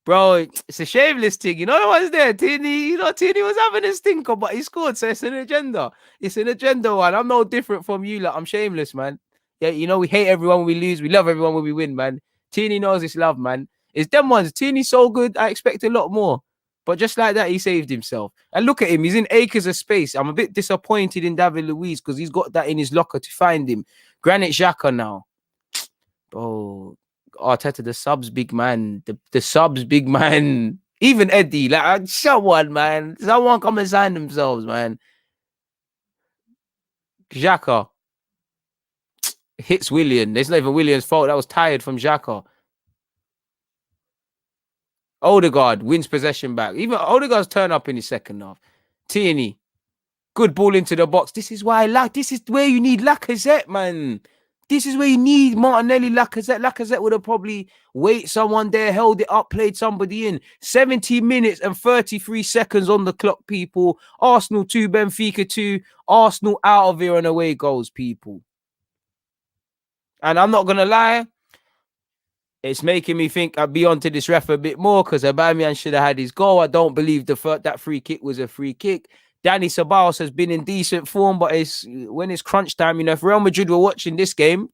Bro, it's a shameless thing. You know the one's there. Tierney was having a stinker, but he scored, so it's an agenda. It's an agenda one. I'm no different from you. Like, I'm shameless, man. Yeah, we hate everyone when we lose. We love everyone when we win, man. Tierney knows it's love, man. It's them ones. Tierney's so good, I expect a lot more. But just like that, he saved himself. And look at him. He's in acres of space. I'm a bit disappointed in David Luiz because he's got that in his locker to find him. Granit Xhaka now. Bro. Arteta, the subs big man. The subs big man. Even Eddie. Like, someone come and sign themselves, man. Xhaka. Hits Willian. It's not even Willian's fault. That was tired from Xhaka. Odegaard wins possession back. Even Odegaard's turn up in his second half. Tierney. Good ball into the box. This is why this is where you need Lacazette, man. This is where you need Martinelli, Lacazette. Lacazette would have probably waited someone there, held it up, played somebody in. 70 minutes and 33 seconds on the clock, people. Arsenal 2, Benfica 2. Arsenal out of here on away goals, people. And I'm not going to lie, it's making me think I'll be onto this ref a bit more because Aubameyang should have had his goal. I don't believe that free kick was a free kick. Danny Ceballos has been in decent form, but when it's crunch time, if Real Madrid were watching this game,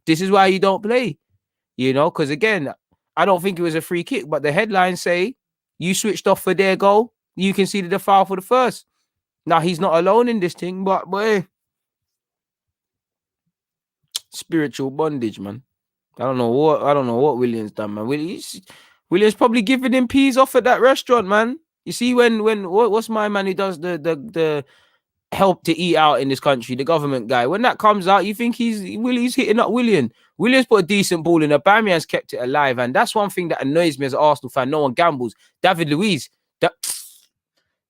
this is why you don't play, because again, I don't think it was a free kick, but the headlines say you switched off for their goal. You conceded the foul for the first. Now, he's not alone in this thing, but boy, spiritual bondage, man. I don't know what Williams done, man. Williams probably giving him peas off at that restaurant, man. You see, what's my man who does the help to eat out in this country, the government guy, when that comes out, you think he's hitting up Williams put a decent ball in. Aubameyang's kept it alive, and that's one thing that annoys me as an Arsenal fan. No one gambles. David Luiz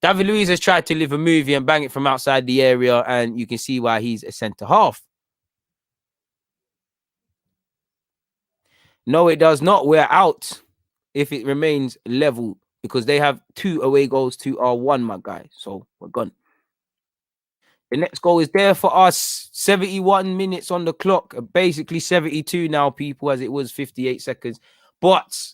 has tried to live a movie and bang it from outside the area, and you can see why he's a centre half. No, it does not. We're out if it remains level because they have 2 away goals to our 1, my guy. So we're gone. The next goal is there for us. 71 minutes on the clock. Basically 72 now, people, as it was 58 seconds. But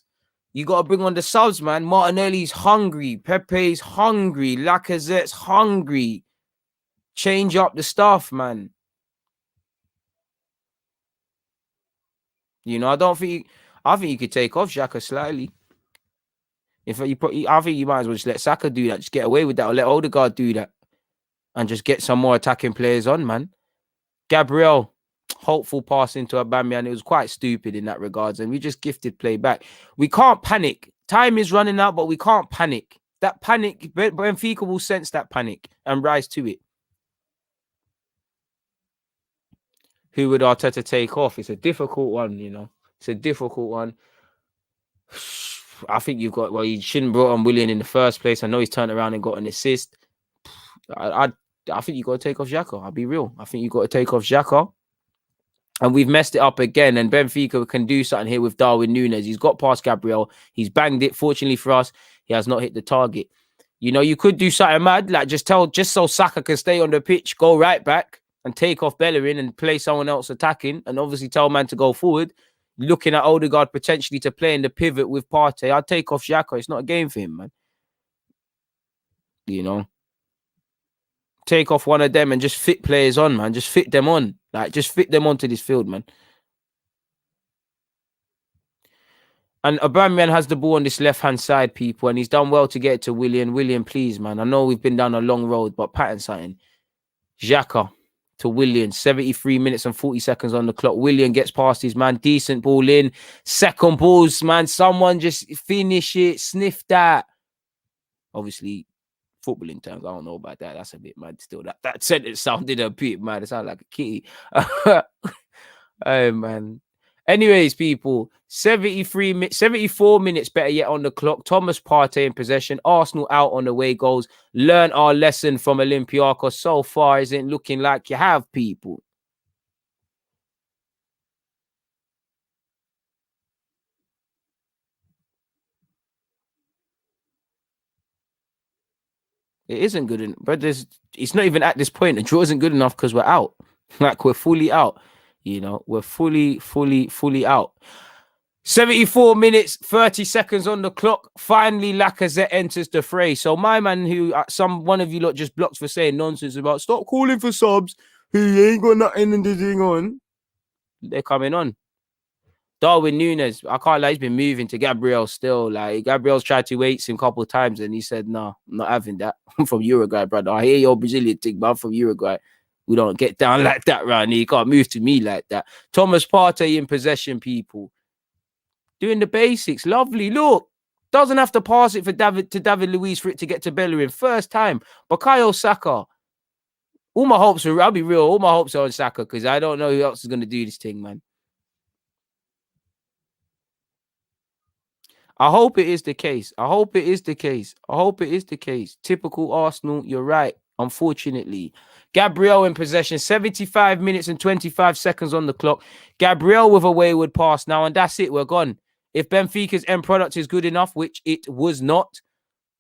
you got to bring on the subs, man. Martinelli's hungry. Pepe's hungry. Lacazette's hungry. Change up the stuff, man. You know, I think you could take off Xhaka slightly. I think you might as well just let Saka do that. Just get away with that, or let Odegaard do that, and just get some more attacking players on, man. Gabriel, hopeful pass into Aubameyang. It was quite stupid in that regards, and we just gifted play back. We can't panic. Time is running out, but we can't panic. That panic, Benfica will sense that panic and rise to it. Who would Arteta take off? It's a difficult one, you know. It's a difficult one. I think you shouldn't brought on Willian in the first place. I know he's turned around and got an assist. I think you got to take off Xhaka. I'll be real. I think you got to take off Xhaka. And we've messed it up again. And Benfica can do something here with Darwin Núñez. He's got past Gabriel. He's banged it. Fortunately for us, he has not hit the target. You know, you could do something mad, like just so Saka can stay on the pitch, go right back and take off Bellerin and play someone else attacking, and obviously tell man to go forward. Looking at Odegaard potentially to play in the pivot with Partey. I'd take off Xhaka. It's not a game for him, man. You know, take off one of them and just fit players on, man. Just fit them on. Like, just fit them onto this field, man. And Aubameyang has the ball on this left-hand side, people, and he's done well to get it to Willian. Willian, please, man. I know we've been down a long road, but pattern something. Xhaka to Willian. 73 minutes and 40 seconds on the clock. Willian gets past his man. Decent ball in. Second balls, man. Someone just finish it. Sniff that. Obviously, footballing terms, I don't know about that. That's a bit mad still. That sentence sounded a bit mad. It sounded like a kitty. Oh, man. Anyways, people, 74 minutes better yet on the clock. Thomas Partey in possession. Arsenal out on away goals. Learn our lesson from Olympiacos. So far, isn't looking like you have, people. It isn't good enough, but it's not even at this point. The draw isn't good enough because we're out. Like, we're fully out. You know, we're fully out. 74 minutes, 30 seconds on the clock. Finally, Lacazette enters the fray. So my man, who one of you lot just blocked for saying nonsense about stop calling for subs, he ain't got nothing in the thing on. They're coming on. Darwin Núñez, I can't lie, he's been moving to Gabriel still. Like, Gabriel's tried to wait him a couple of times and he said, no, I'm not having that. I'm from Uruguay, brother. I hear your Brazilian thing, but I'm from Uruguay. We don't get down like that round here. You can't move to me like that. Thomas Partey in possession, people. Doing the basics. Lovely. Look. Doesn't have to pass it to David Luiz for it to get to Bellerin. First time. Bukayo Saka. All my hopes are, I'll be real, all my hopes are on Saka because I don't know who else is going to do this thing, man. I hope it is the case. I hope it is the case. I hope it is the case. Typical Arsenal. You're right. Unfortunately. Gabriel in possession. 75 minutes and 25 seconds on the clock. Gabriel with a wayward pass now, and that's it. We're gone. If Benfica's end product is good enough, which it was not,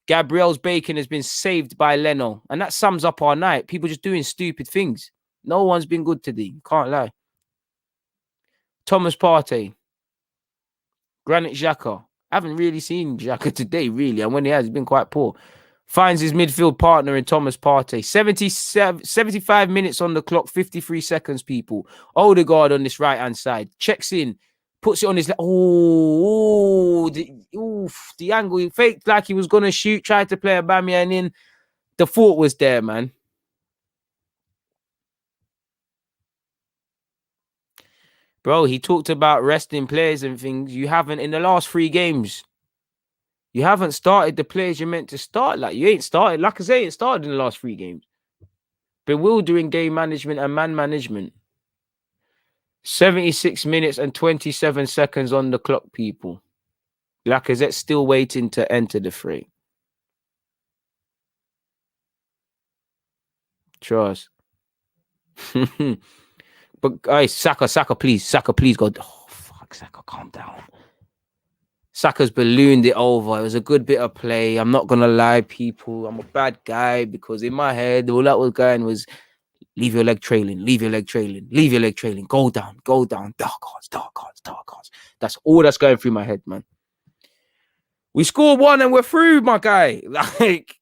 Gabriel's bacon has been saved by Leno. And that sums up our night. People just doing stupid things. No one's been good today. Can't lie. Thomas Partey. Granit Xhaka. I haven't really seen Xhaka today, really. And when he has, he's been quite poor. Finds his midfield partner in Thomas Partey. 75 minutes on the clock, 53 seconds, people. Odegaard on this right-hand side. Checks in. Puts it on his... the angle. He faked like he was going to shoot. Tried to play Aubameyang in. The thought was there, man. Bro, he talked about resting players and things. You haven't in the last 3 games. You haven't started the players you're meant to start. Like, you ain't started. Like I say, it started in the last 3 games. Bewildering game management and man management. 76 minutes and 27 seconds on the clock, people. Lacazette's still waiting to enter the fray. Trust. But guys, Saka, please. Saka, please, God. Oh, fuck. Saka, calm down. Saka's ballooned it over. It was a good bit of play. I'm not going to lie, people. I'm a bad guy because in my head, all that was going was leave your leg trailing, leave your leg trailing, leave your leg trailing. Go down, dark hearts. That's all that's going through my head, man. We scored one and we're through, my guy. Like,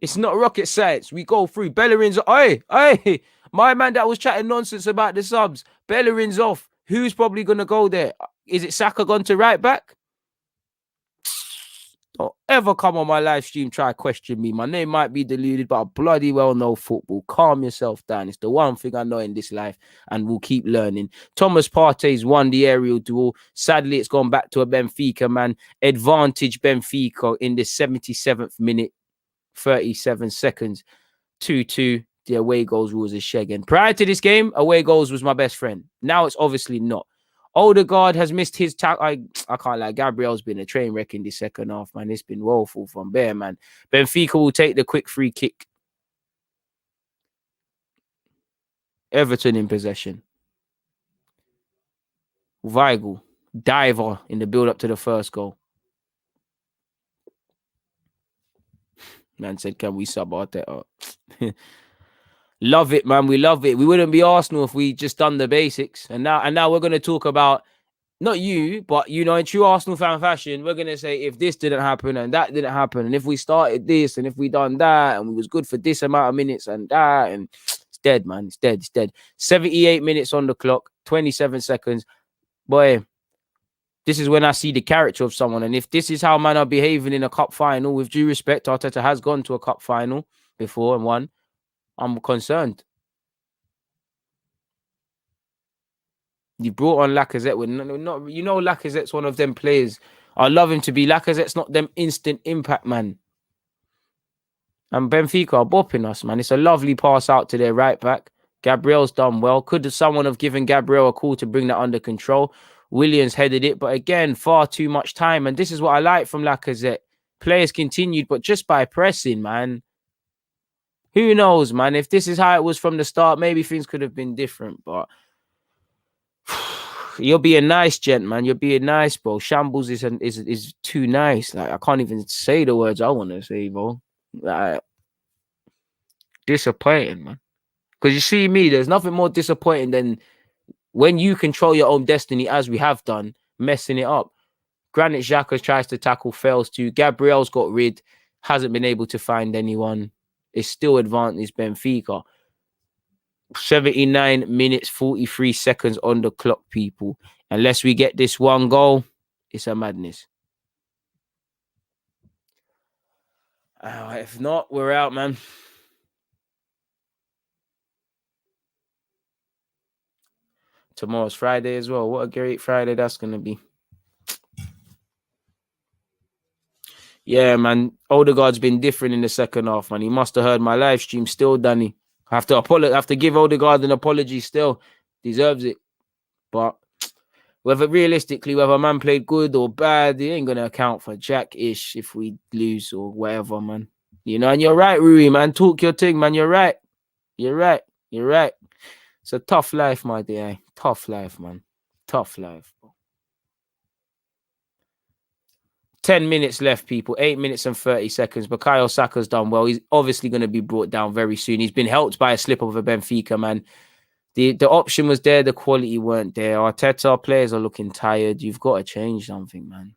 it's not rocket science. We go through. Bellerin's, hey, my man that was chatting nonsense about the subs. Bellerin's off. Who's probably going to go there? Is it Saka gone to right back? Don't ever come on my live stream, try to question me. My name might be deluded, but I bloody well know football. Calm yourself down. It's the one thing I know in this life, and we'll keep learning. Thomas Partey's won the aerial duel. Sadly, it's gone back to a Benfica, man. Advantage Benfica in the 77th minute, 37 seconds. 2-2. The away goals rules is shagging. Prior to this game, away goals was my best friend. Now it's obviously not. Odegaard has missed his tackle. I can't lie. Gabriel's been a train wreck in the second half, man. It's been woeful from there, man. Benfica will take the quick free kick. Everton in possession. Weigl, diver in the build-up to the first goal. Man said, can we sub Arteta? Love it, man. We love it. We wouldn't be Arsenal if we just done the basics. And now we're going to talk about, not you, but, you know, in true Arsenal fan fashion, we're going to say if this didn't happen and that didn't happen, and if we started this and if we done that and we was good for this amount of minutes and that, and it's dead, man. It's dead. It's dead. 78 minutes on the clock, 27 seconds. Boy, this is when I see the character of someone. And if this is how man are behaving in a cup final, with due respect, Arteta has gone to a cup final before and won. I'm concerned. You brought on Lacazette with not, you know, Lacazette's one of them players. I love him to be. Lacazette's not them instant impact, man. And Benfica are bopping us, man. It's a lovely pass out to their right back. Gabriel's done well. Could someone have given Gabriel a call to bring that under control? Williams headed it, but again, far too much time. And this is what I like from Lacazette. Players continued, but just by pressing, man. Who knows, man? If this is how it was from the start, maybe things could have been different. But you're being nice, gent, man. You're being nice, bro. Shambles is too nice. Like, I can't even say the words I want to say, bro. Like, disappointing, man. Because you see me, there's nothing more disappointing than when you control your own destiny, as we have done, messing it up. Granit Xhaka tries to tackle, fails to. Gabriel's got rid, hasn't been able to find anyone. It's still advantage Benfica. 79 minutes, 43 seconds on the clock, people. Unless we get this one goal, it's a madness. If not, we're out, man. Tomorrow's Friday as well. What a great Friday that's going to be. Yeah, man. Odegaard's been different in the second half, man. He must have heard my live stream still, Danny. I have to give Odegaard an apology still. Deserves it. But whether a man played good or bad, it ain't going to account for Jack-ish if we lose or whatever, man. You know, and you're right, Rui, man. Talk your thing, man. You're right. You're right. It's a tough life, my dear. Tough life, man. Tough life. 10 minutes left, people. 8 minutes and 30 seconds. Bukayo Saka's done well. He's obviously going to be brought down very soon. He's been helped by a slip of a Benfica, man. The option was there. The quality weren't there. Arteta players are looking tired. You've got to change something, man.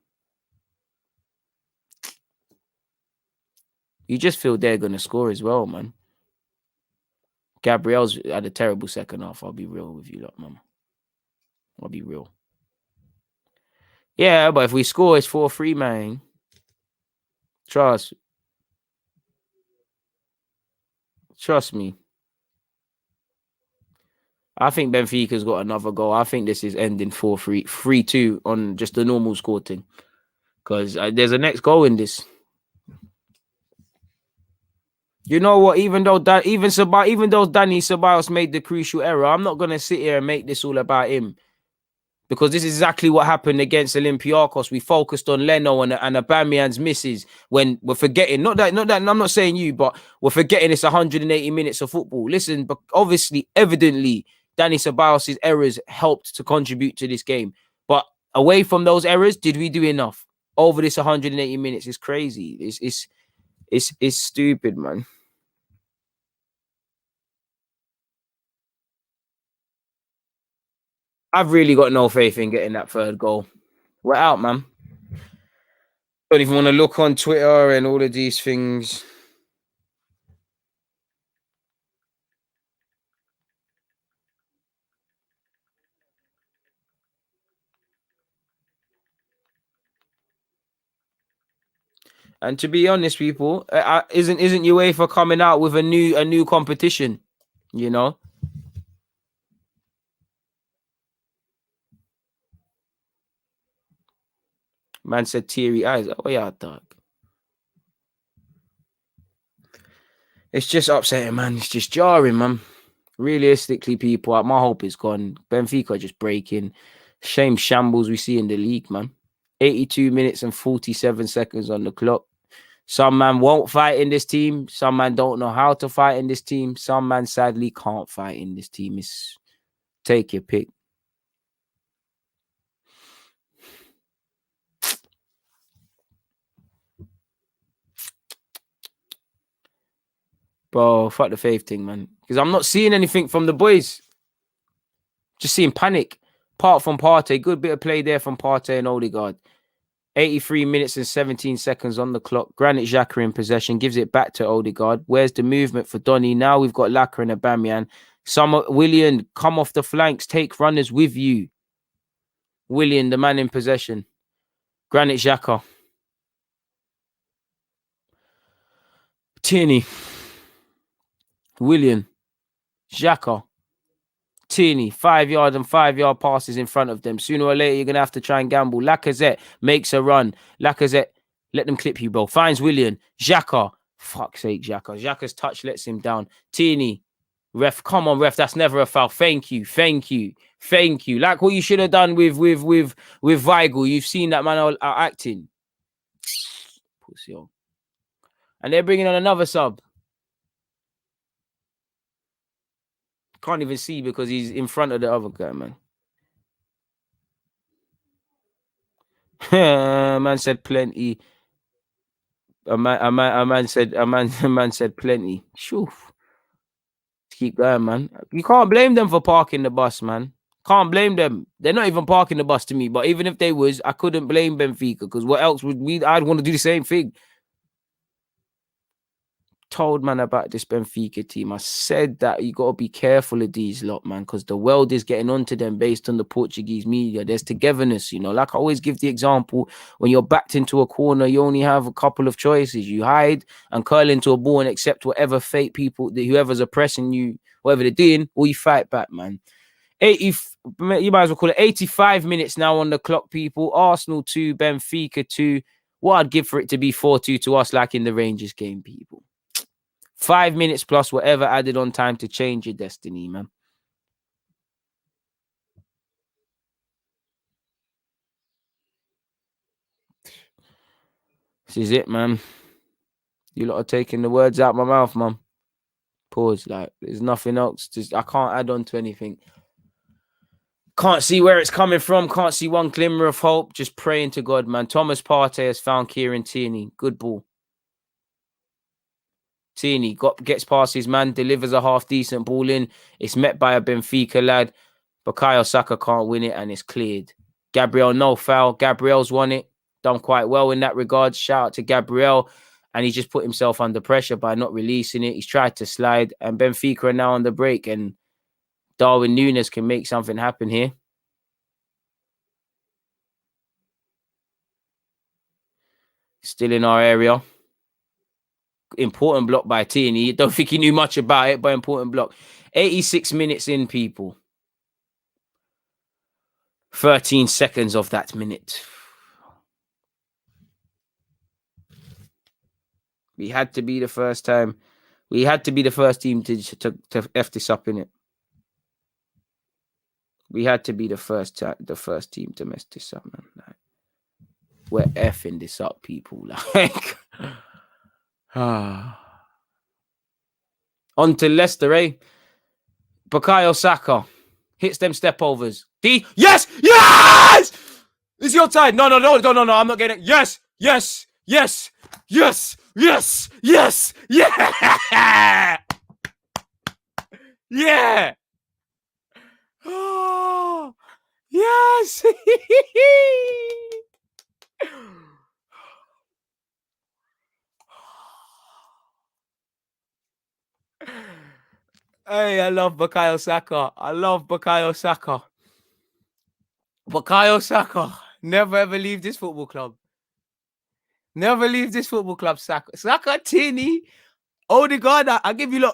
You just feel they're going to score as well, man. Gabriel's had a terrible second half. I'll be real with you, lot, man. I'll be real. Yeah, but if we score, it's 4-3, man. Trust me. I think Benfica's got another goal. I think this is ending 4-3, 3-2 on just a normal score thing. Because there's a next goal in this. You know what? Even though Danny Ceballos made the crucial error, I'm not gonna sit here and make this all about him. Because this is exactly what happened against Olympiacos. We focused on Leno and Aubameyang's misses when we're forgetting. Not that. I'm not saying you, but we're forgetting it's 180 minutes of football. Listen, but obviously, evidently, Danny Ceballos' errors helped to contribute to this game. But away from those errors, did we do enough? Over this 180 minutes is crazy. It's stupid, man. I've really got no faith in getting that third goal. We're out, man. Don't even want to look on Twitter and all of these things. And to be honest, people, isn't UEFA coming out with a new competition? You know, man said teary eyes. Oh yeah, dog. It's just upsetting, man. It's just jarring, man. Realistically, people, my hope is gone. Benfica just breaking. Shame shambles we see in the league, man. 82 minutes and 47 seconds on the clock. Some man won't fight in this team. Some man don't know how to fight in this team. Some man sadly can't fight in this team. It's take your pick. Bro, fuck the faith thing, man. Because I'm not seeing anything from the boys. Just seeing panic. Apart from Partey. Good bit of play there from Partey and Odegaard. 83 minutes and 17 seconds on the clock. Granit Xhaka in possession. Gives it back to Odegaard. Where's the movement for Donny? Now we've got Laka and Aubameyang. Willian, come off the flanks. Take runners with you. Willian, the man in possession. Granit Xhaka. Tierney. Willian. Xhaka. Tierney, 5-yard and 5-yard passes in front of them. Sooner or later, you're going to have to try and gamble. Lacazette makes a run. Lacazette, let them clip you, bro. Finds Willian. Xhaka. Fuck's sake, Xhaka. Xhaka's touch lets him down. Tierney. Ref, come on, ref. That's never a foul. Thank you. Thank you. Thank you. Like what you should have done with Weigl. You've seen that man out acting. Pussy on. And they're bringing on another sub. Can't even see because he's in front of the other guy, man. Man said plenty. A man said plenty. Shoo. Keep going, man. You can't blame them for parking the bus, man. Can't blame them. They're not even parking the bus to me. But even if they was, I couldn't blame Benfica because what else would we? I'd want to do the same thing. Told man about this Benfica team. I said that you got to be careful of these lot, man, because the world is getting onto them based on the Portuguese media. There's togetherness, you know. Like I always give the example, when you're backed into a corner, you only have a couple of choices. You hide and curl into a ball and accept whatever fate people, whoever's oppressing you, whatever they're doing, or you fight back, man. You might as well call it 85 minutes now on the clock, people. Arsenal 2, Benfica 2. What I'd give for it to be 4-2 to us, like in the Rangers game, people. 5 minutes plus whatever added on time to change your destiny, man. This is it, man. You lot are taking the words out of my mouth, man. Pause. Like, there's nothing else. I can't add on to anything. Can't see where it's coming from. Can't see one glimmer of hope. Just praying to God, man. Thomas Partey has found Kieran Tierney. Good ball. Tierney gets past his man, delivers a half-decent ball in. It's met by a Benfica lad. Bukayo Saka can't win it, and it's cleared. Gabriel, no foul. Gabriel's won it. Done quite well in that regard. Shout out to Gabriel. And he just put himself under pressure by not releasing it. He's tried to slide. And Benfica are now on the break. And Darwin Núñez can make something happen here. Still in our area. Important block by Tierney. Don't think he knew much about it, but important block. 86 minutes in, people. 13 seconds of that minute. We had to be the first time. We had to be the first team to F this up, innit? We had to be the first team to mess this up, man. Like, we're effing this up, people. Like, on to Leicester, eh? Bukayo Saka. Hits them step overs. Yes! Yes! It's your time. No. I'm not getting it. Yes! Yeah! Yeah! Oh, yes! Hey, I love Bukayo Saka. Bukayo Saka. Never ever leave this football club. Saka, Tini, Odegaard. I'll give you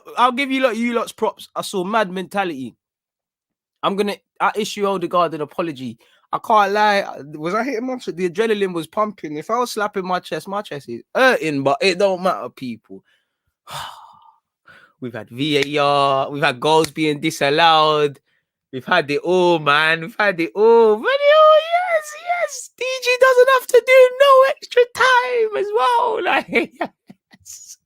you lot's props. I saw mad mentality. I issue Odegaard an apology. I can't lie. Was I hitting him? The adrenaline was pumping. If I was slapping my chest is hurting, but it don't matter, people. We've had VAR. We've had goals being disallowed. We've had it all, man. Yes. DG doesn't have to do no extra time as well. Like, yes.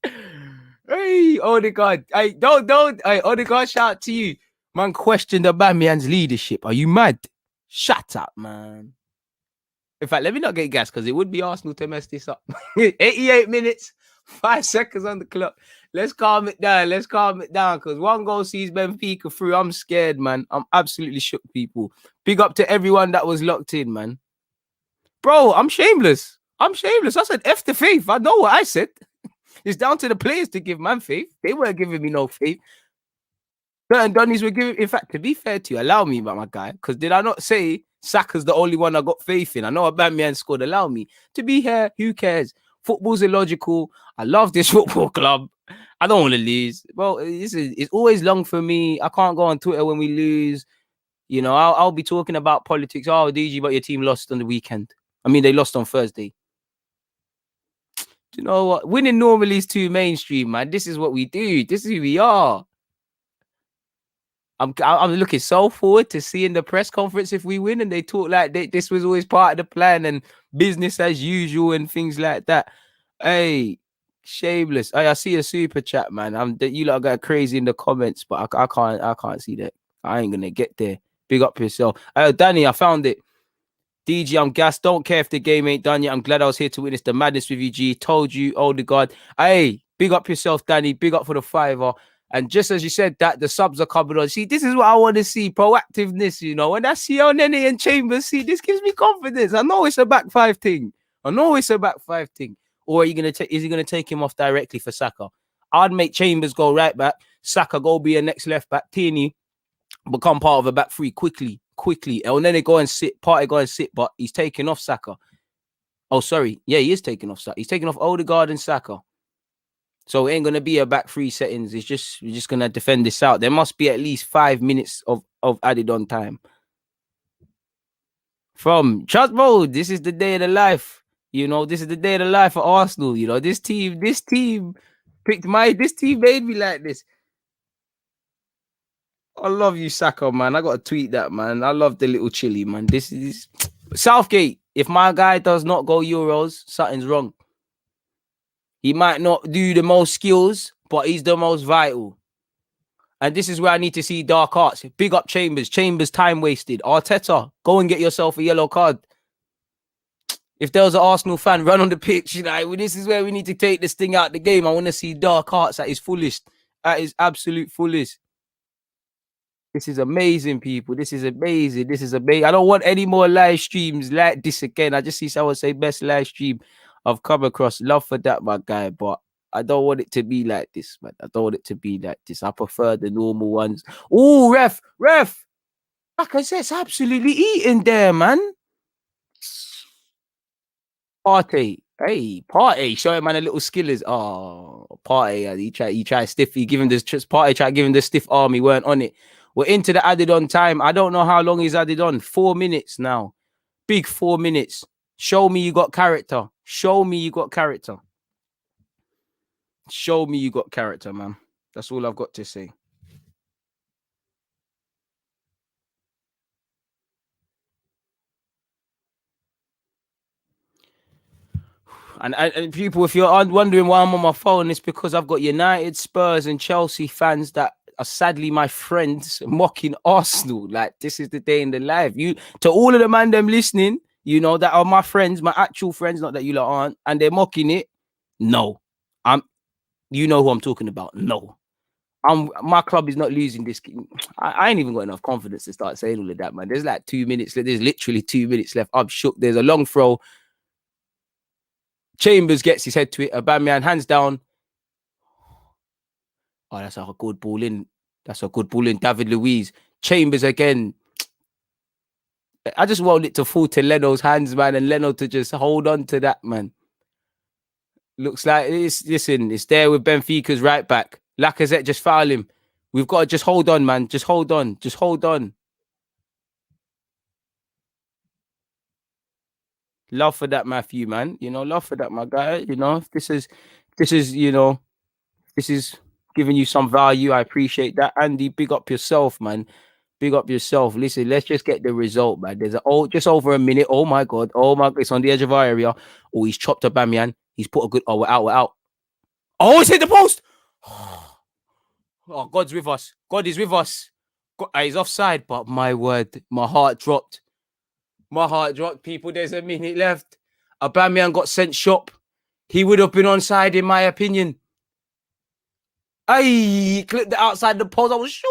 Hey, Odegaard. Hey, don't. Hey, Odegaard, shout out to you. Man questioned Aubameyang's leadership. Are you mad? Shut up, man. In fact, let me not get gas because it would be Arsenal to mess this up. 88 minutes, 5 seconds on the clock. Let's calm it down because one goal sees Benfica through. I'm scared, man. I'm absolutely shook, people. Big up to everyone that was locked in, man. Bro, I'm shameless. I said F the faith. I know what I said. It's down to the players to give man faith. They weren't giving me no faith. Certain Donnies were giving. In fact, to be fair to you, allow me, my guy, because did I not say Saka's the only one I got faith in? I know Aubameyang scored. Allow me to be here. Who cares? Football's illogical. I love this football club. I don't want to lose. Well, it's always long for me. I can't go on Twitter when we lose. You know, I'll be talking about politics. Oh, DG, but your team lost on the weekend. I mean, they lost on Thursday. Do you know what? Winning normally is too mainstream, man. This is what we do. This is who we are. I'm looking so forward to seeing the press conference if we win and they talk like this was always part of the plan and business as usual and things like that. Hey, shameless. Hey, I see a super chat, man. You lot got crazy in the comments, but I can't see that. I ain't gonna get there. Big up yourself. Danny, I found it. DG, I'm gassed. Don't care if the game ain't done yet. I'm glad I was here to witness the madness with you, G. Told you, Odegaard. Hey, big up yourself, Danny. Big up for the $5. And just as you said that, the subs are coming on. See, this is what I want to see. Proactiveness, you know. When I see Nene and Chambers, see, this gives me confidence. I know it's a back five thing. Or is he going to take him off directly for Saka? I'd make Chambers go right back. Saka go be a next left back. Tierney become part of a back three quickly. And then they go and sit. Partey go and sit, but he's taking off Saka. Oh, sorry. Yeah, he is taking off Saka. He's taking off Odegaard and Saka. So it ain't going to be a back three settings. We're just going to defend this out. There must be at least 5 minutes of added on time. From trust mode, this is the day of the life. You know, this is the day of the life for Arsenal. You know, this team made me like this. I love you, Saka, man. I got to tweet that, man. I love the little chili, man. This is Southgate. If my guy does not go Euros, something's wrong. He might not do the most skills, but he's the most vital. And this is where I need to see dark arts. Big up Chambers. Chambers time wasted. Arteta, go and get yourself a yellow card. If there was an Arsenal fan, run on the pitch. You know, this is where we need to take this thing out of the game. I want to see dark arts at his fullest. At his absolute fullest. This is amazing, people. This is amazing. I don't want any more live streams like this again. I just see someone say best live stream I've come across. Love for that, my guy. But I don't want it to be like this, man. I prefer the normal ones. Oh, ref. Like I said, it's absolutely eating there, man. Partey. Hey, Partey. Show him, man, a little skillers. Oh, Partey. He tried stiff. Partey tried giving the stiff arm. He weren't on it. We're into the added on time. I don't know how long he's added on. 4 minutes now. Big 4 minutes. Show me you got character. Show me you got character, man. That's all I've got to say. And people, if you're wondering why I'm on my phone, it's because I've got United, Spurs, and Chelsea fans that are sadly my friends mocking Arsenal. Like, this is the day in the life. You, to all of the man them listening, you know, that are my friends, my actual friends, not that you lot aren't, and they're mocking it. No, you know who I'm talking about. No, my club is not losing this. I ain't even got enough confidence to start saying all of that, man. There's like 2 minutes. There's literally 2 minutes left. I'm shook. There's a long throw. Chambers gets his head to it. Aubameyang hands down. Oh, that's a good ball in. That's a good ball in. David Luiz. Chambers again. I just want it to fall to Leno's hands, man, and Leno to just hold on to that, man. Looks like it's, listen, it's there with Benfica's right back. Lacazette, just foul him. We've got to just hold on, man. Just hold on. Just hold on. Love for that, Matthew, man. You know, love for that, my guy. You know, this is, you know, this is giving you some value. I appreciate that. Andy, big up yourself, man. Big up yourself. Listen, let's just get the result, man. There's just over a minute. Oh my god. Oh my god. It's on the edge of our area. Oh, he's chopped Aubameyang. He's put a good. Oh, we're out. We're out. Oh, it's hit the post. Oh, God's with us. God is with us. God, he's offside, but my word, my heart dropped. My heart dropped, people. There's a minute left. Aubameyang got sent shop. He would have been onside, in my opinion. He clipped it outside the post. I was shook.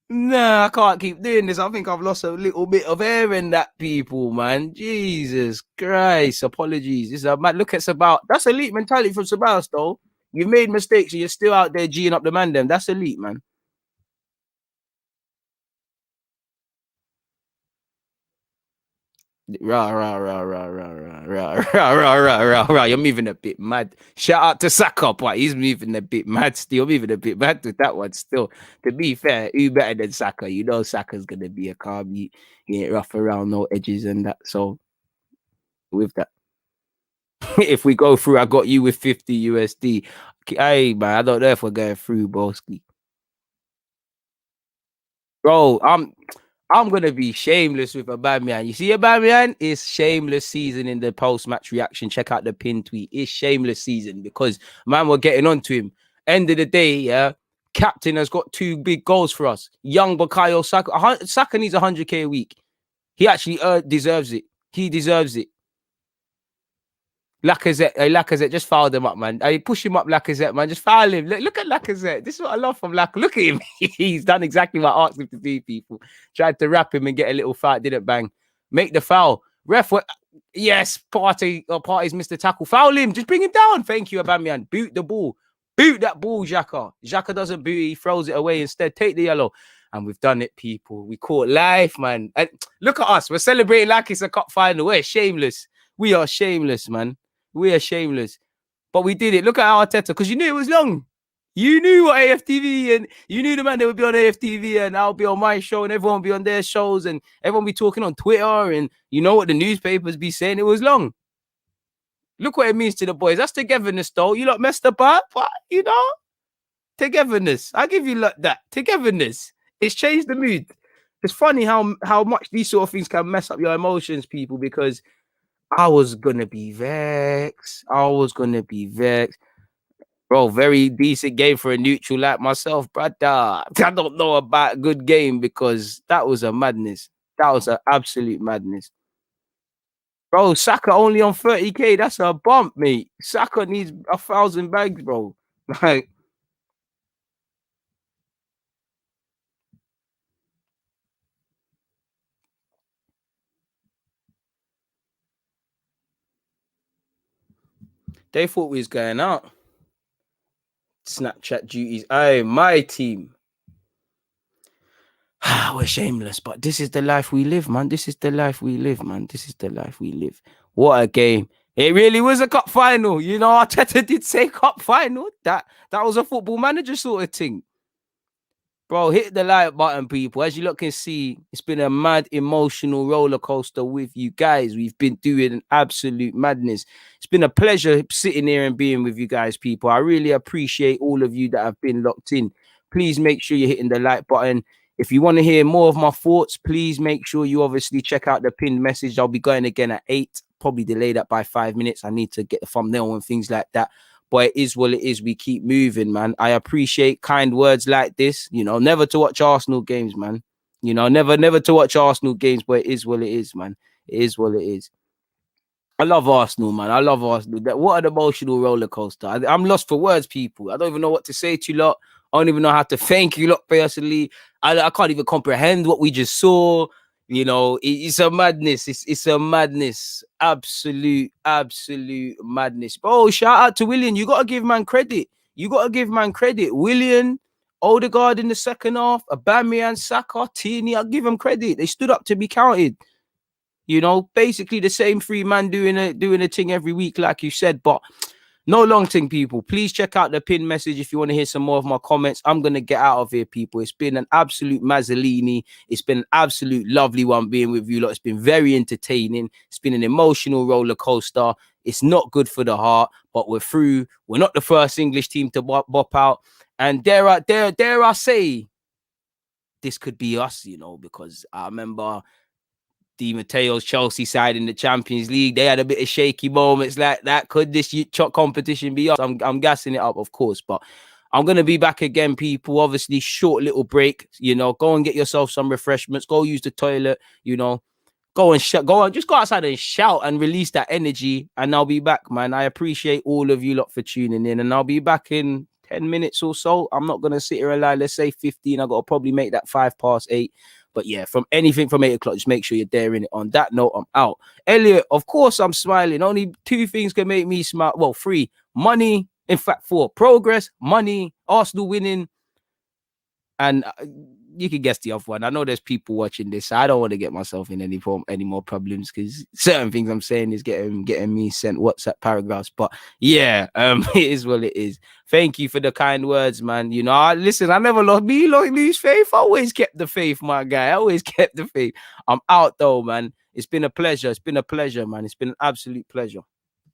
Nah, I can't keep doing this. I think I've lost a little bit of air in that, people, man. Jesus Christ. Apologies. This is a man. Look at Sabah. That's elite mentality from Sabah, though. You've made mistakes and you're still out there G'ing up the man, them. That's elite, man. Rah. You're moving a bit mad. Shout out to Saka, but he's moving a bit mad still. Moving a bit mad with that one still. To be fair, who better than Saka? You know Saka's gonna be a calm. He ain't rough around no edges and that. So with that, if we go through, I got you with 50 USD. Hey man, I don't know if we're going through, broski. Bro, I'm gonna be shameless with Aubameyang. You see, Aubameyang is shameless season in the post-match reaction. Check out the pin tweet. It's shameless season because man, we're getting on to him. End of the day, yeah. Captain has got 2 big goals for us. Young Bukayo Saka. Saka needs 100k a week. He actually deserves it. He deserves it. Lacazette, just foul him up, man. Push him up, Lacazette, man. Just foul him. Look at Lacazette. This is what I love from Lacazette. Look at him. He's done exactly what I asked him to do, people. Tried to wrap him and get a little foul. Didn't bang. Make the foul. Ref, yes, Partey's missed the tackle. Foul him. Just bring him down. Thank you, Aubameyang. Boot the ball. Boot that ball, Xhaka. Xhaka doesn't boot. He throws it away instead. Take the yellow. And we've done it, people. We caught life, man. And look at us. We're celebrating like it's a cup final. We're shameless. We are shameless, man. We are shameless. But we did it. Look at Arteta, because you knew it was long. You knew what AFTV, and you knew the man that would be on AFTV, and I'll be on my show, and everyone will be on their shows, and everyone will be talking on Twitter, and you know what the newspapers be saying. It was long. Look what it means to the boys. That's togetherness, though. You lot messed about, but you know, togetherness. I give you that. Togetherness. It's changed the mood. It's funny how much these sort of things can mess up your emotions, people, because I was gonna be vexed. Bro, very decent game for a neutral like myself, brother. I don't know about a good game because that was a madness. That was an absolute madness. Bro, Saka only on 30k. That's a bump, mate. Saka needs 1,000 bags, bro. Like, they thought we was going out. Snapchat duties. Hey, my team. We're shameless, but this is the life we live, man. This is the life we live, man. This is the life we live. What a game. It really was a cup final. You know, Arteta did say cup final. That was a football manager sort of thing. Bro, hit the like button, people. As you lot can see, it's been a mad emotional roller coaster with you guys. We've been doing an absolute madness. It's been a pleasure sitting here and being with you guys, people. I really appreciate all of you that have been locked in. Please make sure you're hitting the like button. If you want to hear more of my thoughts, please make sure you obviously check out the pinned message. I'll be going again at 8, probably delay that by 5 minutes. I need to get the thumbnail and things like that. But it is what it is. We keep moving, man. I appreciate kind words like this. You know, never to watch Arsenal games, man. You know, never to watch Arsenal games, but it is what it is, man. It is what it is. I love Arsenal, man. I love Arsenal. What an emotional roller coaster. I'm lost for words, people. I don't even know what to say to you lot. I don't even know how to thank you lot personally. I can't even comprehend what we just saw. You know, it's a madness. It's a madness. Absolute madness. Oh, shout out to Willian. You got to give man credit. You got to give man credit. Willian, Odegaard in the second half, Aubameyang, Saka, Tierney. I'll give them credit. They stood up to be counted. You know, basically the same three man doing a thing every week, like you said. But no long thing, people. Please check out the pin message if you want to hear some more of my comments. I'm gonna get out of here, people. It's been an absolute Mazzolini. It's been an absolute lovely one being with you lot. It's been very entertaining. It's been an emotional roller coaster. It's not good for the heart, but we're through. We're not the first English team to bop out. And dare I say, this could be us, you know, because I remember Di Matteo's Chelsea side in the Champions League. They had a bit of shaky moments like that. Could this competition be us? I'm gassing it up, of course, but I'm going to be back again, people. Obviously, short little break, you know, go and get yourself some refreshments. Go use the toilet, you know, just go outside and shout and release that energy. And I'll be back, man. I appreciate all of you lot for tuning in, and I'll be back in 10 minutes or so. I'm not going to sit here and lie. Let's say 15. I got to probably make that 8:05. But yeah, from anything from 8 o'clock, just make sure you're there in it. On that note, I'm out. Elliot, of course, I'm smiling. Only 2 things can make me smile. Well, 3. Money. In fact, 4. Progress, money, Arsenal winning. And you can guess the other one. I know there's people watching this. So I don't want to get myself in any more problems because certain things I'm saying is getting me sent WhatsApp paragraphs. But yeah, it is what it is. Thank you for the kind words, man. You know, listen, I never lose faith. I always kept the faith, my guy. I always kept the faith. I'm out though, man. It's been a pleasure. It's been a pleasure, man. It's been an absolute pleasure.